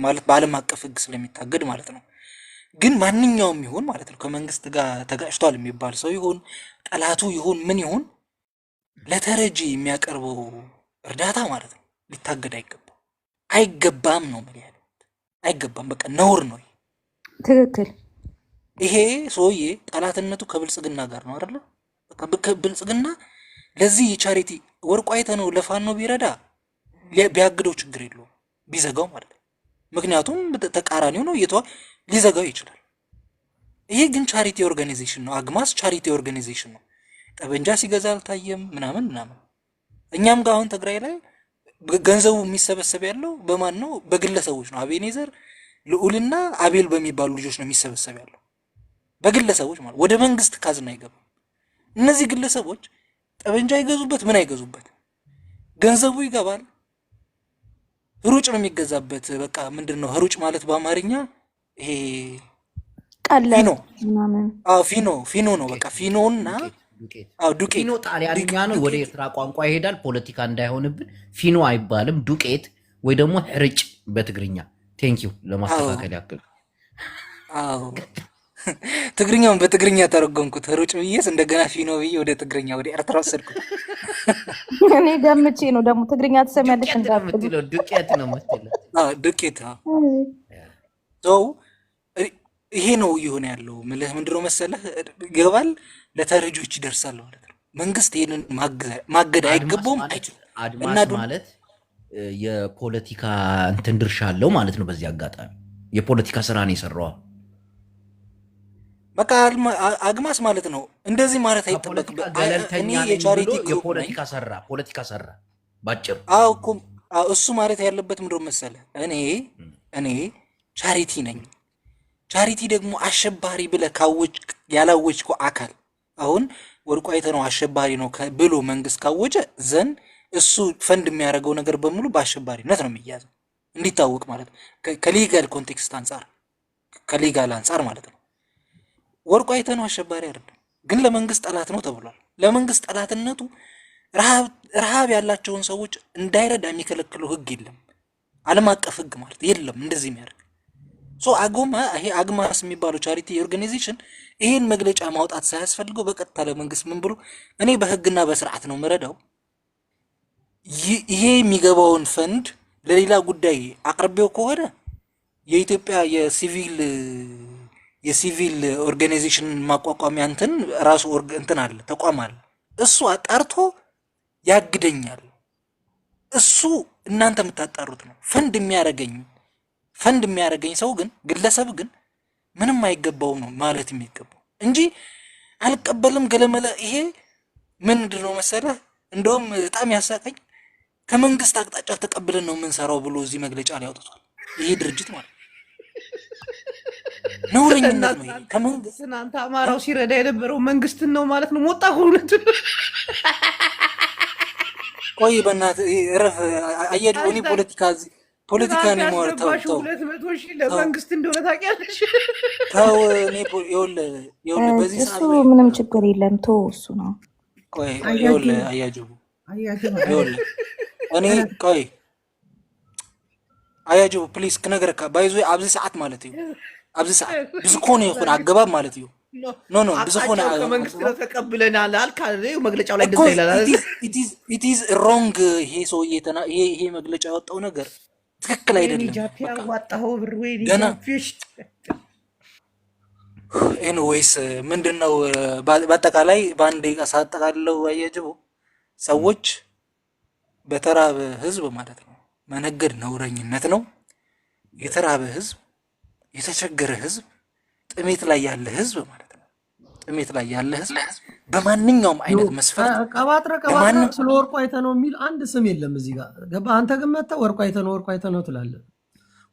ማለት በዓለም አቀፍ ህግ ስለሚታገድ ማለት ነው። ግን ማንኛውም ይሁን ማለት ነው ከመንግስት ጋር ተጋጭቷል የሚባል ሰው ይሁን ጠላቱ ይሁን ምን ይሁን ለተረጂ የሚያቀርበው እርዳታ ማለት ነው ሊታገድ አይገባም ነው ማለት ያለው። አይገባም በቃ ነውር ነው። ትክክል። ይሄ ሰውዬ ጠላትነቱ ከብልጽግና ጋር ነው አይደለ? በቃ ብልጽግና ለዚህ የቻሪቲ ወርቁ አይተነው ለፋኖ ቢረዳ ቢያግደው ችግር የለውም ቢዘጋው ማለት ነው። ምክንያቱም ተቃራኒው ነው ሊዘጋው ይችላል። ይሄ ግን ቻሪቲ ኦርጋናይዜሽን ነው። አግማስ ቻሪቲ ኦርጋናይዜሽን ነው። ጠበንጃ ሲገዛ አልታየም ምናምን። እኛም ጋር አሁን ትግራይ ላይ ገንዘቡ የሚሰበሰብ ያለው በማን ነው? በግለሰቦች ነው። አቤኔዘር ልዑልና አቤል በሚባሉ ልጆች ነው የሚሰበሰብ ያለው በግለሰቦች ማለት ወደ መንግስት ካዝና አይገባም። እነዚህ ግለሰቦች ጠበንጃ ይገዙበት ምን አይገዙበት ገንዘቡ ይገባል። ሩጭ ነው የሚገዛበት። በቃ ምንድነው ሩጭ ማለት በአማርኛ ይሄ ቀለል ፊኖ ነው። በቃ ፊኖና ዱቄት ፊኖ ጣሊያንኛ ነው። ወደ ኤርትራ ቋንቋ ይሄዳል። ፖለቲካ እንዳይሆንብን ፊኖ አይባልም ዱቄት ወይ ደግሞ ሕርጭ በትግርኛ። ቴንኪው ለማስተካከል ያክል። ትግርኛውን በትግርኛ ተረጎምኩት ሩጭ ብዬስ እንደገና ፊኖ ብዬ ወደ ትግርኛ ወደ ኤርትራ ወሰድኩት። እኔ ገምቼ ነው ደግሞ ትግርኛ ትሰሚያለሽ እንዳትለው ዱቄት ነው የምትለው። ዱቄት ሰው ይሄ ነው እየሆነ ያለው። ምንድነው መሰለህ ይገባል ለተረጆች ይደርሳል ማለት ነው። መንግስት ይሄንን ማገድ አይገባውም አይችልም። አድማስ ማለት የፖለቲካ እንትን ድርሻ አለው ማለት ነው። በዚህ አጋጣሚ የፖለቲካ ስራ ነው የሰራው። በቃ አግማስ ማለት ነው። እንደዚህ ማለት አይጠበቅም። እኔ የቻሪቲ ፖለቲካ ሰራ ባጭሩ። እሱ ማለት ያለበት ምንድነው መሰለህ እኔ ቻሪቲ ነኝ። ቻሪቲ ደግሞ አሸባሪ ብለህ ያላወጅከው አካል አሁን ወርቁ አይተነው አሸባሪ ነው ብሎ መንግስት ካወጀ ዘን እሱ ፈንድ የሚያደርገው ነገር በሙሉ በአሸባሪነት ነው የሚያዘው እንዲታወቅ ማለት ነው። ከሊጋል ኮንቴክስት አንጻር ከሊጋል አንጻር ማለት ነው። ወርቁ አይተነው አሸባሪ አይደለም ግን ለመንግስት ጠላት ነው ተብሏል። ለመንግስት ጠላትነቱ ረሃብ ያላቸውን ሰዎች እንዳይረዳ የሚከለክለው ህግ የለም። ዓለም አቀፍ ህግ ማለት የለም እንደዚህ የሚያደርግ ይሄ አግማስ የሚባለው ቻሪቲ ኦርጋናይዜሽን ይሄን መግለጫ ማውጣት ሳያስፈልገው በቀጥታ ለመንግስት ምን ብሎ እኔ በህግና በስርዓት ነው መረዳው ይሄ የሚገባውን ፈንድ ለሌላ ጉዳይ አቅርቤው ከሆነ የኢትዮጵያ የሲቪል ኦርጋናይዜሽን ማቋቋሚያ ራሱ እንትን አለ ተቋም አለ። እሱ አጣርቶ ያግደኛል። እሱ እናንተ የምታጣሩት ነው። ፈንድ የሚያደርገኝ ሰው ግን ግለሰብ ግን ምንም አይገባው ነው ማለት የሚገባው እንጂ አልቀበልም ገለመለ። ይሄ ምንድነው መሰለህ እንደውም በጣም ያሳቀኝ ከመንግስት አቅጣጫ ተቀብለን ነው የምንሰራው ብሎ እዚህ መግለጫ ላይ አውጥቷል። ይሄ ድርጅት ማለት ነውረኝነት ነው። ከመንግስት እናንተ አማራው ሲረዳ የነበረው መንግስትን ነው ማለት ነው። ሞጣ ሁሉት ቆይ በእናትህ ረፍ አየዱ እኔ ፖለቲካ ነው የማወራው። 200 ሺህ ለመንግስት እንደሆነ ታውቂያለሽ? ተው እኔ ይኸውልህ በዚህ ሰዓት እሱ ምንም ችግር የለም ተው እሱ ነው። ቆይ ይኸውልህ አያጅቡ ይኸውልህ እኔ ቆይ አያጅቡ ፕሊዝ ክነገረካ ባይዞ ኣብዚ ሰዓት ማለት እዩ ኣብዚ ሰዓት ብዝኮነ ይኹን አገባብ ማለት እዩ ኖ ብዝኮነ ከመንግስት ነው ተቀብለናል አልካለ መግለጫው ላይ እንደዛ ይላል። it is wrong። ይሄ ሰውዬ ይሄ መግለጫ ያወጣው ነገር ትክክል አይደለም። ጃፒያ ዋጣው ብር ወይ ጃፒሽ ኤኒዌይስ ምንድነው በአጠቃላይ በአንድ ደቂቃ ሳጠቃልለው አያጅቡ ሰዎች በተራበ ህዝብ ማለት ነው መነገድ ነውረኝነት ነው። የተራበ ህዝብ የተቸገረ ህዝብ ጥሜት ላይ ያለ ህዝብ ማለት ነው። ጥሜት ላይ ያለ ህዝብ በማንኛውም አይነት መስፈርት ቀባጥረ ስለ ወርቁ አይተነው የሚል አንድ ስም የለም እዚህ ጋር ገባ። አንተ ግን መተህ ወርቁ አይተነው ትላለህ።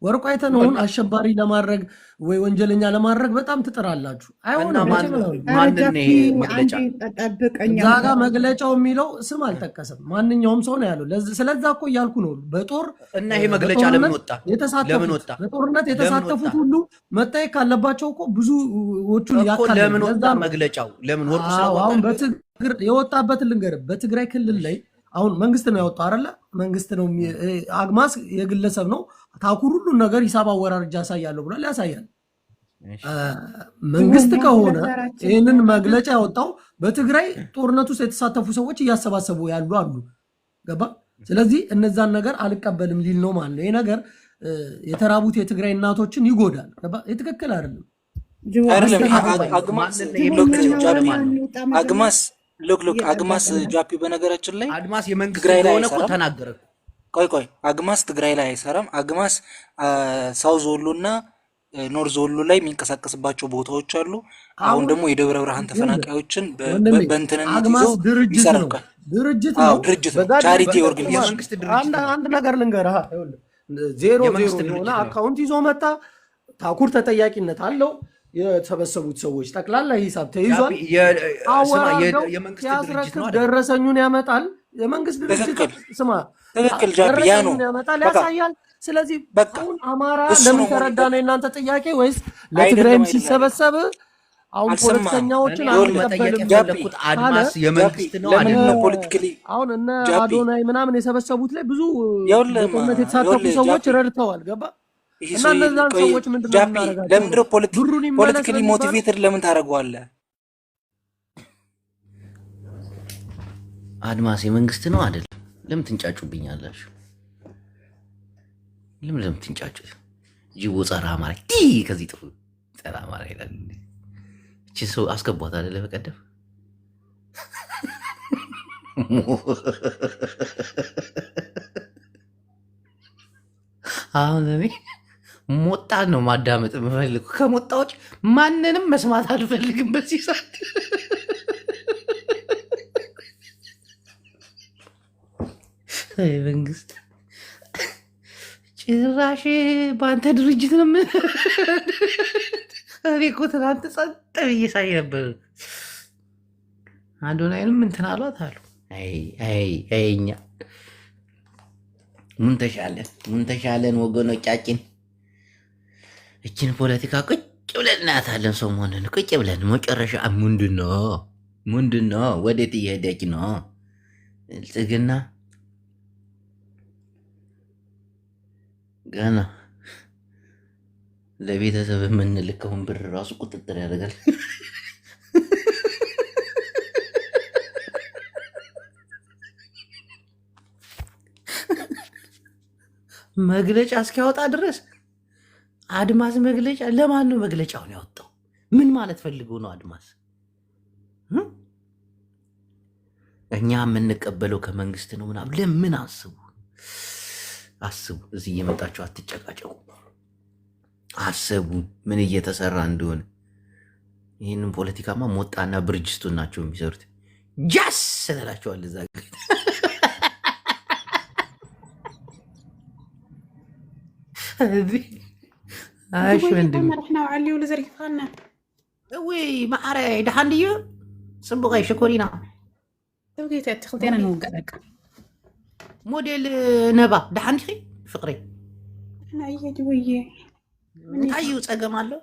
ወርቁ አይተነውን አሸባሪ ለማድረግ ወይ ወንጀለኛ ለማድረግ በጣም ትጥራላችሁ። እና አይሆንም። ማንን ይሄ መግለጫ እዛ ጋ መግለጫው የሚለው ስም አልጠቀሰም። ማንኛውም ሰው ነው ያለው። ስለዛ እኮ እያልኩ ነው። በጦር እና ይሄ መግለጫ ለምን ወጣ? ለምን ወጣ? በጦርነት የተሳተፉት ሁሉ መጠየቅ ካለባቸው እኮ ብዙዎቹን ያካል። ለምን ወጣ መግለጫው? ለምን ወርቁ አሁን የወጣበትን ልንገርህ። በትግራይ ክልል ላይ አሁን መንግስት ነው ያወጣው አይደለ? መንግስት ነው። አግማስ የግለሰብ ነው። ታኩር ሁሉን ነገር ሂሳብ አወራርጃ ያሳያለሁ ብሏል። ያሳያል። መንግስት ከሆነ ይህንን መግለጫ ያወጣው በትግራይ ጦርነት ውስጥ የተሳተፉ ሰዎች እያሰባሰቡ ያሉ አሉ። ገባ? ስለዚህ እነዛን ነገር አልቀበልም ሊል ነው ማለት ነው። ይህ ነገር የተራቡት የትግራይ እናቶችን ይጎዳል። ገባ? ትክክል አይደለም። አግማስ ጃፒ በነገራችን ላይ አድማስ የመንግስት እንደሆነ እኮ ተናገረ። ቆይ አግማስ ትግራይ ላይ አይሰራም። አግማስ ሳውዝ ወሎ እና ኖርዝ ወሎ ላይ የሚንቀሳቀስባቸው ቦታዎች አሉ። አሁን ደግሞ የደብረ ብርሃን ተፈናቃዮችን በእንትንነት ይዞ ይሰራል። ድርጅት ነው፣ ቻሪቲ ኦርጋናይዜሽን። አንድ ነገር ልንገርህ፣ ዜሮ የሆነ አካውንት ይዞ መጣ። ታኩር ተጠያቂነት አለው። የተሰበሰቡት ሰዎች ጠቅላላ ሂሳብ ተይዟል። ሲያስረክብ ደረሰኙን ያመጣል። የመንግስት ድርጅት ስማ፣ ትክክል ጃፒ፣ ያ ነው ያመጣል፣ ያሳያል። ስለዚህ አሁን አማራ ለምን ተረዳ ነው የእናንተ ጥያቄ? ወይስ ለትግራይም ሲሰበሰብ አሁን ፖለቲከኛዎችን አልቀበልም አድማስ የመንግስት ነው አይደለም? ፖለቲካሊ አሁን እነ አዶናይ ምናምን የሰበሰቡት ላይ ብዙ በጦርነት የተሳተፉ ሰዎች ረድተዋል። ገባ? እና እነዛን ሰዎች ምንድን ነው የምናደርጋቸው? ለምንድነው ፖለቲካሊ ሞቲቬትድ ለምን ታደርገዋለህ? አድማስ የመንግስት ነው አይደለም? ለምን ትንጫጩብኛላችሁ? ለምን ትንጫጩ? ጅቦ ጸረ አማራ ከዚህ ጥፉ ጸረ አማራ ይላል። እቺ ሰው አስገቧት አይደለ? በቀደም አሁን እኔ ሞጣን ነው ማዳመጥ የምፈልግ። ከሞጣዎች ማንንም መስማት አልፈልግም በዚህ ሰዓት። መንግስት ጭራሽ በአንተ ድርጅት ነው። እኔ እኮ ትናንት ጸጥ ብዬ ሳይ ነበር። አዶናይንም እንትን አሏት አሉ። እኛ ምን ተሻለን ወገኖቻችን። እችን ፖለቲካ ቁጭ ብለን እናያታለን። ሰሞኑን ቁጭ ብለን መጨረሻ ምንድን ነው? ወዴት እየሄደች ነው? ብልጽግና ገና ለቤተሰብ የምንልከውን ብር ራሱ ቁጥጥር ያደርጋል። መግለጫ እስኪያወጣ ድረስ አድማስ መግለጫ ለማን ነው መግለጫውን ያወጣው? ምን ማለት ፈልገው ነው አድማስ? እኛ የምንቀበለው ከመንግስት ነው ምናምን ለምን አስቡ። እዚህ እየመጣችሁ አትጨቃጨቁ። አስቡ ምን እየተሰራ እንደሆነ። ይህንን ፖለቲካማ ሞጣና ብርጅስቶን ናቸው የሚሰሩት። ጃስ ትላቸዋል እዛ ايش وندم رحنا وعلي ولا زريفانا وي ما عري دحنديو صبغي شكورينا توقيت تخلتينا نوقعك موديل نبا دحندخي فقري انا اي جويه ايو صقمالو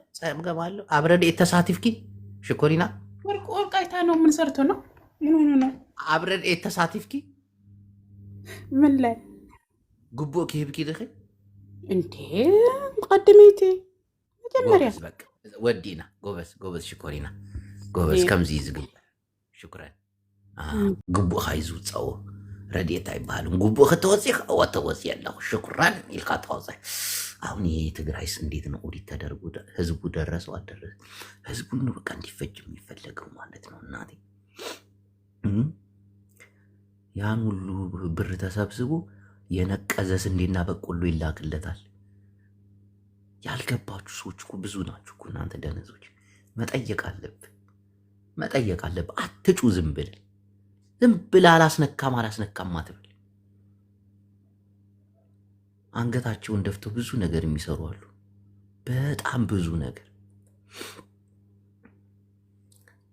ابرد التساتفكي شكورينا ورقايتا ነው ምን ሰርቶ ነው ምን ሆኖ ነው ابرد التساتفكي ምን ላይ ጉቦ ከይብኪ ደኸ እንዴ مقدميتي መጀመሪያ በቃ ወዲና ጎበዝ ሽኮሪና ጎበዝ ከምዚ ዝግብ ሽኩራን ጉቦ ኻይዙ ጻው ረዲየት አይባልም። ጉቦ ከተወጽህ ወተወጽ ያለው ሽኩራን ይልካ ተወጽ። አሁን የትግራይስ እንዴት ነው ኦዲት ተደርጎ ህዝቡ ደረሰው አደረሰ? ህዝቡን ነው በቃ እንዲፈጅ የሚፈልገው ማለት ነው። እናቴ ያን ሁሉ ብር ተሰብስቦ የነቀዘ ስንዴና በቆሎ ይላክለታል። ያልገባችሁ ሰዎች እኮ ብዙ ናችሁ እኮ እናንተ ደነዞች። መጠየቅ አለብህ። አትጩ። ዝም ብለህ አላስነካም አትበል። አንገታቸውን ደፍተው ብዙ ነገር የሚሰሩ አሉ። በጣም ብዙ ነገር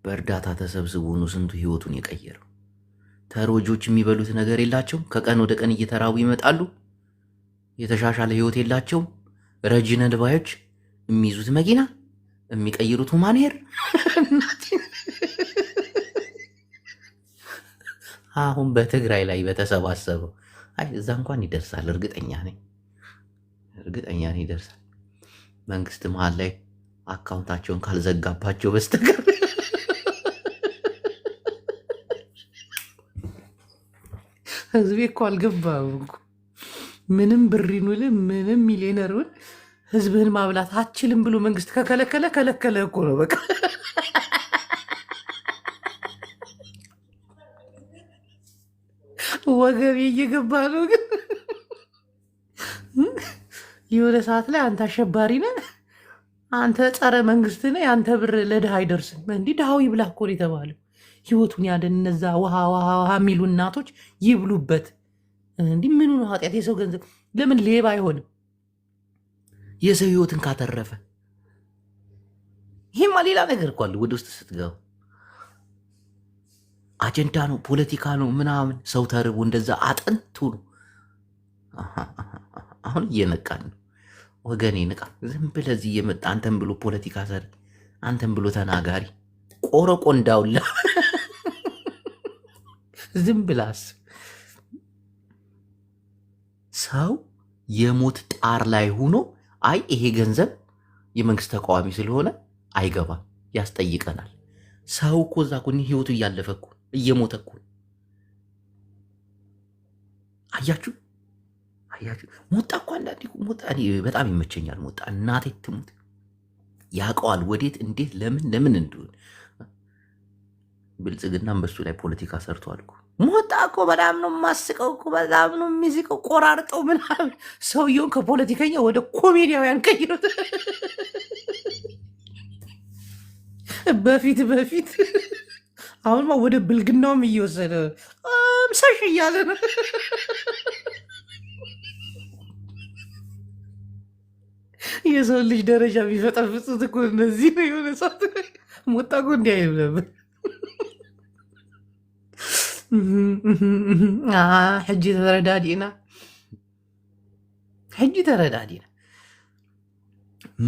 በእርዳታ ተሰብስቦ ነው ስንቱ ህይወቱን የቀየረው። ተሮጆች የሚበሉት ነገር የላቸውም። ከቀን ወደ ቀን እየተራቡ ይመጣሉ። የተሻሻለ ህይወት የላቸውም። ረጂ ነን ባዮች የሚይዙት መኪና የሚቀይሩት ሁማን ሄር አሁን በትግራይ ላይ በተሰባሰበው አይ እዛ እንኳን ይደርሳል። እርግጠኛ ነኝ ይደርሳል። መንግስት መሀል ላይ አካውንታቸውን ካልዘጋባቸው በስተቀር ህዝቤ እኮ አልገባም እኮ ምንም ብር ይኑል ምንም ሚሊዮነሩን ህዝብህን ማብላት አትችልም ብሎ መንግስት ከከለከለ እኮ ነው በቃ። ወገቤ እየገባ ነው። ግን የሆነ ሰዓት ላይ አንተ አሸባሪ ነህ፣ አንተ ጸረ መንግስት ነህ፣ የአንተ ብር ለድሃ አይደርስም። እንዲህ ድሃው ይብላ እኮ ነው የተባለው። ህይወቱን ያደን እነዛ ውሃ የሚሉ እናቶች ይብሉበት። እንዲህ ምኑ ነው ኃጢአት? የሰው ገንዘብ ለምን ሌባ አይሆንም? የሰው ህይወትን ካተረፈ ይህማ ሌላ ነገር እኮ አለ። ወደ ውስጥ ስትገባ አጀንዳ ነው፣ ፖለቲካ ነው ምናምን። ሰው ተርቦ እንደዛ አጥንቱ ነው። አሁን እየነቃን ነው ወገኔ፣ ንቃ። ዝም ብለህ እዚህ እየመጣ አንተን ብሎ ፖለቲካ ሰሪ፣ አንተን ብሎ ተናጋሪ ቆረቆ እንዳውላ ዝም ብለህ አስብ። ሰው የሞት ጣር ላይ ሆኖ አይ ይሄ ገንዘብ የመንግስት ተቃዋሚ ስለሆነ አይገባም ያስጠይቀናል። ሰው እኮ እዛ እኮ ህይወቱ እያለፈ እኮ እየሞተ እኮ አያችሁ። ሞጣ እኮ አንዳንዴ ሞጣ እኔ በጣም ይመቸኛል። ሞጣ እናቴ ትሙት ያውቀዋል ወዴት እንዴት ለምን እንደሆነ። ብልጽግናም በሱ ላይ ፖለቲካ ሰርቷል እኮ። ሞጣ እኮ በጣም ነው የማስቀው እኮ በጣም ነው የሚስቀው። ቆራርጠው ምናምን ሰውየውን ከፖለቲከኛ ወደ ኮሜዲያውያን ቀይሩት። በፊት አሁንማ ወደ ብልግናውም እየወሰደ ምሳሽ እያለ ነው። የሰው ልጅ ደረጃ የሚፈጠፍጡት እኮ እነዚህ ነው። የሆነ ሰዓት ሞጣ እኮ እንዲህ አይልም ነበር። ሕጂ ተረዳዲና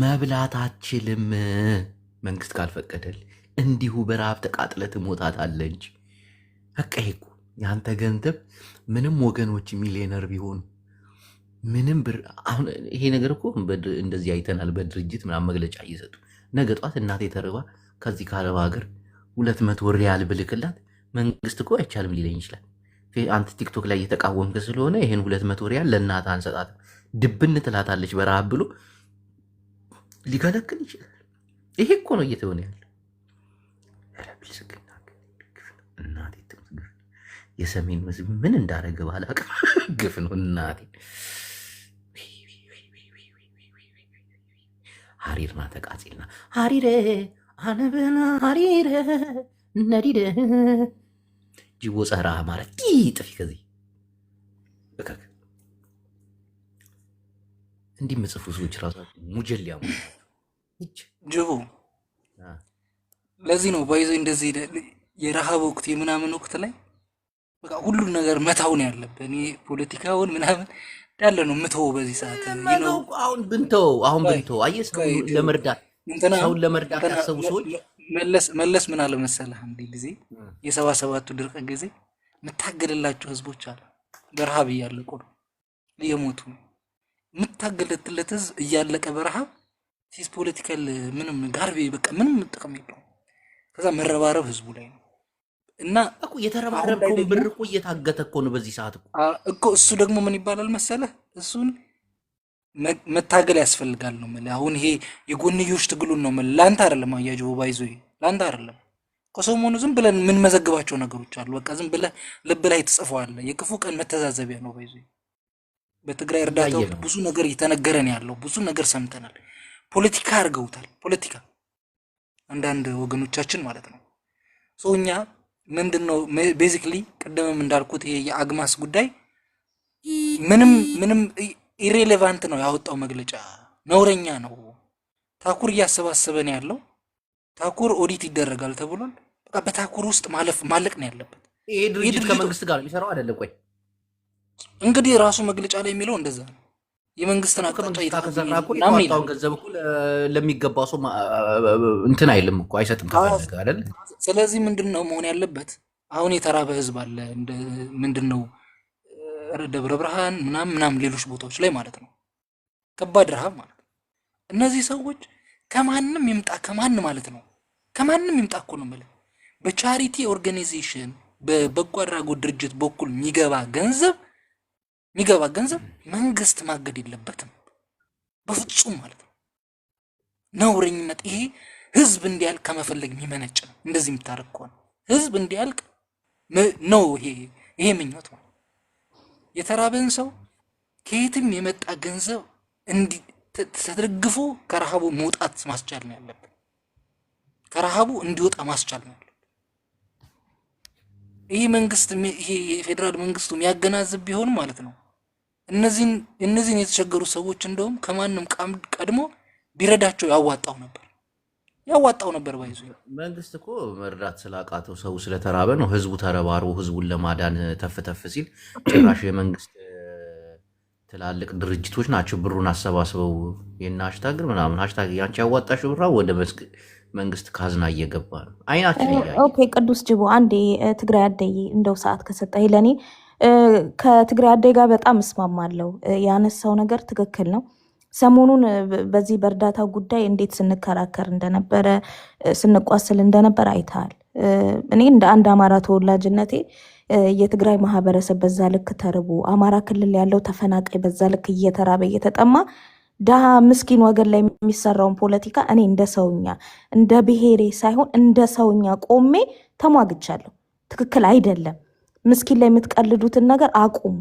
መብላት አትችልም መንግስት ካልፈቀደል። እንዲሁ በረሃብ ተቃጥለ ትሞታታለ እንጂ በቃ ይሄ እኮ የአንተ ገንዘብ ምንም ወገኖች ሚሊዮነር ቢሆኑ ምንም ብር አሁን ይሄ ነገር እኮ እንደዚህ አይተናል። በድርጅት ምናምን መግለጫ እየሰጡ ነገ ጧት እናቴ ተርባ ከዚህ ከአረብ ሀገር 200 ሪያል ብልክላት መንግስት እኮ አይቻልም ሊለኝ ይችላል። አንተ ቲክቶክ ላይ እየተቃወምክ ስለሆነ ይሄን 200 ሪያል ለእናትህ አንሰጣትም ድብን ትላታለች በረሃብ ብሎ ሊከለክል ይችላል። ይሄ እኮ ነው እየተሆነ ያለው። ኧረ ብልጽግና እናቴ ትሙት። የሰሜን ህዝብ ምን እንዳደረገ ባላውቅም ግፍ ነው እናቴ። ሀሪርና ተቃጺልና ሀሪረ አነብና ሀሪረ ነዲደ ጅቦ ጸራ ማለት ጥፊ ከዚህ በቃ እንዲህ ምጽፉ ሰዎች ራሳቸው ሙጀሊያ ጅቦ ለዚህ ነው ባይዞ እንደዚህ የረሃብ ወቅት የምናምን ወቅት ላይ በቃ ሁሉን ነገር መታውን ያለብን። እኔ ፖለቲካውን ምናምን እንዳለ ነው ምተው በዚህ ሰዓት ነው። አሁን ብንተው አየህ ሰውን ለመርዳት ያሰቡ ሰዎች መለስ ምን አለ መሰለህ፣ አንድ ጊዜ የ77ቱ ድርቅ ጊዜ የምታገልላቸው ህዝቦች አሉ በረሃብ እያለቁ ነው እየሞቱ ነው። የምታገለትለት ህዝብ እያለቀ በረሃብ ሲስ ፖለቲካል ምንም ጋርቤ በቃ ምንም ጥቅም የለውም። ከዛ መረባረብ ህዝቡ ላይ ነው እና እኮ የተረባረብከውን ብር እኮ እየታገተ እኮ ነው በዚህ ሰዓት እኮ እሱ ደግሞ ምን ይባላል መሰለህ፣ እሱን መታገል ያስፈልጋል ነው ማለት። አሁን ይሄ የጎንዮሽ ትግሉን ነው ማለት ላንተ አይደለም አያጅቦ ባይዞ ላንተ አይደለም። ከሰሞኑ ዝም ብለን ምን መዘግባቸው ነገሮች አሉ። በቃ ዝም ብለህ ልብ ላይ ትጽፈዋለህ። የክፉ ቀን መተዛዘቢያ ነው ባይዞ። በትግራይ እርዳታ ብዙ ነገር እየተነገረን ያለው ብዙ ነገር ሰምተናል። ፖለቲካ አድርገውታል። ፖለቲካ አንዳንድ ወገኖቻችን ማለት ነው። እኛ ምንድነው ቤዚክሊ ቅድምም እንዳልኩት ይሄ የአግማስ ጉዳይ ምንም ኢሬሌቫንት ነው ያወጣው መግለጫ፣ ነውረኛ ነው። ታኩር እያሰባሰበ ነው ያለው። ታኩር ኦዲት ይደረጋል ተብሏል። በቃ በታኩር ውስጥ ማለቅ ነው ያለበት። ይሄ ድርጅት ከመንግስት ጋር የሚሰራው አይደለም። ቆይ እንግዲህ ራሱ መግለጫ ላይ የሚለው እንደዛ ነው። የመንግስትን አቅጣጫ ከሰራ እኮ የዋጣውን ገንዘብ እኮ ለሚገባው ሰው እንትን አይልም እኮ አይሰጥም ከፈለገ አይደል? ስለዚህ ምንድነው መሆን ያለበት? አሁን የተራበ ህዝብ አለ። ምንድነው ደብረ ብርሃን ምናምን ሌሎች ቦታዎች ላይ ማለት ነው ከባድ ረሃብ ማለት ነው። እነዚህ ሰዎች ከማንም ይምጣ ከማን ማለት ነው ከማንም ይምጣ እኮ ነው ማለት በቻሪቲ ኦርጋናይዜሽን በበጎ አድራጎት ድርጅት በኩል የሚገባ ገንዘብ መንግስት ማገድ የለበትም በፍጹም ማለት ነው። ነውረኝነት ይሄ ህዝብ እንዲያልቅ ከመፈለግ የሚመነጭ ነው። እንደዚህ የምታረግ ከሆነ ህዝብ እንዲያልቅ ነው ይሄ ምኞት ነው። የተራበን ሰው ከየትም የመጣ ገንዘብ ተደግፎ ከረሃቡ መውጣት ማስቻል ነው ያለበት። ከረሃቡ እንዲወጣ ማስቻል ነው ያለበት። ይሄ መንግስት ይሄ የፌደራል መንግስቱ የሚያገናዝብ ቢሆን ማለት ነው እነዚህን የተቸገሩ ሰዎች እንደውም ከማንም ቀድሞ ቢረዳቸው ያዋጣው ነበር ባይዙ። መንግስት እኮ መርዳት ስላቃተው ሰው ስለተራበ ነው። ህዝቡ ተረባርቦ ህዝቡን ለማዳን ተፍ ሲል ጭራሽ የመንግስት ትላልቅ ድርጅቶች ናቸው ብሩን አሰባስበው የና ሃሽታግ ምናምን ሃሽታግ ያንቺ ያዋጣሽው ብራ ወደ መንግስት ካዝና እየገባ ነው። አይናችን እያየ። ኦኬ ቅዱስ ጅቦ አንዴ ትግራይ አደይ እንደው ሰዓት ከሰጠኝ ለኔ ከትግራይ አደይ ጋር በጣም እስማማለሁ። ያነሳው ነገር ትክክል ነው። ሰሞኑን በዚህ በእርዳታ ጉዳይ እንዴት ስንከራከር እንደነበረ ስንቋስል እንደነበረ አይተሃል። እኔ እንደ አንድ አማራ ተወላጅነቴ የትግራይ ማህበረሰብ በዛ ልክ ተርቦ አማራ ክልል ያለው ተፈናቃይ በዛ ልክ እየተራበ እየተጠማ ደሃ ምስኪን ወገን ላይ የሚሰራውን ፖለቲካ እኔ እንደ ሰውኛ እንደ ብሔሬ ሳይሆን እንደ ሰውኛ ቆሜ ተሟግቻለሁ። ትክክል አይደለም። ምስኪን ላይ የምትቀልዱትን ነገር አቁሙ፣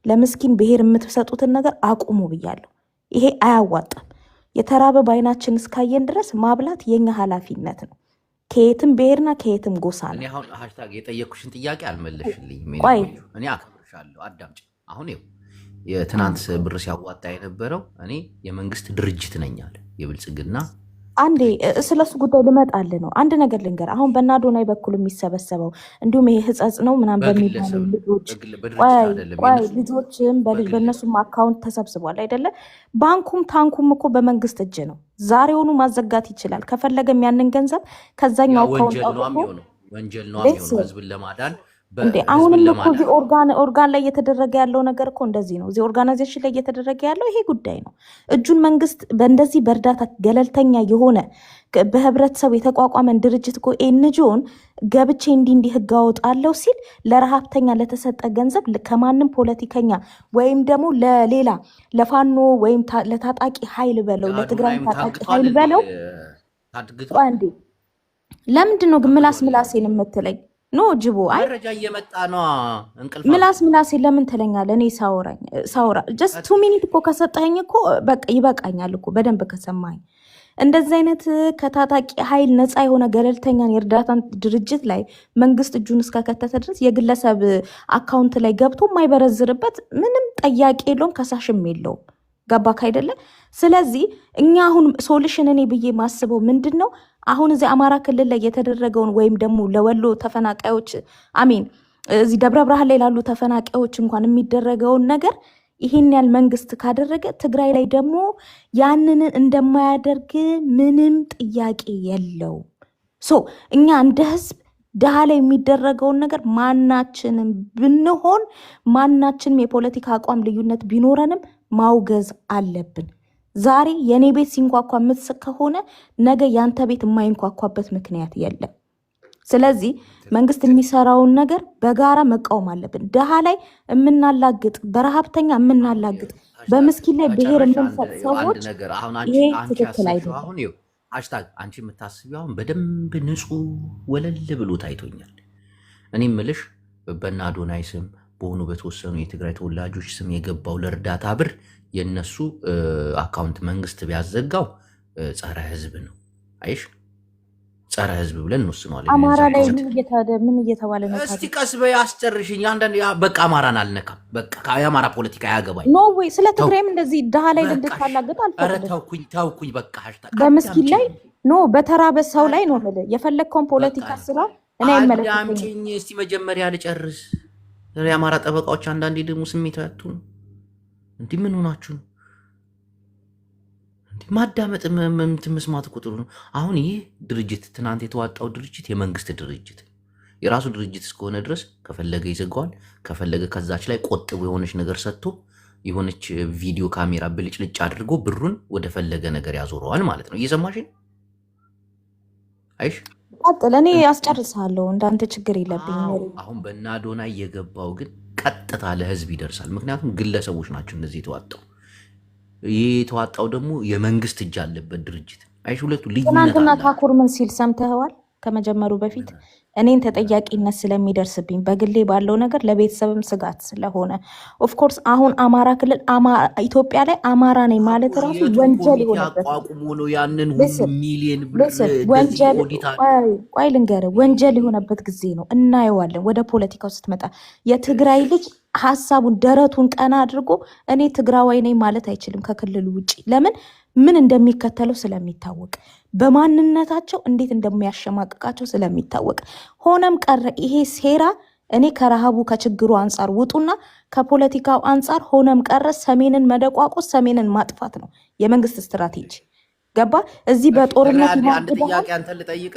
ለምስኪን ብሔር የምትሰጡትን ነገር አቁሙ ብያለሁ። ይሄ አያዋጣም። የተራበ በአይናችን እስካየን ድረስ ማብላት የኛ ኃላፊነት ነው። ከየትም ብሔርና ከየትም ጎሳ ነው። እኔ አሁን ሃሽታግ የጠየኩሽን ጥያቄ አልመለሽልኝም። እኔ አከብርሻለሁ። አዳምጪ። አሁን የትናንት ብር ሲያዋጣ የነበረው እኔ የመንግስት ድርጅት ነኝ አለ የብልጽግና። አንዴ ስለሱ ጉዳይ ልመጣልህ ነው። አንድ ነገር ልንገር። አሁን በአዶናይ በኩል የሚሰበሰበው እንዲሁም ይሄ ህጸጽ ነው ምናምን በሚባሉ ልጆችም በእነሱም አካውንት ተሰብስቧል አይደለ? ባንኩም ታንኩም እኮ በመንግስት እጅ ነው። ዛሬውኑ ማዘጋት ይችላል ከፈለገም ያንን ገንዘብ ከዛኛው አካውንት ወንጀል ነው የሚሆነው ህዝብን ለማዳን እንዴ። አሁንም እኮ እዚህ ኦርጋን ላይ እየተደረገ ያለው ነገር እኮ እንደዚህ ነው። እዚህ ኦርጋናይዜሽን ላይ እየተደረገ ያለው ይሄ ጉዳይ ነው። እጁን መንግስት በእንደዚህ በእርዳታ ገለልተኛ የሆነ በህብረተሰቡ የተቋቋመን ድርጅት እኮ ኤንጂኦን ገብቼ እንዲህ ህግ አወጣለሁ ሲል ለረሃብተኛ ለተሰጠ ገንዘብ ከማንም ፖለቲከኛ ወይም ደግሞ ለሌላ ለፋኖ ወይም ለታጣቂ ኃይል በለው ለትግራይ ታጣቂ ኃይል በለው አንዴ ለምንድን ነው ግን ምላሴን የምትለኝ? ኖ ጅቦ አይ መረጃ እየመጣ ነው። እንቅልፍ ምላሴ ለምን ትለኛለህ? እኔ ሳውራ ጀስት 2 ሚኒት እኮ ከሰጠኸኝ እኮ በቃ ይበቃኛል እኮ በደንብ ከሰማኝ። እንደዚህ አይነት ከታጣቂ ኃይል ነፃ የሆነ ገለልተኛን የእርዳታ ድርጅት ላይ መንግስት እጁን እስከከተተ ድረስ የግለሰብ አካውንት ላይ ገብቶ የማይበረዝርበት ምንም ጠያቂ የለውም፣ ከሳሽም የለውም። ገባክ አይደለ? ስለዚህ እኛ አሁን ሶሉሽን እኔ ብዬ ማስበው ምንድን ነው አሁን እዚህ አማራ ክልል ላይ የተደረገውን ወይም ደግሞ ለወሎ ተፈናቃዮች አሚን እዚህ ደብረ ብርሃን ላይ ላሉ ተፈናቃዮች እንኳን የሚደረገውን ነገር ይሄን ያህል መንግስት ካደረገ ትግራይ ላይ ደግሞ ያንን እንደማያደርግ ምንም ጥያቄ የለው። እኛ እንደ ህዝብ ደሃ ላይ የሚደረገውን ነገር ማናችንም ብንሆን ማናችንም የፖለቲካ አቋም ልዩነት ቢኖረንም ማውገዝ አለብን። ዛሬ የኔ ቤት ሲንኳኳ የምትስቅ ከሆነ ነገ ያንተ ቤት የማይንኳኳበት ምክንያት የለም። ስለዚህ መንግስት የሚሰራውን ነገር በጋራ መቃወም አለብን። ደሃ ላይ የምናላግጥ፣ በረሃብተኛ የምናላግጥ፣ በምስኪን ላይ ብሔር የምንሰጥ ሰዎች ይሄ ትክክል አይደለም። አሁን ሃሽታግ አንቺ የምታስቢው አሁን በደንብ ንጹህ ወለል ብሎ ታይቶኛል። እኔ ምልሽ በእነ አዶናይ ስም በሆኑ በተወሰኑ የትግራይ ተወላጆች ስም የገባው ለእርዳታ ብር የነሱ አካውንት መንግስት ቢያዘጋው ጸረ ህዝብ ነው። አይሽ ጸረ ህዝብ ብለን እንወስነዋለን። አማራ ላይ ምን እየተባለ ነው? እስቲ ቀስ በይ አስጨርሽኝ። አንዳንድ በቃ አማራን አልነካም፣ በቃ የአማራ ፖለቲካ ያገባኝ ኖ ወይ ስለ ትግራይም እንደዚህ ድሃ ላይ እንድታላግጥ አልፈቅድም። ተውኩኝ በቃ በምስኪን ላይ ኖ በተራበ ሰው ላይ ነው የምልህ። የፈለግከውን ፖለቲካ ስራ እኔ አይመለከተኝም። አዳምጪኝ እስቲ መጀመሪያ ልጨርስ። የአማራ ጠበቃዎች አንዳንዴ ደግሞ ስሜታዊ አትሁኑ። እንዲህ ምን ሆናችሁ ነው? ማዳመጥ መስማት ቁጥሩ ነው። አሁን ይህ ድርጅት ትናንት የተዋጣው ድርጅት የመንግስት ድርጅት የራሱ ድርጅት እስከሆነ ድረስ ከፈለገ ይዘጋዋል፣ ከፈለገ ከዛች ላይ ቆጥቦ የሆነች ነገር ሰጥቶ የሆነች ቪዲዮ ካሜራ ብልጭልጭ አድርጎ ብሩን ወደ ፈለገ ነገር ያዞረዋል ማለት ነው። እየሰማሽኝ? አይሽ ቀጥል፣ እኔ አስጨርሳለሁ። እንዳንተ ችግር የለብኝም። አሁን በእነ አዶናይ የገባው ግን ቀጥታ ለህዝብ ይደርሳል። ምክንያቱም ግለሰቦች ናቸው እነዚህ የተዋጣው። ይህ የተዋጣው ደግሞ የመንግስት እጅ አለበት ድርጅት። አይሽ ሁለቱ ልዩነት አለ። ትናንትና ታኩር ምን ሲል ሰምተኸዋል? ከመጀመሩ በፊት እኔን ተጠያቂነት ስለሚደርስብኝ በግሌ ባለው ነገር ለቤተሰብም ስጋት ስለሆነ ኦፍኮርስ አሁን አማራ ክልል ኢትዮጵያ ላይ አማራ ነኝ ማለት ራሱ ወንጀል ይሆንበት አቋቁሞ ነው ያንን ሁሉ ሚሊዮን ብር ቆይ ልንገርህ፣ ወንጀል የሆነበት ጊዜ ነው። እናየዋለን። ወደ ፖለቲካው ስትመጣ የትግራይ ልጅ ሀሳቡን ደረቱን ቀና አድርጎ እኔ ትግራዋይ ነኝ ማለት አይችልም ከክልሉ ውጭ። ለምን? ምን እንደሚከተለው ስለሚታወቅ፣ በማንነታቸው እንዴት እንደሚያሸማቅቃቸው ስለሚታወቅ። ሆነም ቀረ ይሄ ሴራ እኔ ከረሃቡ ከችግሩ አንጻር ውጡና ከፖለቲካው አንጻር ሆነም ቀረ ሰሜንን መደቋቆስ ሰሜንን ማጥፋት ነው የመንግስት ስትራቴጂ። ገባ? እዚህ በጦርነት አንድ ጥያቄ አንተን ልጠይቅ።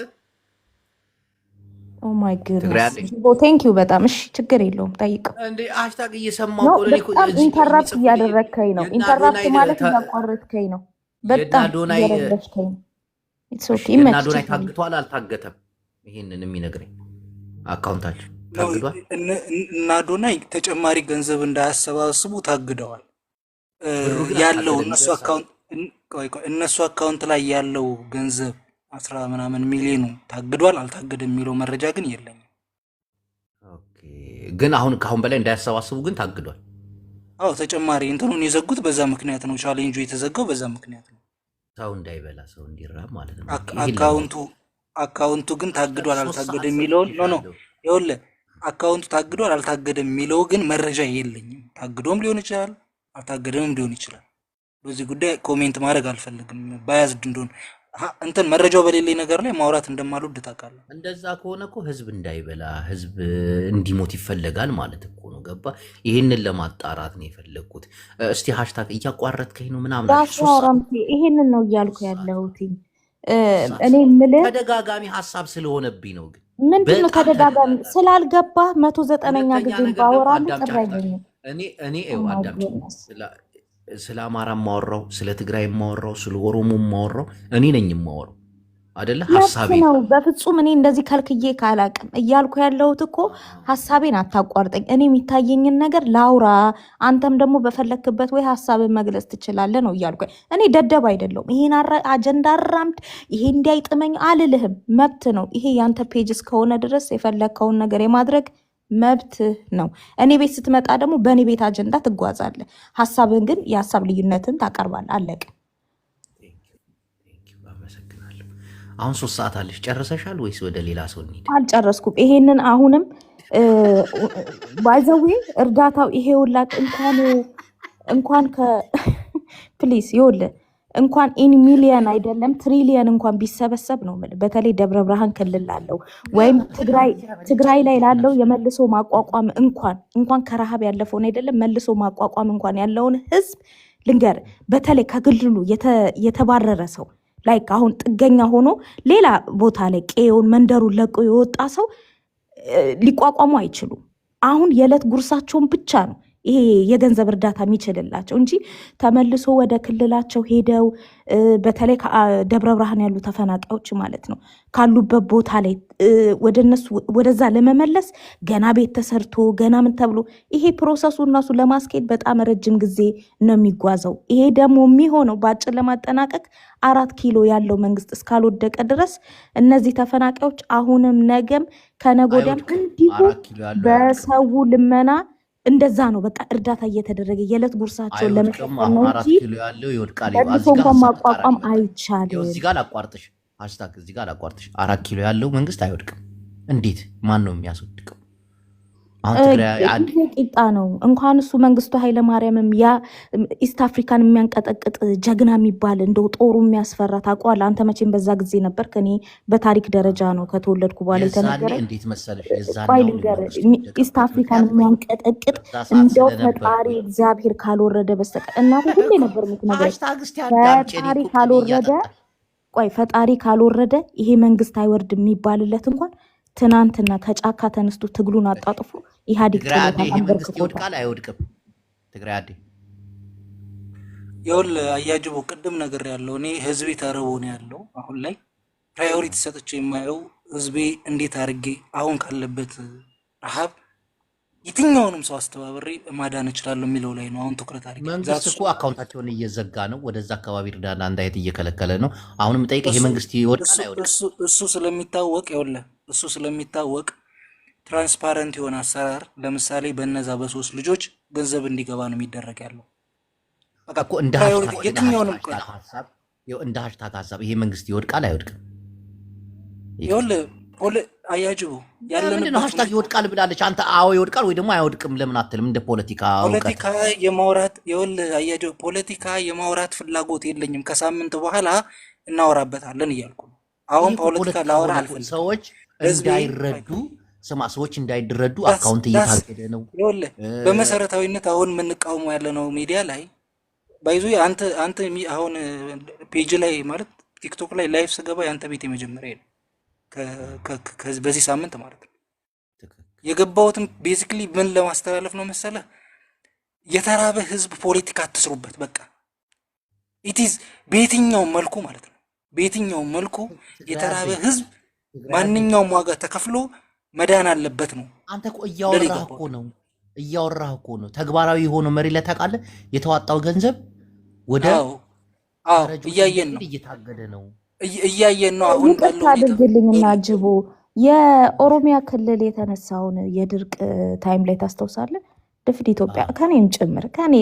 ኦ ማይ ጉድነስ ቴንክ ዩ በጣም እሺ፣ ችግር የለውም ጠይቀው። እንዴ ሃሽታግ እየሰማው ኢንተራፕት እያደረግከኝ ነው። ኢንተራፕት ማለት እያቋረጥከኝ ነው። በጣም እየረበሽከኝ ነው። ኢትስ ኦኬ። እና አዶናይ ታግቷል አልታገተም? ይሄንን የሚነግረኝ አካውንታቸው ታግዷል። እና አዶናይ ተጨማሪ ገንዘብ እንዳያሰባስቡ ታግደዋል። ያለው እነሱ አካውንት ላይ ያለው ገንዘብ 10 ምናምን ሚሊዮኑ ታግዷል አልታገደም የሚለው መረጃ ግን የለኝም። ኦኬ። ግን ካሁን በላይ እንዳያሰባስቡ ግን ታግዷል። አዎ ተጨማሪ እንትኑን የዘጉት በዛ ምክንያት ነው። ቻሌንጁ የተዘጋው በዛ ምክንያት ነው። ሰው እንዳይበላ ሰው እንዲራብ ማለት ነው። አካውንቱ ግን ታግዷል አልታገደም የሚለው ይኸውልህ፣ አካውንቱ ታግዷል አልታገደም የሚለው ግን መረጃ የለኝም። ታግዶም ሊሆን ይችላል አልታገደምም ሊሆን ይችላል። በዚህ ጉዳይ ኮሜንት ማድረግ አልፈልግም። ባያዝድ እንደሆነ እንትን መረጃው በሌለኝ ነገር ላይ ማውራት እንደማልወድ ታውቃለህ። እንደዛ ከሆነ እኮ ህዝብ እንዳይበላ ህዝብ እንዲሞት ይፈለጋል ማለት እኮ ነው። ገባ? ይሄንን ለማጣራት ነው የፈለግኩት። እስቲ ሃሽታግ እያቋረጥከኝ ነው ምናምን ይሄንን ነው እያልኩ ያለሁት። እኔ የምልህ ተደጋጋሚ ሀሳብ ስለሆነብኝ ነው። ግን ምንድነው ተደጋጋሚ ስላልገባ 190ኛ ጊዜ ባወራለሁ ጥራ አይገኝም። እኔ አዳምጪ። ስለ አማራ ማወራው፣ ስለ ትግራይ ማወራው፣ ስለ ኦሮሞ ማወራው እኔ ነኝ ማወራው አይደለ? ሐሳቤ ነው። በፍጹም እኔ እንደዚህ ከልክዬ ካላቅም እያልኩ ያለሁት እኮ ሐሳቤን አታቋርጠኝ። እኔ የሚታየኝን ነገር ላውራ፣ አንተም ደግሞ በፈለክበት ወይ ሐሳብን መግለጽ ትችላለህ ነው እያልኩ። እኔ ደደብ አይደለሁም። ይሄን አጀንዳ አራምድ፣ ይሄ እንዲያይጥመኝ አልልህም። መብት ነው ይሄ። ያንተ ፔጅ እስከሆነ ድረስ የፈለከውን ነገር የማድረግ መብት ነው። እኔ ቤት ስትመጣ ደግሞ በእኔ ቤት አጀንዳ ትጓዛለህ። ሐሳብን ግን የሐሳብ ልዩነትን ታቀርባለህ። አለቀ። አሁን 3 ሰዓት አለሽ። ጨርሰሻል ወይስ ወደ ሌላ ሰው እንሂድ? አልጨረስኩም። ይሄንን አሁንም ባይዘዌ እርዳታው ይሄውላ እንኳን ፕሊስ ይኸውልህ እንኳን ኢን ሚሊየን አይደለም ትሪሊየን እንኳን ቢሰበሰብ ነው የምልህ። በተለይ ደብረ ብርሃን ክልል ላለው ወይም ትግራይ ላይ ላለው የመልሶ ማቋቋም እንኳን ከረሃብ ያለፈውን አይደለም መልሶ ማቋቋም እንኳን ያለውን ህዝብ ልንገር። በተለይ ከክልሉ የተባረረ ሰው ላይክ አሁን ጥገኛ ሆኖ ሌላ ቦታ ላይ ቄውን መንደሩን ለቆ የወጣ ሰው ሊቋቋሙ አይችሉም። አሁን የዕለት ጉርሳቸውን ብቻ ነው ይሄ የገንዘብ እርዳታ የሚችልላቸው እንጂ ተመልሶ ወደ ክልላቸው ሄደው በተለይ ደብረ ብርሃን ያሉ ተፈናቃዮች ማለት ነው ካሉበት ቦታ ላይ ወደዛ ለመመለስ ገና ቤት ተሰርቶ ገና ምን ተብሎ ይሄ ፕሮሰሱ እነሱ ለማስኬድ በጣም ረጅም ጊዜ ነው የሚጓዘው። ይሄ ደግሞ የሚሆነው በአጭር ለማጠናቀቅ 4 ኪሎ ያለው መንግስት እስካልወደቀ ድረስ እነዚህ ተፈናቃዮች አሁንም ነገም ከነጎዳም እንዲሁ በሰው ልመና እንደዛ ነው። በቃ እርዳታ እየተደረገ የዕለት ጉርሳቸውን ለመሸፈን ነው እንጂ መልሶ እንኳን ማቋቋም አይቻልም። እዚህ ጋር አቋርጥሽ ሃሽታግ እዚህ ጋር አላቋርጥሽ። 4 ኪሎ ያለው መንግስት አይወድቅም። እንዴት? ማን ነው የሚያስወድቀው? አሁን ትግራይ ጊዜ ቂጣ ነው። እንኳን እሱ መንግስቱ ኃይለማርያምም ያ ኢስት አፍሪካን የሚያንቀጠቅጥ ጀግና የሚባል እንደው ጦሩ የሚያስፈራ ታውቀዋለህ። አንተ መቼም በዛ ጊዜ ነበር። ከኔ በታሪክ ደረጃ ነው ከተወለድኩ በኋላ የተነገረ። እንዴት መሰለሽ ኢስት አፍሪካን የሚያንቀጠቅጥ እንደው ፈጣሪ እግዚአብሔር ካልወረደ በስተቀር እናቴ ሁሌ ነበር የምትነግረኝ ፈጣሪ ካልወረደ ፈጣሪ ካልወረደ ይሄ መንግስት አይወርድም የሚባልለት እንኳን ትናንትና ከጫካ ተነስቶ ትግሉን አጣጥፎ ኢህአዴግ መንግስት ይወድቃል አይወድቅም? ትግራይ አዴ ይኸውልህ አያጅቦ ቅድም ነገር ያለው እኔ ህዝቤ ተርቦ ነው ያለው። አሁን ላይ ፕራዮሪቲ ሰጥቼ የማየው ህዝቤ እንዴት አድርጌ አሁን ካለበት ረሃብ የትኛውንም ሰው አስተባብሬ ማዳን እችላለሁ የሚለው ላይ ነው አሁን ትኩረት አድርጌ። መንግስት እኮ አካውንታቸውን እየዘጋ ነው፣ ወደዛ አካባቢ እርዳታ እንዳይሄድ እየከለከለ ነው። አሁንም ጠይቅ ይሄ መንግስት ይወድቃል አይወድቅም? እሱ ስለሚታወቅ ይኸውልህ እሱ ስለሚታወቅ ትራንስፓረንት የሆነ አሰራር ለምሳሌ በነዛ በ3 ልጆች ገንዘብ እንዲገባ ነው የሚደረግ ያለው። በቃ እኮ እንደ ሃሽታግ ሀሳብ ይሄ መንግስት ይወድቃል አይወድቅም? ይኸውልህ አያጅቡ ያለንበት ሃሽታግ ይወድቃል ብላለች። አንተ አዎ ይወድቃል ወይ ደግሞ አይወድቅም ለምን አትልም? እንደ ፖለቲካ የማውራት ይኸውልህ አያጅቡ ፖለቲካ የማውራት ፍላጎት የለኝም። ከሳምንት በኋላ እናወራበታለን እያልኩ ነው። አሁን ፖለቲካ ላወራ አልፈልግም። ሰዎች እንዳይረዱ ሰዎች እንዳይረዱ አካውንት እየታገደ ነው። ይኸውልህ በመሰረታዊነት አሁን የምንቃወመው ያለነው ሚዲያ ላይ ባይዙ አንተ አሁን ፔጅ ላይ ማለት ቲክቶክ ላይ ላይቭ ስገባ ያንተ ቤት የመጀመሪያ ነው በዚህ ሳምንት ማለት ነው። የገባሁትም ቤዚክሊ ምን ለማስተላለፍ ነው መሰለህ? የተራበ ህዝብ ፖለቲካ አትስሩበት። በቃ ኢቲዝ በየትኛውም መልኩ ማለት ነው በየትኛውም መልኩ የተራበ ህዝብ ማንኛውም ዋጋ ተከፍሎ መዳን አለበት ነው። አንተ እኮ እያወራህ እኮ ነው ተግባራዊ ሆኖ መሪ ላይ ታውቃለህ። የተዋጣው ገንዘብ ወደ እያየን ነው እየታገደ ነው እያየን ነው። አሁን ባለው አድርግልኝና ጅቦ የኦሮሚያ ክልል የተነሳውን የድርቅ ታይም ላይ ታስታውሳለህ? ድፍድ ኢትዮጵያ ከኔም ጭምር ከኔ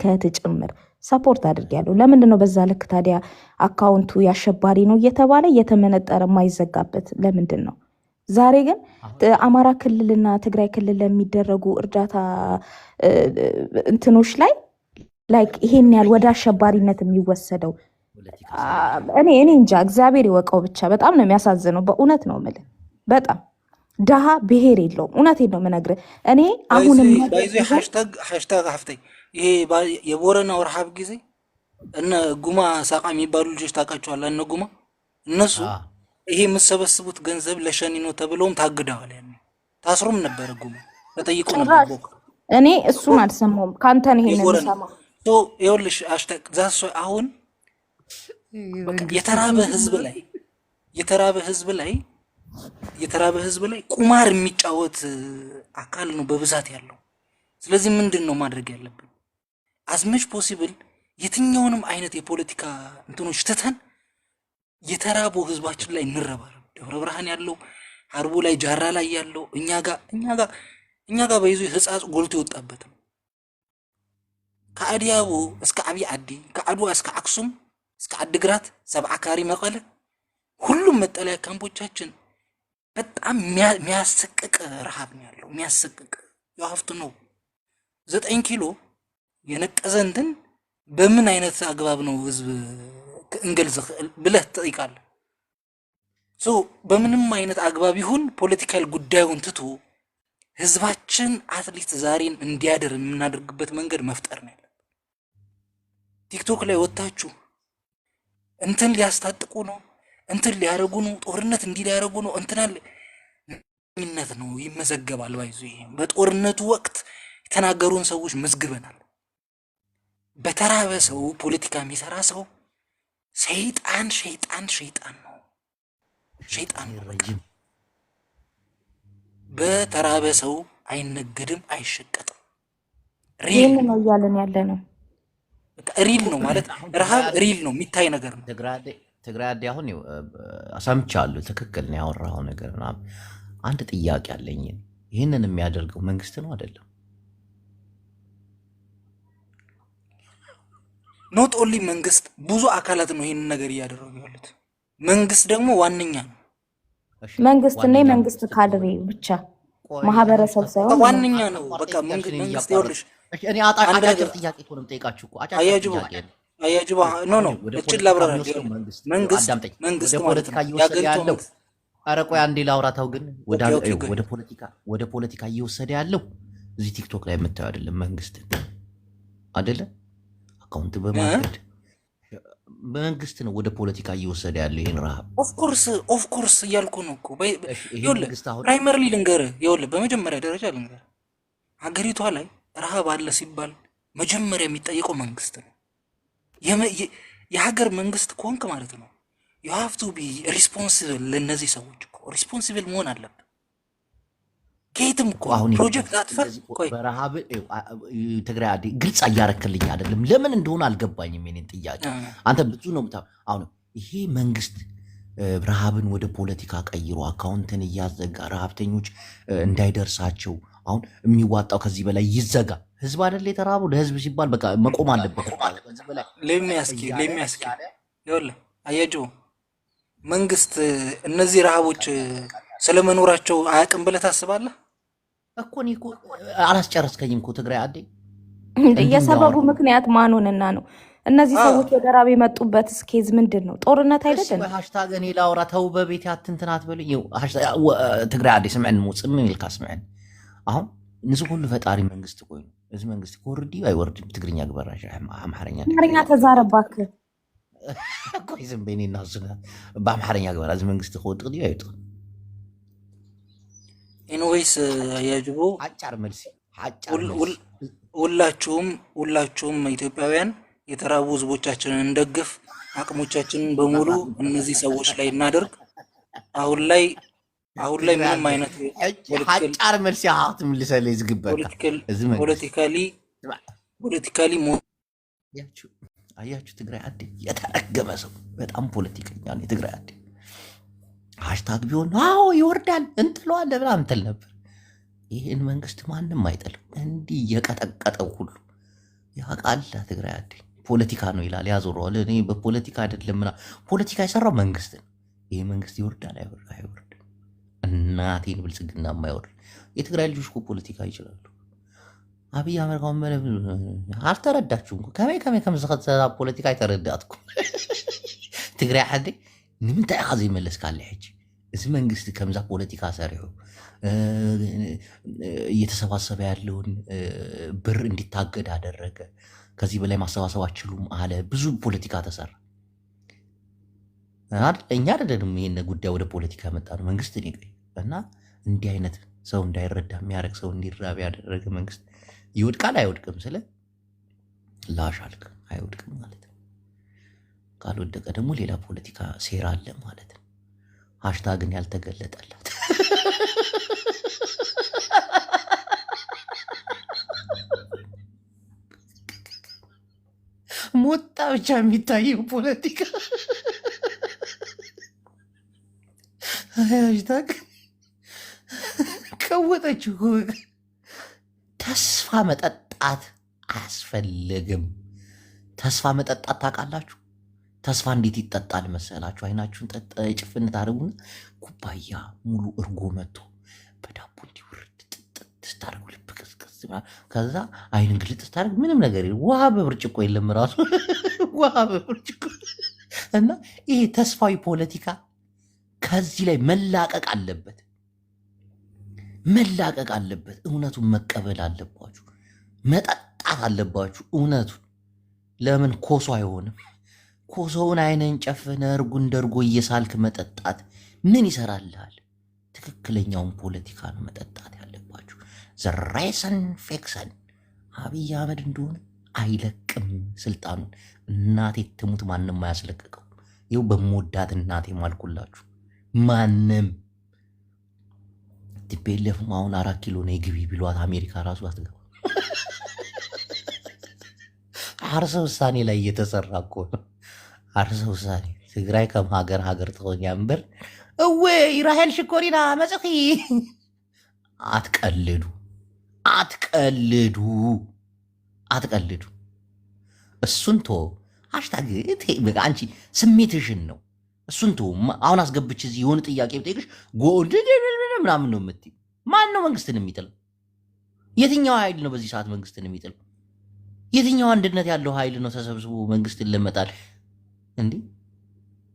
ከእህት ጭምር ሰፖርት አድርጊያለሁ። ለምንድን ነው በዛ ልክ ታዲያ አካውንቱ ያሸባሪ ነው እየተባለ እየተመነጠረ የማይዘጋበት ለምንድን ነው? ዛሬ ግን አማራ ክልልና ትግራይ ክልል ለሚደረጉ እርዳታ እንትኖች ላይ ላይክ ይሄን ያህል ወደ አሸባሪነት የሚወሰደው እኔ እንጃ እግዚአብሔር ይወቀው። ብቻ በጣም ነው የሚያሳዝነው። በእውነት ነው የምልህ በጣም ድሃ ብሔር የለውም። እውነቴን ነው የምነግርህ። እኔ አሁንም ሃሽታግ ሀፍተኝ ይሄ የቦረናው ረሃብ ጊዜ እነ ጉማ ሳቃ የሚባሉ ልጆች ታውቃቸዋለህ? እነ ጉማ እነሱ ይሄ የምሰበስቡት ገንዘብ ለሸኒ ነው ተብለውም ታግደዋል። ያኔ ታስሮም ነበረ። ጉማ ተጠይቆ ነበር። እኔ እሱን አልሰማሁም። ካንተ ነው ይሄን የምሰማው። ይኸውልሽ ሃሽታግ ዛስ አሁን የተራበ ህዝብ ላይ ቁማር የሚጫወት አካል ነው በብዛት ያለው። ስለዚህ ምንድን ነው ማድረግ ያለብን? አዝመች ፖሲብል የትኛውንም አይነት የፖለቲካ እንትኖች ትተን የተራቡ ህዝባችን ላይ እንረባረብ። ደብረ ብርሃን ያለው ሀርቡ ላይ ጃራ ላይ ያለው እኛ ጋር በይዞ ህጻጽ ጎልቶ የወጣበት ነው። ከአዲያቦ እስከ አብይ አዲ ከአድዋ እስከ አክሱም እስከ አድግራት ሰብዓ ካሪ መቀለ ሁሉም መጠለያ ካምፖቻችን በጣም የሚያሰቅቅ ረሃብ ነው ያለው። የሚያሰቅቅ ያፍቱ ነው 9 ኪሎ የነቀዘ እንትን በምን አይነት አግባብ ነው ህዝብ እንገልጽ ብለህ ትጠይቃለህ? በምንም አይነት አግባብ ይሁን ፖለቲካል ጉዳዩን ትቶ ህዝባችን አትሊስት ዛሬን እንዲያደር የምናደርግበት መንገድ መፍጠር ነው ያለብን። ቲክቶክ ላይ ወጣችሁ እንትን ሊያስታጥቁ ነው እንትን ሊያረጉ ነው ጦርነት እንዲህ ሊያረጉ ነው እንትናልነት ነው ይመዘገባል። ባይዙ ይሄ በጦርነቱ ወቅት የተናገሩን ሰዎች መዝግበናል። በተራበ ሰው ፖለቲካ የሚሰራ ሰው ሰይጣን ነው። ሸይጣን ነው። በተራበ ሰው አይነገድም፣ አይሸቀጥም። ሪል ነው እያለን ያለ ነው። ሪል ነው ማለት ረሃብ ሪል ነው፣ የሚታይ ነገር ነው። ትግራይ አዲ አሁን ሰምቻለሁ። ትክክል ነው ያወራው ነገር ምናምን። አንድ ጥያቄ አለኝ። ይህንን የሚያደርገው መንግስት ነው አይደለም? ኖት ኦንሊ መንግስት፣ ብዙ አካላት ነው ይህንን ነገር እያደረጉ ያሉት። መንግስት ደግሞ ዋነኛ ነው። እሺ መንግስት እና ዋነኛ የመንግስት መንግስት ካድሬ ከሆነ ብቻ ቆይ ማህበረሰብ ሀሽታግ ሳይሆን ዋነኛ ነው። በቃ አቋርጠኝ እያልሽ እኔን መንግስት እያቋረጥ ይኸውልሽ እኔ አንድ አጫጭር ነገር ጥያቄ እኮ ነው የምጠይቃችሁ እኮ አጫጭር አያጅቡ ጥያቄ ነው። አያጅቡ ኖ አሁን ኖ ወደ እችን ፖለቲካ ላብራራ። የሚወስደው መንግስት መንግስት አዳምጠኝ፣ መንግስት ወደ ማለት ፖለቲካ ነው እየወሰደ የሀገሪቷ ያለው መንግስት። ኧረ ቆይ አንዴ ላውራታው ግን ኦኬ ኦኬ ቆይ ወደ ፖለቲካ እየወሰደ ያለው እዚህ ቲክቶክ ላይ የምታየው አይደለም መንግስት አይደለ አካውንት በማገድ መንግስት ነው ወደ ፖለቲካ እየወሰደ ያለው ይሄን ረሃብ። ኦፍ ኮርስ እያልኩ ነው እኮ እሺ ይሄ ይኸውልህ መንግስት አሁን ፕራይመሪሊ ልንገርህ፣ ይኸውልህ በመጀመሪያ ደረጃ ልንገርህ፣ ሀገሪቷ ላይ ረሃብ አለ ሲባል መጀመሪያ የሚጠየቀው መንግስት ነው። የሀገር መንግስት ከሆንክ ማለት ነው ዩ ሃቭ ቱ ቢ ሪስፖንሲብል። ለእነዚህ ሰዎች እኮ ሪስፖንሲብል መሆን አለብህ። ከየትም እኮ አሁን ፕሮጀክት አትፈር። ቆይ በረሃብ ትግራይ አዲ ግልጽ እያረክልኝ አይደለም። ለምን እንደሆነ አልገባኝም። የኔን ጥያቄ አንተ ብዙ ነው አሁን ይሄ መንግስት ረሃብን ወደ ፖለቲካ ቀይሮ አካውንትን እያዘጋ ረሃብተኞች እንዳይደርሳቸው አሁን የሚዋጣው ከዚህ በላይ ይዘጋ። ህዝብ አይደል የተራበው? ለህዝብ ሲባል በቃ መቆም አለበት። ከዚህ በላይ ለሚያስኪ ይኸውልህ አያጅው መንግስት እነዚህ ረሃቦች ስለመኖራቸው አያውቅም ብለህ ታስባለህ እኮ? እኔ እኮ አላስጨረስከኝም እኮ ትግራይ አዴ የሰበቡ ምክንያት ማንሆንና ነው እነዚህ ሰዎች ወደ ረሃብ የመጡበት ስኬዝ ምንድን ነው? ጦርነት አይደለም። ሃሽታግ እኔ ላውራ ተው በቤት አትንትናት በሉ ትግራይ አዴ ስምዕን ሙፅም ይልካ ስምዕን አሁን ንሱ ሁሉ ፈጣሪ መንግስት ኮይኑ እዚ መንግስቲ ክወርድ እዩ አይወርድም? ትግርኛ ግበራሽ አምሓርኛ ተዛረባክ ቆይ ዝም በይኒ እናሱና በአምሓርኛ ግበራ እዚ መንግስቲ ክወድቅ ድዩ አይወድቅ? ኢንዌይስ አያጅቦ አጫር መልሲ ሁላችሁም ኢትዮጵያውያን የተራቡ ህዝቦቻችንን እንደግፍ፣ አቅሞቻችንን በሙሉ እነዚህ ሰዎች ላይ እናደርግ። አሁን ላይ ምንም አይነት አጫር መልሲ አሃት ምልሰለ ዝግበካ ፖለቲካሊ አያችሁ ትግራይ አዴ የተረገመ ሰው በጣም ፖለቲከኛ ነው የትግራይ አዴ። ሃሽታግ ቢሆን አዎ ይወርዳል እንጥለዋለን ብላ ምትል ነበር። ይህን መንግስት ማንም አይጥልም። እንዲህ የቀጠቀጠው ሁሉ ያውቃል። ትግራይ አዴ ፖለቲካ ነው ይላል ያዞረዋል። እኔ በፖለቲካ አይደለም ምና ፖለቲካ የሰራው መንግስት ነው። ይህ መንግስት ይወርዳል አይወርድም? እናቴን ብልጽግና የማይወርድ የትግራይ ልጆች እኮ ፖለቲካ ይችላሉ። አብይ አመርካውን አልተረዳችሁም። ከመይ ከምዝኸተ ፖለቲካ አይተረዳትኩ ትግራይ አዴ ንምንታይ ኢኻ ዘይመለስካለ ሕጂ? እዚ መንግስቲ ከምዛ ፖለቲካ ሰሪሑ እየተሰባሰበ ያለውን ብር እንዲታገድ አደረገ። ከዚህ በላይ ማሰባሰብ አችሉም አለ። ብዙ ፖለቲካ ተሰራ። እኛ አይደለንም ይሄን ጉዳይ ወደ ፖለቲካ ያመጣ ነው መንግስት ነው። እና እንዲህ አይነት ሰው እንዳይረዳ የሚያደርግ ሰው እንዲራብ ያደረገ መንግስት ይወድቃል አይወድቅም? ስለ ላሻልክ አይወድቅም ማለት ነው። ካልወደቀ ደግሞ ሌላ ፖለቲካ ሴራ አለ ማለት ነው። ሃሽታግን ያልተገለጠላት ሞጣ ብቻ የሚታየው ፖለቲካ ሃሽታግ ቀወጠችው። ተስፋ መጠጣት አያስፈልግም። ተስፋ መጠጣት ታውቃላችሁ? ተስፋ እንዴት ይጠጣል መሰላችሁ? አይናችሁን ጭፍን ታደርጉና ኩባያ ሙሉ እርጎ መጥቶ በዳቦ እንዲወርድ ጥጥት ስታደርጉ ልብ ቅስቅስ፣ ከዛ አይንን ግልጥ ስታደርግ ምንም ነገር የለም። ውሃ በብርጭቆ የለም ራሱ ውሃ በብርጭቆ እና ይሄ ተስፋዊ ፖለቲካ ከዚህ ላይ መላቀቅ አለበት፣ መላቀቅ አለበት። እውነቱን መቀበል አለባችሁ፣ መጠጣት አለባችሁ እውነቱን። ለምን ኮሶ አይሆንም? ኮሶውን አይነን ጨፍነ እርጉ እንደ እርጎ እየሳልክ መጠጣት ምን ይሰራልሃል? ትክክለኛውን ፖለቲካ ነው መጠጣት ያለባችሁ። ዘራይሰን ፌክሰን አብይ አህመድ እንደሆነ አይለቅም ስልጣኑን። እናቴ ትሙት ማንም አያስለቅቀው። ይኸው በመወዳት እናቴ ማልኩላችሁ። ማንም ቲፔለፍም አሁን 4 ኪሎ ነው የግቢ ቢሏት አሜሪካ ራሱ አትገባ። አርሰ ውሳኔ ላይ እየተሰራ እኮ ነው። አርሰ ውሳኔ ትግራይ ከም ሀገር ትኾን እምበር እዌ ራሄል ሽኮሪና መጽኺ። አትቀልዱ። እሱን ቶ ሃሽታግ አንቺ ስሜትሽን ነው እሱን አሁን አስገብች እዚህ የሆነ ጥያቄ ብጠይቅሽ ጎልድ ምናምን ነው የምትይው። ማን ነው መንግስትን የሚጥለው? የትኛው ኃይል ነው በዚህ ሰዓት መንግስትን የሚጥለው? የትኛው አንድነት ያለው ኃይል ነው ተሰብስቦ መንግስትን ለመጣል? እንዴ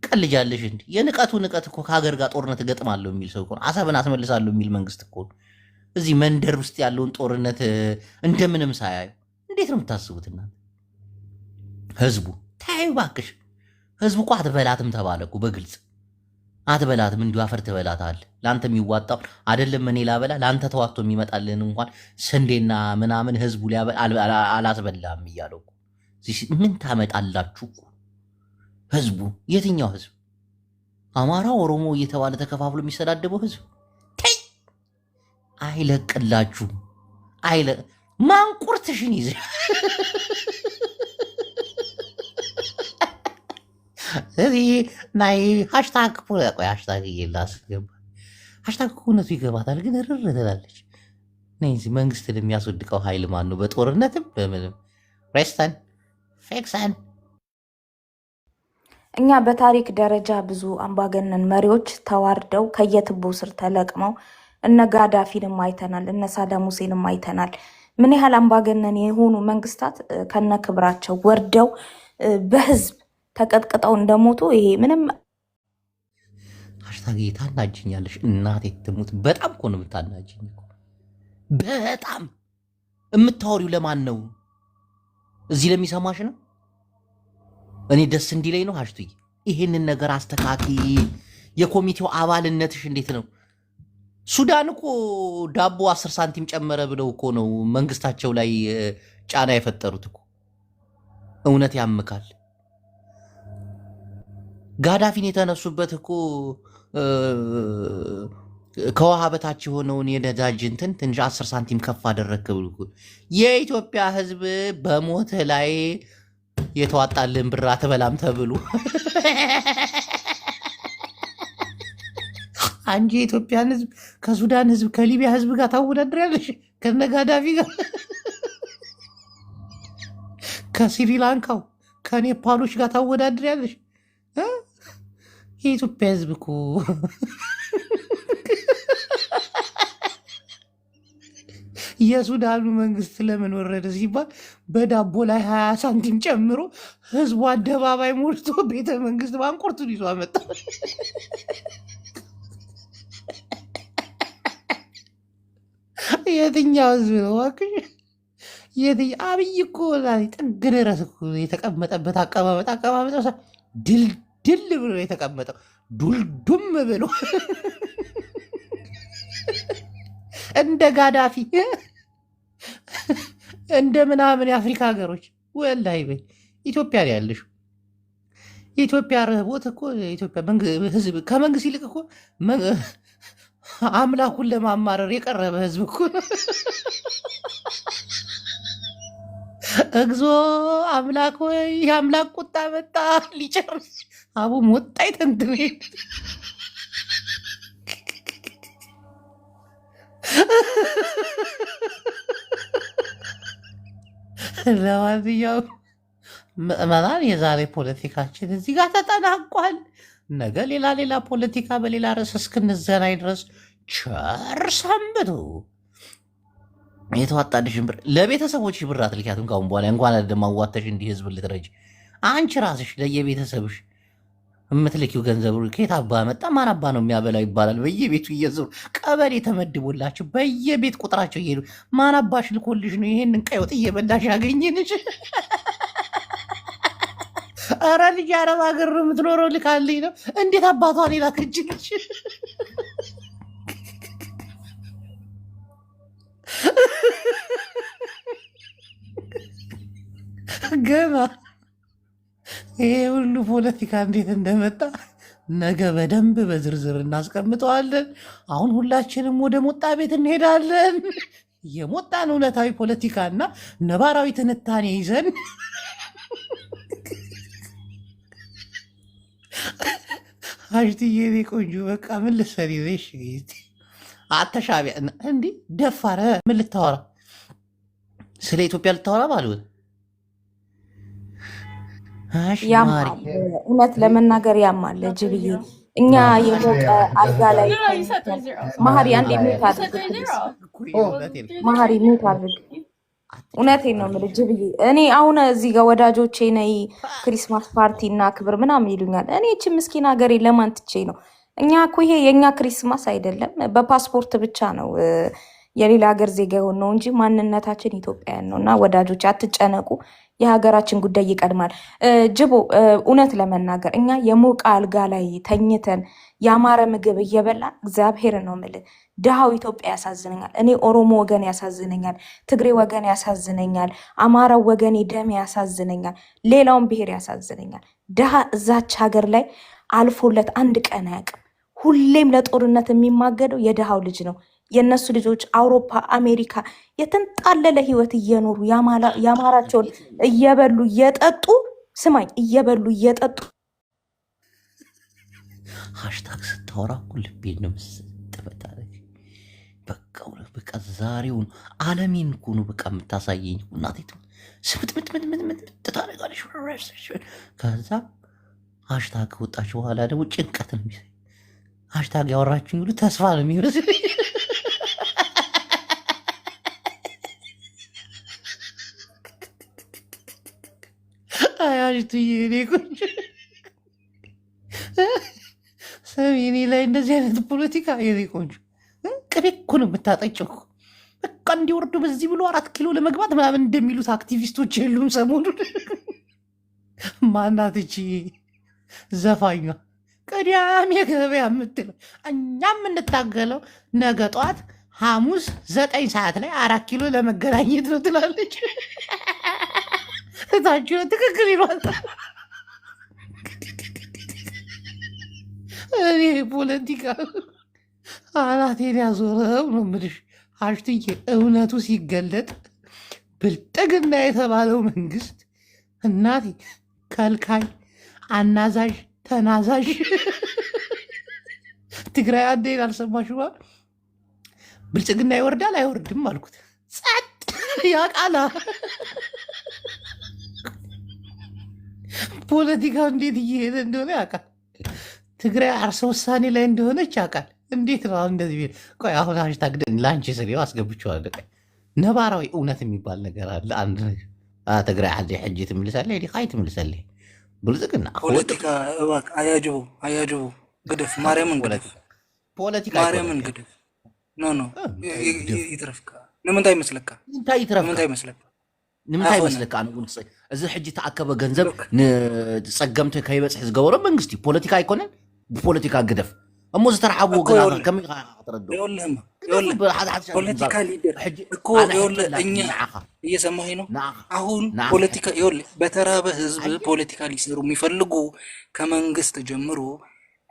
ቀልጃለሽ እንዴ? የንቀቱ ንቀት እኮ ከሀገር ጋር ጦርነት እገጥማለሁ የሚል ሰው እኮ ነው። አሰብን አስመልሳለሁ የሚል መንግስት እኮ ነው። እዚህ መንደር ውስጥ ያለውን ጦርነት እንደምንም ሳያዩ እንዴት ነው የምታስቡት እናንተ? ህዝቡ ታዩ ባክሽ። ህዝቡ እኮ አትበላትም ተባለ እኮ በግልጽ አትበላትም። እንዲሁ አፈር ትበላታል። ለአንተ የሚዋጣው አይደለም እኔ ላበላ ለአንተ ተዋጥቶ የሚመጣልን እንኳን ስንዴና ምናምን ህዝቡ አላስበላም እያለው ምን ታመጣላችሁ? ህዝቡ የትኛው ህዝብ? አማራ ኦሮሞ እየተባለ ተከፋፍሎ የሚሰዳደበው ህዝብ አይለቅላችሁ። ማንቁርትሽን ይዘ ናይ ሃሽታግ ቆይ ሃሽታግ ላስገባ። ሃሽታግ እውነቱ ይገባታል፣ ግን ርር ትላለች። መንግስትን የሚያስወድቀው ኃይል ማን ነው? በጦርነትም በምንም ሬስተን ፌክሰን እኛ በታሪክ ደረጃ ብዙ አምባገነን መሪዎች ተዋርደው ከየትቦ ስር ተለቅመው እነ ጋዳፊንም አይተናል፣ እነ ሳዳም ሁሴንም አይተናል። ምን ያህል አምባገነን የሆኑ መንግስታት ከነ ክብራቸው ወርደው በህዝብ ተቀጥቅጠው እንደሞቱ ይሄ ምንም ሃሽታግ ታናጅኛለሽ። እናቴ ትሙት በጣም እኮ ነው የምታናጅኝ። በጣም የምታወሪው ለማን ነው? እዚህ ለሚሰማሽ ነው? እኔ ደስ እንዲለኝ ነው። ሃሽቱዬ ይሄንን ነገር አስተካኪ። የኮሚቴው አባልነትሽ እንዴት ነው? ሱዳን እኮ ዳቦ 10 ሳንቲም ጨመረ ብለው እኮ ነው መንግስታቸው ላይ ጫና የፈጠሩት እኮ። እውነት ያምካል። ጋዳፊን የተነሱበት እኮ ከውሃ በታች የሆነውን የነዳጅ እንትን ትንሽ 10 ሳንቲም ከፍ አደረግክ ብሎ የኢትዮጵያ ህዝብ በሞት ላይ የተዋጣልን ብር አትበላም ተብሎ አንጂ የኢትዮጵያን ህዝብ ከሱዳን ህዝብ ከሊቢያ ህዝብ ጋር ታወዳድሪያለሽ? ከነ ጋዳፊ ጋር ከስሪላንካው ከኔፓሎች ጋር ታወዳድሪያለሽ? የኢትዮጵያ ህዝብ እኮ የሱዳኑ መንግስት ለምን ወረደ ሲባል በዳቦ ላይ 20 ሳንቲም ጨምሮ ህዝቡ አደባባይ ሞልቶ ቤተ መንግስት ባንኮርቱን ይዞ አመጣ። የትኛው ህዝብ ነው እባክሽ? አብይ እኮ ጥግ ድረስ የተቀመጠበት አቀማመጥ ድል ብሎ የተቀመጠው ዱልዱም ብሎ እንደ ጋዳፊ እንደ ምናምን የአፍሪካ ሀገሮች ወላሂ በይ ኢትዮጵያ ላይ ያለሽ የኢትዮጵያ ረህቦት እኮ የኢትዮጵያ ህዝብ ከመንግስት ይልቅ እኮ አምላኩን ለማማረር የቀረበ ህዝብ እኮ እግዚኦ አምላክ ወይ የአምላክ ቁጣ መጣ ሊጨርስ አቡ ሞጣይ ተንትሜ ለማንኛውም ምዕመናን የዛሬ ፖለቲካችን እዚህ ጋር ተጠናቋል። ነገ ሌላ ፖለቲካ በሌላ ርዕስ እስክንዘናኝ ድረስ ቸር ሰንብቱ። የተዋጣልሽን ብር ለቤተሰቦች ብር አትልኪያትም ካሁን በኋላ እንኳን ማዋተሽ እንዲህ ህዝብ ልትረጅ አንቺ ራስሽ ለየቤተሰብሽ የምትልኪው ገንዘብ ከየት አባ መጣ ማን አባ ነው የሚያበላው ይባላል። በየቤቱ እየዞሩ ቀበሌ ተመድቦላቸው በየቤት ቁጥራቸው እየሄዱ ማን አባሽ ልኮልሽ ነው ይሄንን ቀይ ወጥ እየበላሽ ያገኘንሽ? ኧረ ልጅ አረብ ሀገር ነው የምትኖረው ልካልኝ ነው። እንዴት አባቷን ላከችልሽ? ገና ይሄ ሁሉ ፖለቲካ እንዴት እንደመጣ ነገ በደንብ በዝርዝር እናስቀምጠዋለን። አሁን ሁላችንም ወደ ሞጣ ቤት እንሄዳለን። የሞጣን እውነታዊ ፖለቲካና ነባራዊ ትንታኔ ይዘን አሽትዬ እኔ ቆንጆ በቃ ምን ልትሰሪ ነሽ? አተሻቢያ እንዲህ ደፋረ ምን ልታወራ? ስለ ኢትዮጵያ ልታወራ ባልሆነ እሺ ማሪ ያማል። እውነት ለመናገር ያማል ጅብዬ። እኛ የሞቀ አልጋ ላይ ተኝተን መሀሪ አንድ የሚውት አድርግ ፕሊዝ። መሀሪ ሚውት አድርግ። እውነቴን ነው የምልህ ጅብዬ። እኔ አሁን እዚህ ጋር ወዳጆቼ ነይ ክሪስማስ ፓርቲ እና ክብር ምናምን ይሉኛል። እኔ እቺ ምስኪን ሀገሬ ለማን ትቼ ነው? እኛ እኮ ይሄ የእኛ ክሪስማስ አይደለም፣ በፓስፖርት ብቻ ነው የሌላ ሀገር ዜጋ የሆን ነው እንጂ ማንነታችን ኢትዮጵያውያን ነው። እና ወዳጆች አትጨነቁ፣ የሀገራችን ጉዳይ ይቀድማል። ጅቦ እውነት ለመናገር እኛ የሞቀ አልጋ ላይ ተኝተን ያማረ ምግብ እየበላን እግዚአብሔር ነው የምልህ ድሃው ኢትዮጵያ ያሳዝነኛል። እኔ ኦሮሞ ወገን ያሳዝነኛል፣ ትግሬ ወገን ያሳዝነኛል፣ አማራው ወገኔ ደም ያሳዝነኛል፣ ሌላውን ብሔር ያሳዝነኛል። ድሃ እዛች ሀገር ላይ አልፎለት አንድ ቀን አያውቅም። ሁሌም ለጦርነት የሚማገደው የድሃው ልጅ ነው። የእነሱ ልጆች አውሮፓ፣ አሜሪካ የተንጣለለ ህይወት እየኖሩ ያማራቸውን እየበሉ እየጠጡ ስማኝ እየበሉ እየጠጡ ሃሽታግ ስታወራ እኮ ልቤን ነው የምትበታለች። በቃ ዛሬውን ዓለሜን እኮ ነው በቃ የምታሳየኝ እናቴቱ ስምጥምጥምጥምጥ ታደርጋለች። ከዛ ሃሽታግ ከወጣች በኋላ ደግሞ ጭንቀት ነው የሚሰ ሃሽታግ ያወራችኝ ሁሉ ተስፋ ነው የሚመስል። አያጅቱ የኔ ቆንጆ ሰሜኔ ላይ እንደዚህ አይነት ፖለቲካ የኔ ቆንጆ ቅቤ እኮ ነው የምታጠጭው። በቃ እንዲወርዱ በዚህ ብሎ 4 ኪሎ ለመግባት ምናምን እንደሚሉት አክቲቪስቶች የሉም። ሰሞኑን ማናትቺ ዘፋኟ ቅዳሜ ገበያ የምትለው እኛ የምንታገለው ነገ ጠዋት ሐሙስ 9 ሰዓት ላይ 4 ኪሎ ለመገናኘት ነው ትላለች። እታችሁ ትክክል ይሏል። እኔ ፖለቲካ አናቴን ያዞረው ነው የምልሽ ሀሽትዬ። እውነቱ ሲገለጥ ብልጥግና የተባለው መንግስት እናቴ ከልካይ፣ አናዛዥ፣ ተናዛዥ ትግራይ አንዴን አልሰማሽማ? ብልጽግና ይወርዳል አይወርድም አልኩት። ጸጥ ያቃላ ፖለቲካው እንዴት እየሄደ እንደሆነ ያውቃል። ትግራይ አርሰ ውሳኔ ላይ እንደሆነች ያውቃል። እንዴት ነው አሁን እንደዚህ ቤት? ቆይ አሁን ሃሽታግ ለአንቺ ስሌው አስገብቼዋለሁ። ቆይ ነባራዊ እውነት የሚባል ነገር አለ። አንድ ነገር ትግራይ ዓዲ ሕጂ ትምልሳለህ ዲ ካይ ትምልሳለህ ብልጽግና ፖለቲካ እባክህ አያጅቡ ግድፍ ማርያምን ግድፍ ፖለቲካ ማርያምን ግድፍ ኖ ይትረፍካ ንምንታይ ይመስለካ ንምንታይ ይመስለካ ንጉንስ እዚ ሕጂ ተኣከበ ገንዘብ ንፀገምቲ ከይበፅሕ ዝገበሮ መንግስቲ ፖለቲካ ኣይኮነን ብፖለቲካ ግደፍ እሞ ዝተረሓቡ ወገናት ከመይ ትረድኡ? ፖለቲካ ሊደር እኮ እኛ እየሰማኸኝ ነው። አሁን ፖለቲካ በተራበ ህዝብ ፖለቲካ ሊሰሩ የሚፈልጉ ከመንግስት ጀምሮ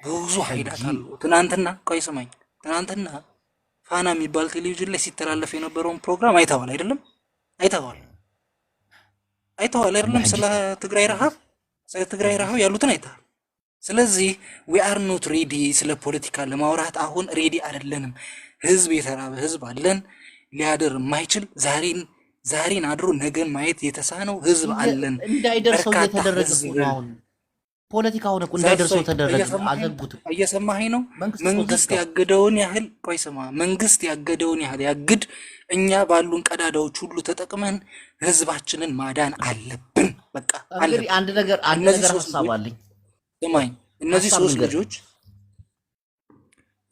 ብዙ ኃይላት አሉ። ትናንትና ቆይ ስማኝ፣ ትናንትና ፋና የሚባል ቴሌቪዥን ላይ ሲተላለፍ የነበረውን ፕሮግራም አይተዋል አይደለም? አይተዋል አይደለም? ስለ ትግራይ ረሃብ ያሉትን አይተዋል። ስለዚህ ዊ አር ኖት ሬዲ ስለ ፖለቲካ ለማውራት አሁን ሬዲ አይደለንም። ህዝብ የተራበ ህዝብ አለን። ሊያደር የማይችል ዛሬን አድሮ ነገን ማየት የተሳነው ህዝብ አለን። እንዳይደርሰው እየተደረገ ነው። ፖለቲካውን እኮ እንዳይደርሰው ተደረገ። አዘጉት። እየሰማኸኝ ነው? መንግስት ያገደውን ያህል ቆይ ስማ፣ መንግስት ያገደውን ያህል ያግድ። እኛ ባሉን ቀዳዳዎች ሁሉ ተጠቅመን ህዝባችንን ማዳን አለብን። በቃ እንግዲህ አንድ ነገር ሀሳብ አለኝ። ስማኝ፣ እነዚህ ሶስት ልጆች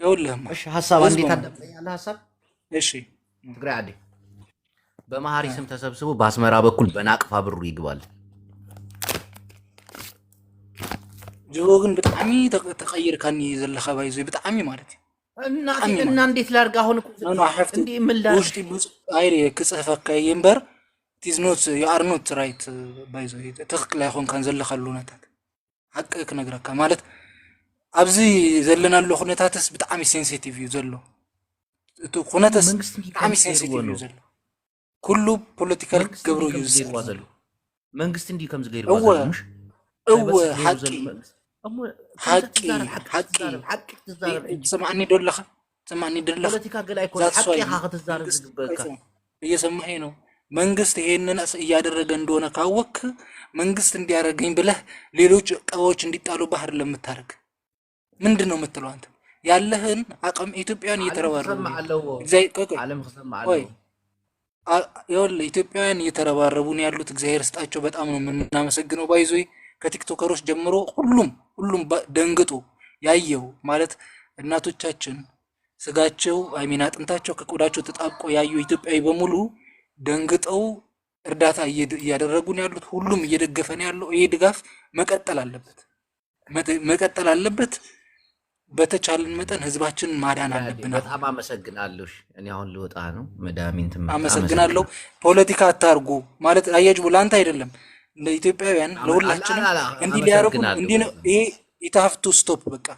ይኸውልህ፣ እሺ ሀሳብ እንዴት አደረኛለህ? ሀሳብ እሺ፣ ትግራይ ዓዲ በመሀሪ ስም ተሰብስቦ በአስመራ በኩል በናቅፋ ብሩ ይግባል። ጆሮ ግን ብጣዕሚ ተቀይርካኒ ዘለኻ ባይዞ ብጣዕሚ ማለት እና እንዴት ላድርግ አሁን እኮ እንዴ ምን ውሽጢ አይሪ ክጽፈካ እምበር ቲዝ ኖት ዩ አር ኖት ራይት ባይዞ ትክክል አይኮንካን ዘለኻሉ ነታት حق ክነግረካ ማለት ኣብዚ ዘለናሉ ኩነታትስ ብጣዕሚ ሴንሲቲቭ እዩ ዘሎ እቲ ኩነታትስ ብጣዕሚ ሴንሲቲቭ እዩ ዘሎ ኩሉ ፖለቲካል ገብሮ እዩ ዘሎ መንግስት እንዲ ከም ዝገይር ባዘልሽ حقي سمعني دولخ ፖለቲካ ገላይ ኮን حقي ክትዛረብ ዝግበካ እየሰማኸኝ ነው። መንግስት ይሄንን እያደረገ እንደሆነ ካወክ መንግስት እንዲያደርገኝ ብለህ ሌሎች ቀባዎች እንዲጣሉ ባህር ለምታረግ ምንድነው የምትለው አንተ? ያለህን አቅም ኢትዮጵያን እየተረባረቡ ዓለም ክሰማ ወይ አለው ይኸውልህ ኢትዮጵያውያን እየተረባረቡ ነው ያሉት። እግዚአብሔር ስጣቸው። በጣም ነው የምናመሰግነው። ባይዞይ ከቲክቶከሮች ጀምሮ ሁሉም ደንግጦ ያየው ማለት እናቶቻችን ስጋቸው አይሚና አጥንታቸው ከቆዳቸው ተጣብቆ ያዩ ኢትዮጵያዊ በሙሉ ደንግጠው እርዳታ እያደረጉ ነው ያሉት። ሁሉም እየደገፈ ነው ያለው። ይሄ ድጋፍ መቀጠል አለበት። በተቻለን መጠን ህዝባችንን ማዳን አለብን። በጣም አመሰግናለሁ። እኔ አሁን ልወጣ ነው። መዳሚን አመሰግናለሁ። ፖለቲካ አታርጉ ማለት አያጅቡ ላንተ አይደለም ለኢትዮጵያውያን ለሁላችንም እንዲህ ሊያረጉ እንዲህ ነው። ይሄ ኢታፍቱ ስቶፕ በቃ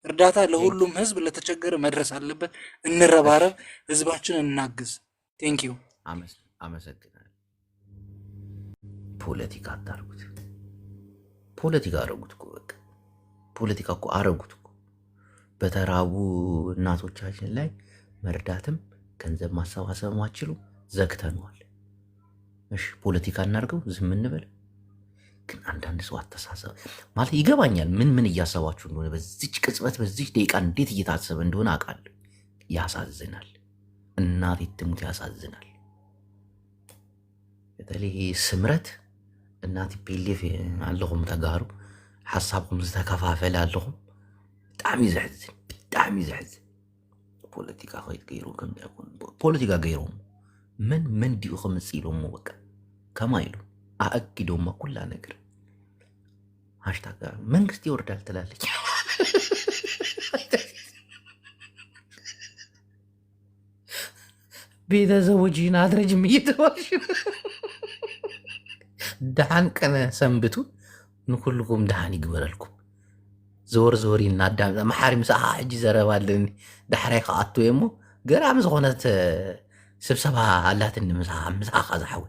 እርዳታ ለሁሉም ህዝብ ለተቸገረ መድረስ አለበት። እንረባረብ፣ ህዝባችንን እናግዝ። ቴንክ ዩ አመሰግናለሁ። ፖለቲካ አታርጉት። ፖለቲካ አረጉት እኮ በቃ ፖለቲካ እኮ አረጉት እኮ በተራቡ እናቶቻችን ላይ መርዳትም ገንዘብ ማሰባሰብ ማችሉ ዘግተነዋል። እሺ ፖለቲካ እናርገው፣ ዝም እንበል። ግን አንዳንድ ሰው አተሳሰብ ማለት ይገባኛል። ምን እያሰባችሁ እንደሆነ በዚች ቅጽበት በዚች ደቂቃ እንዴት እየታሰበ እንደሆነ አውቃለሁ። ያሳዝናል። እናት ትሙት ያሳዝናል። በተለይ ስምረት እናት ፒሊፍ ኣለኹም ተጋሩ ሓሳብኩም ዝተከፋፈለ ኣለኹም ብጣዕሚ ዘሕዝን ፖለቲካ ኮይት ገይሩ ከም ዳይኮን ፖለቲካ ገይሮም ምን ዲኡ ከምጽ ኢሎም በቃ ከማ ኢሉ አእጊዶማ ኩላ ነገር ሃሽታግ መንግስት ይወርዳል ትላለች። ቤተሰቦችን አድረጅም እየተባልሽ ደሃን ቀነ ሰንብቱ ንኩልኩም ደሃን ይግበረልኩም። ዘወር እናዳምጣ መሓሪ ምሳኻ ሕጂ ዘረባለን ዳሕራይ ከኣቱ እሞ ገራሚ ዝኾነት ስብሰባ ኣላትኒ ምሳኻ ዝሓወ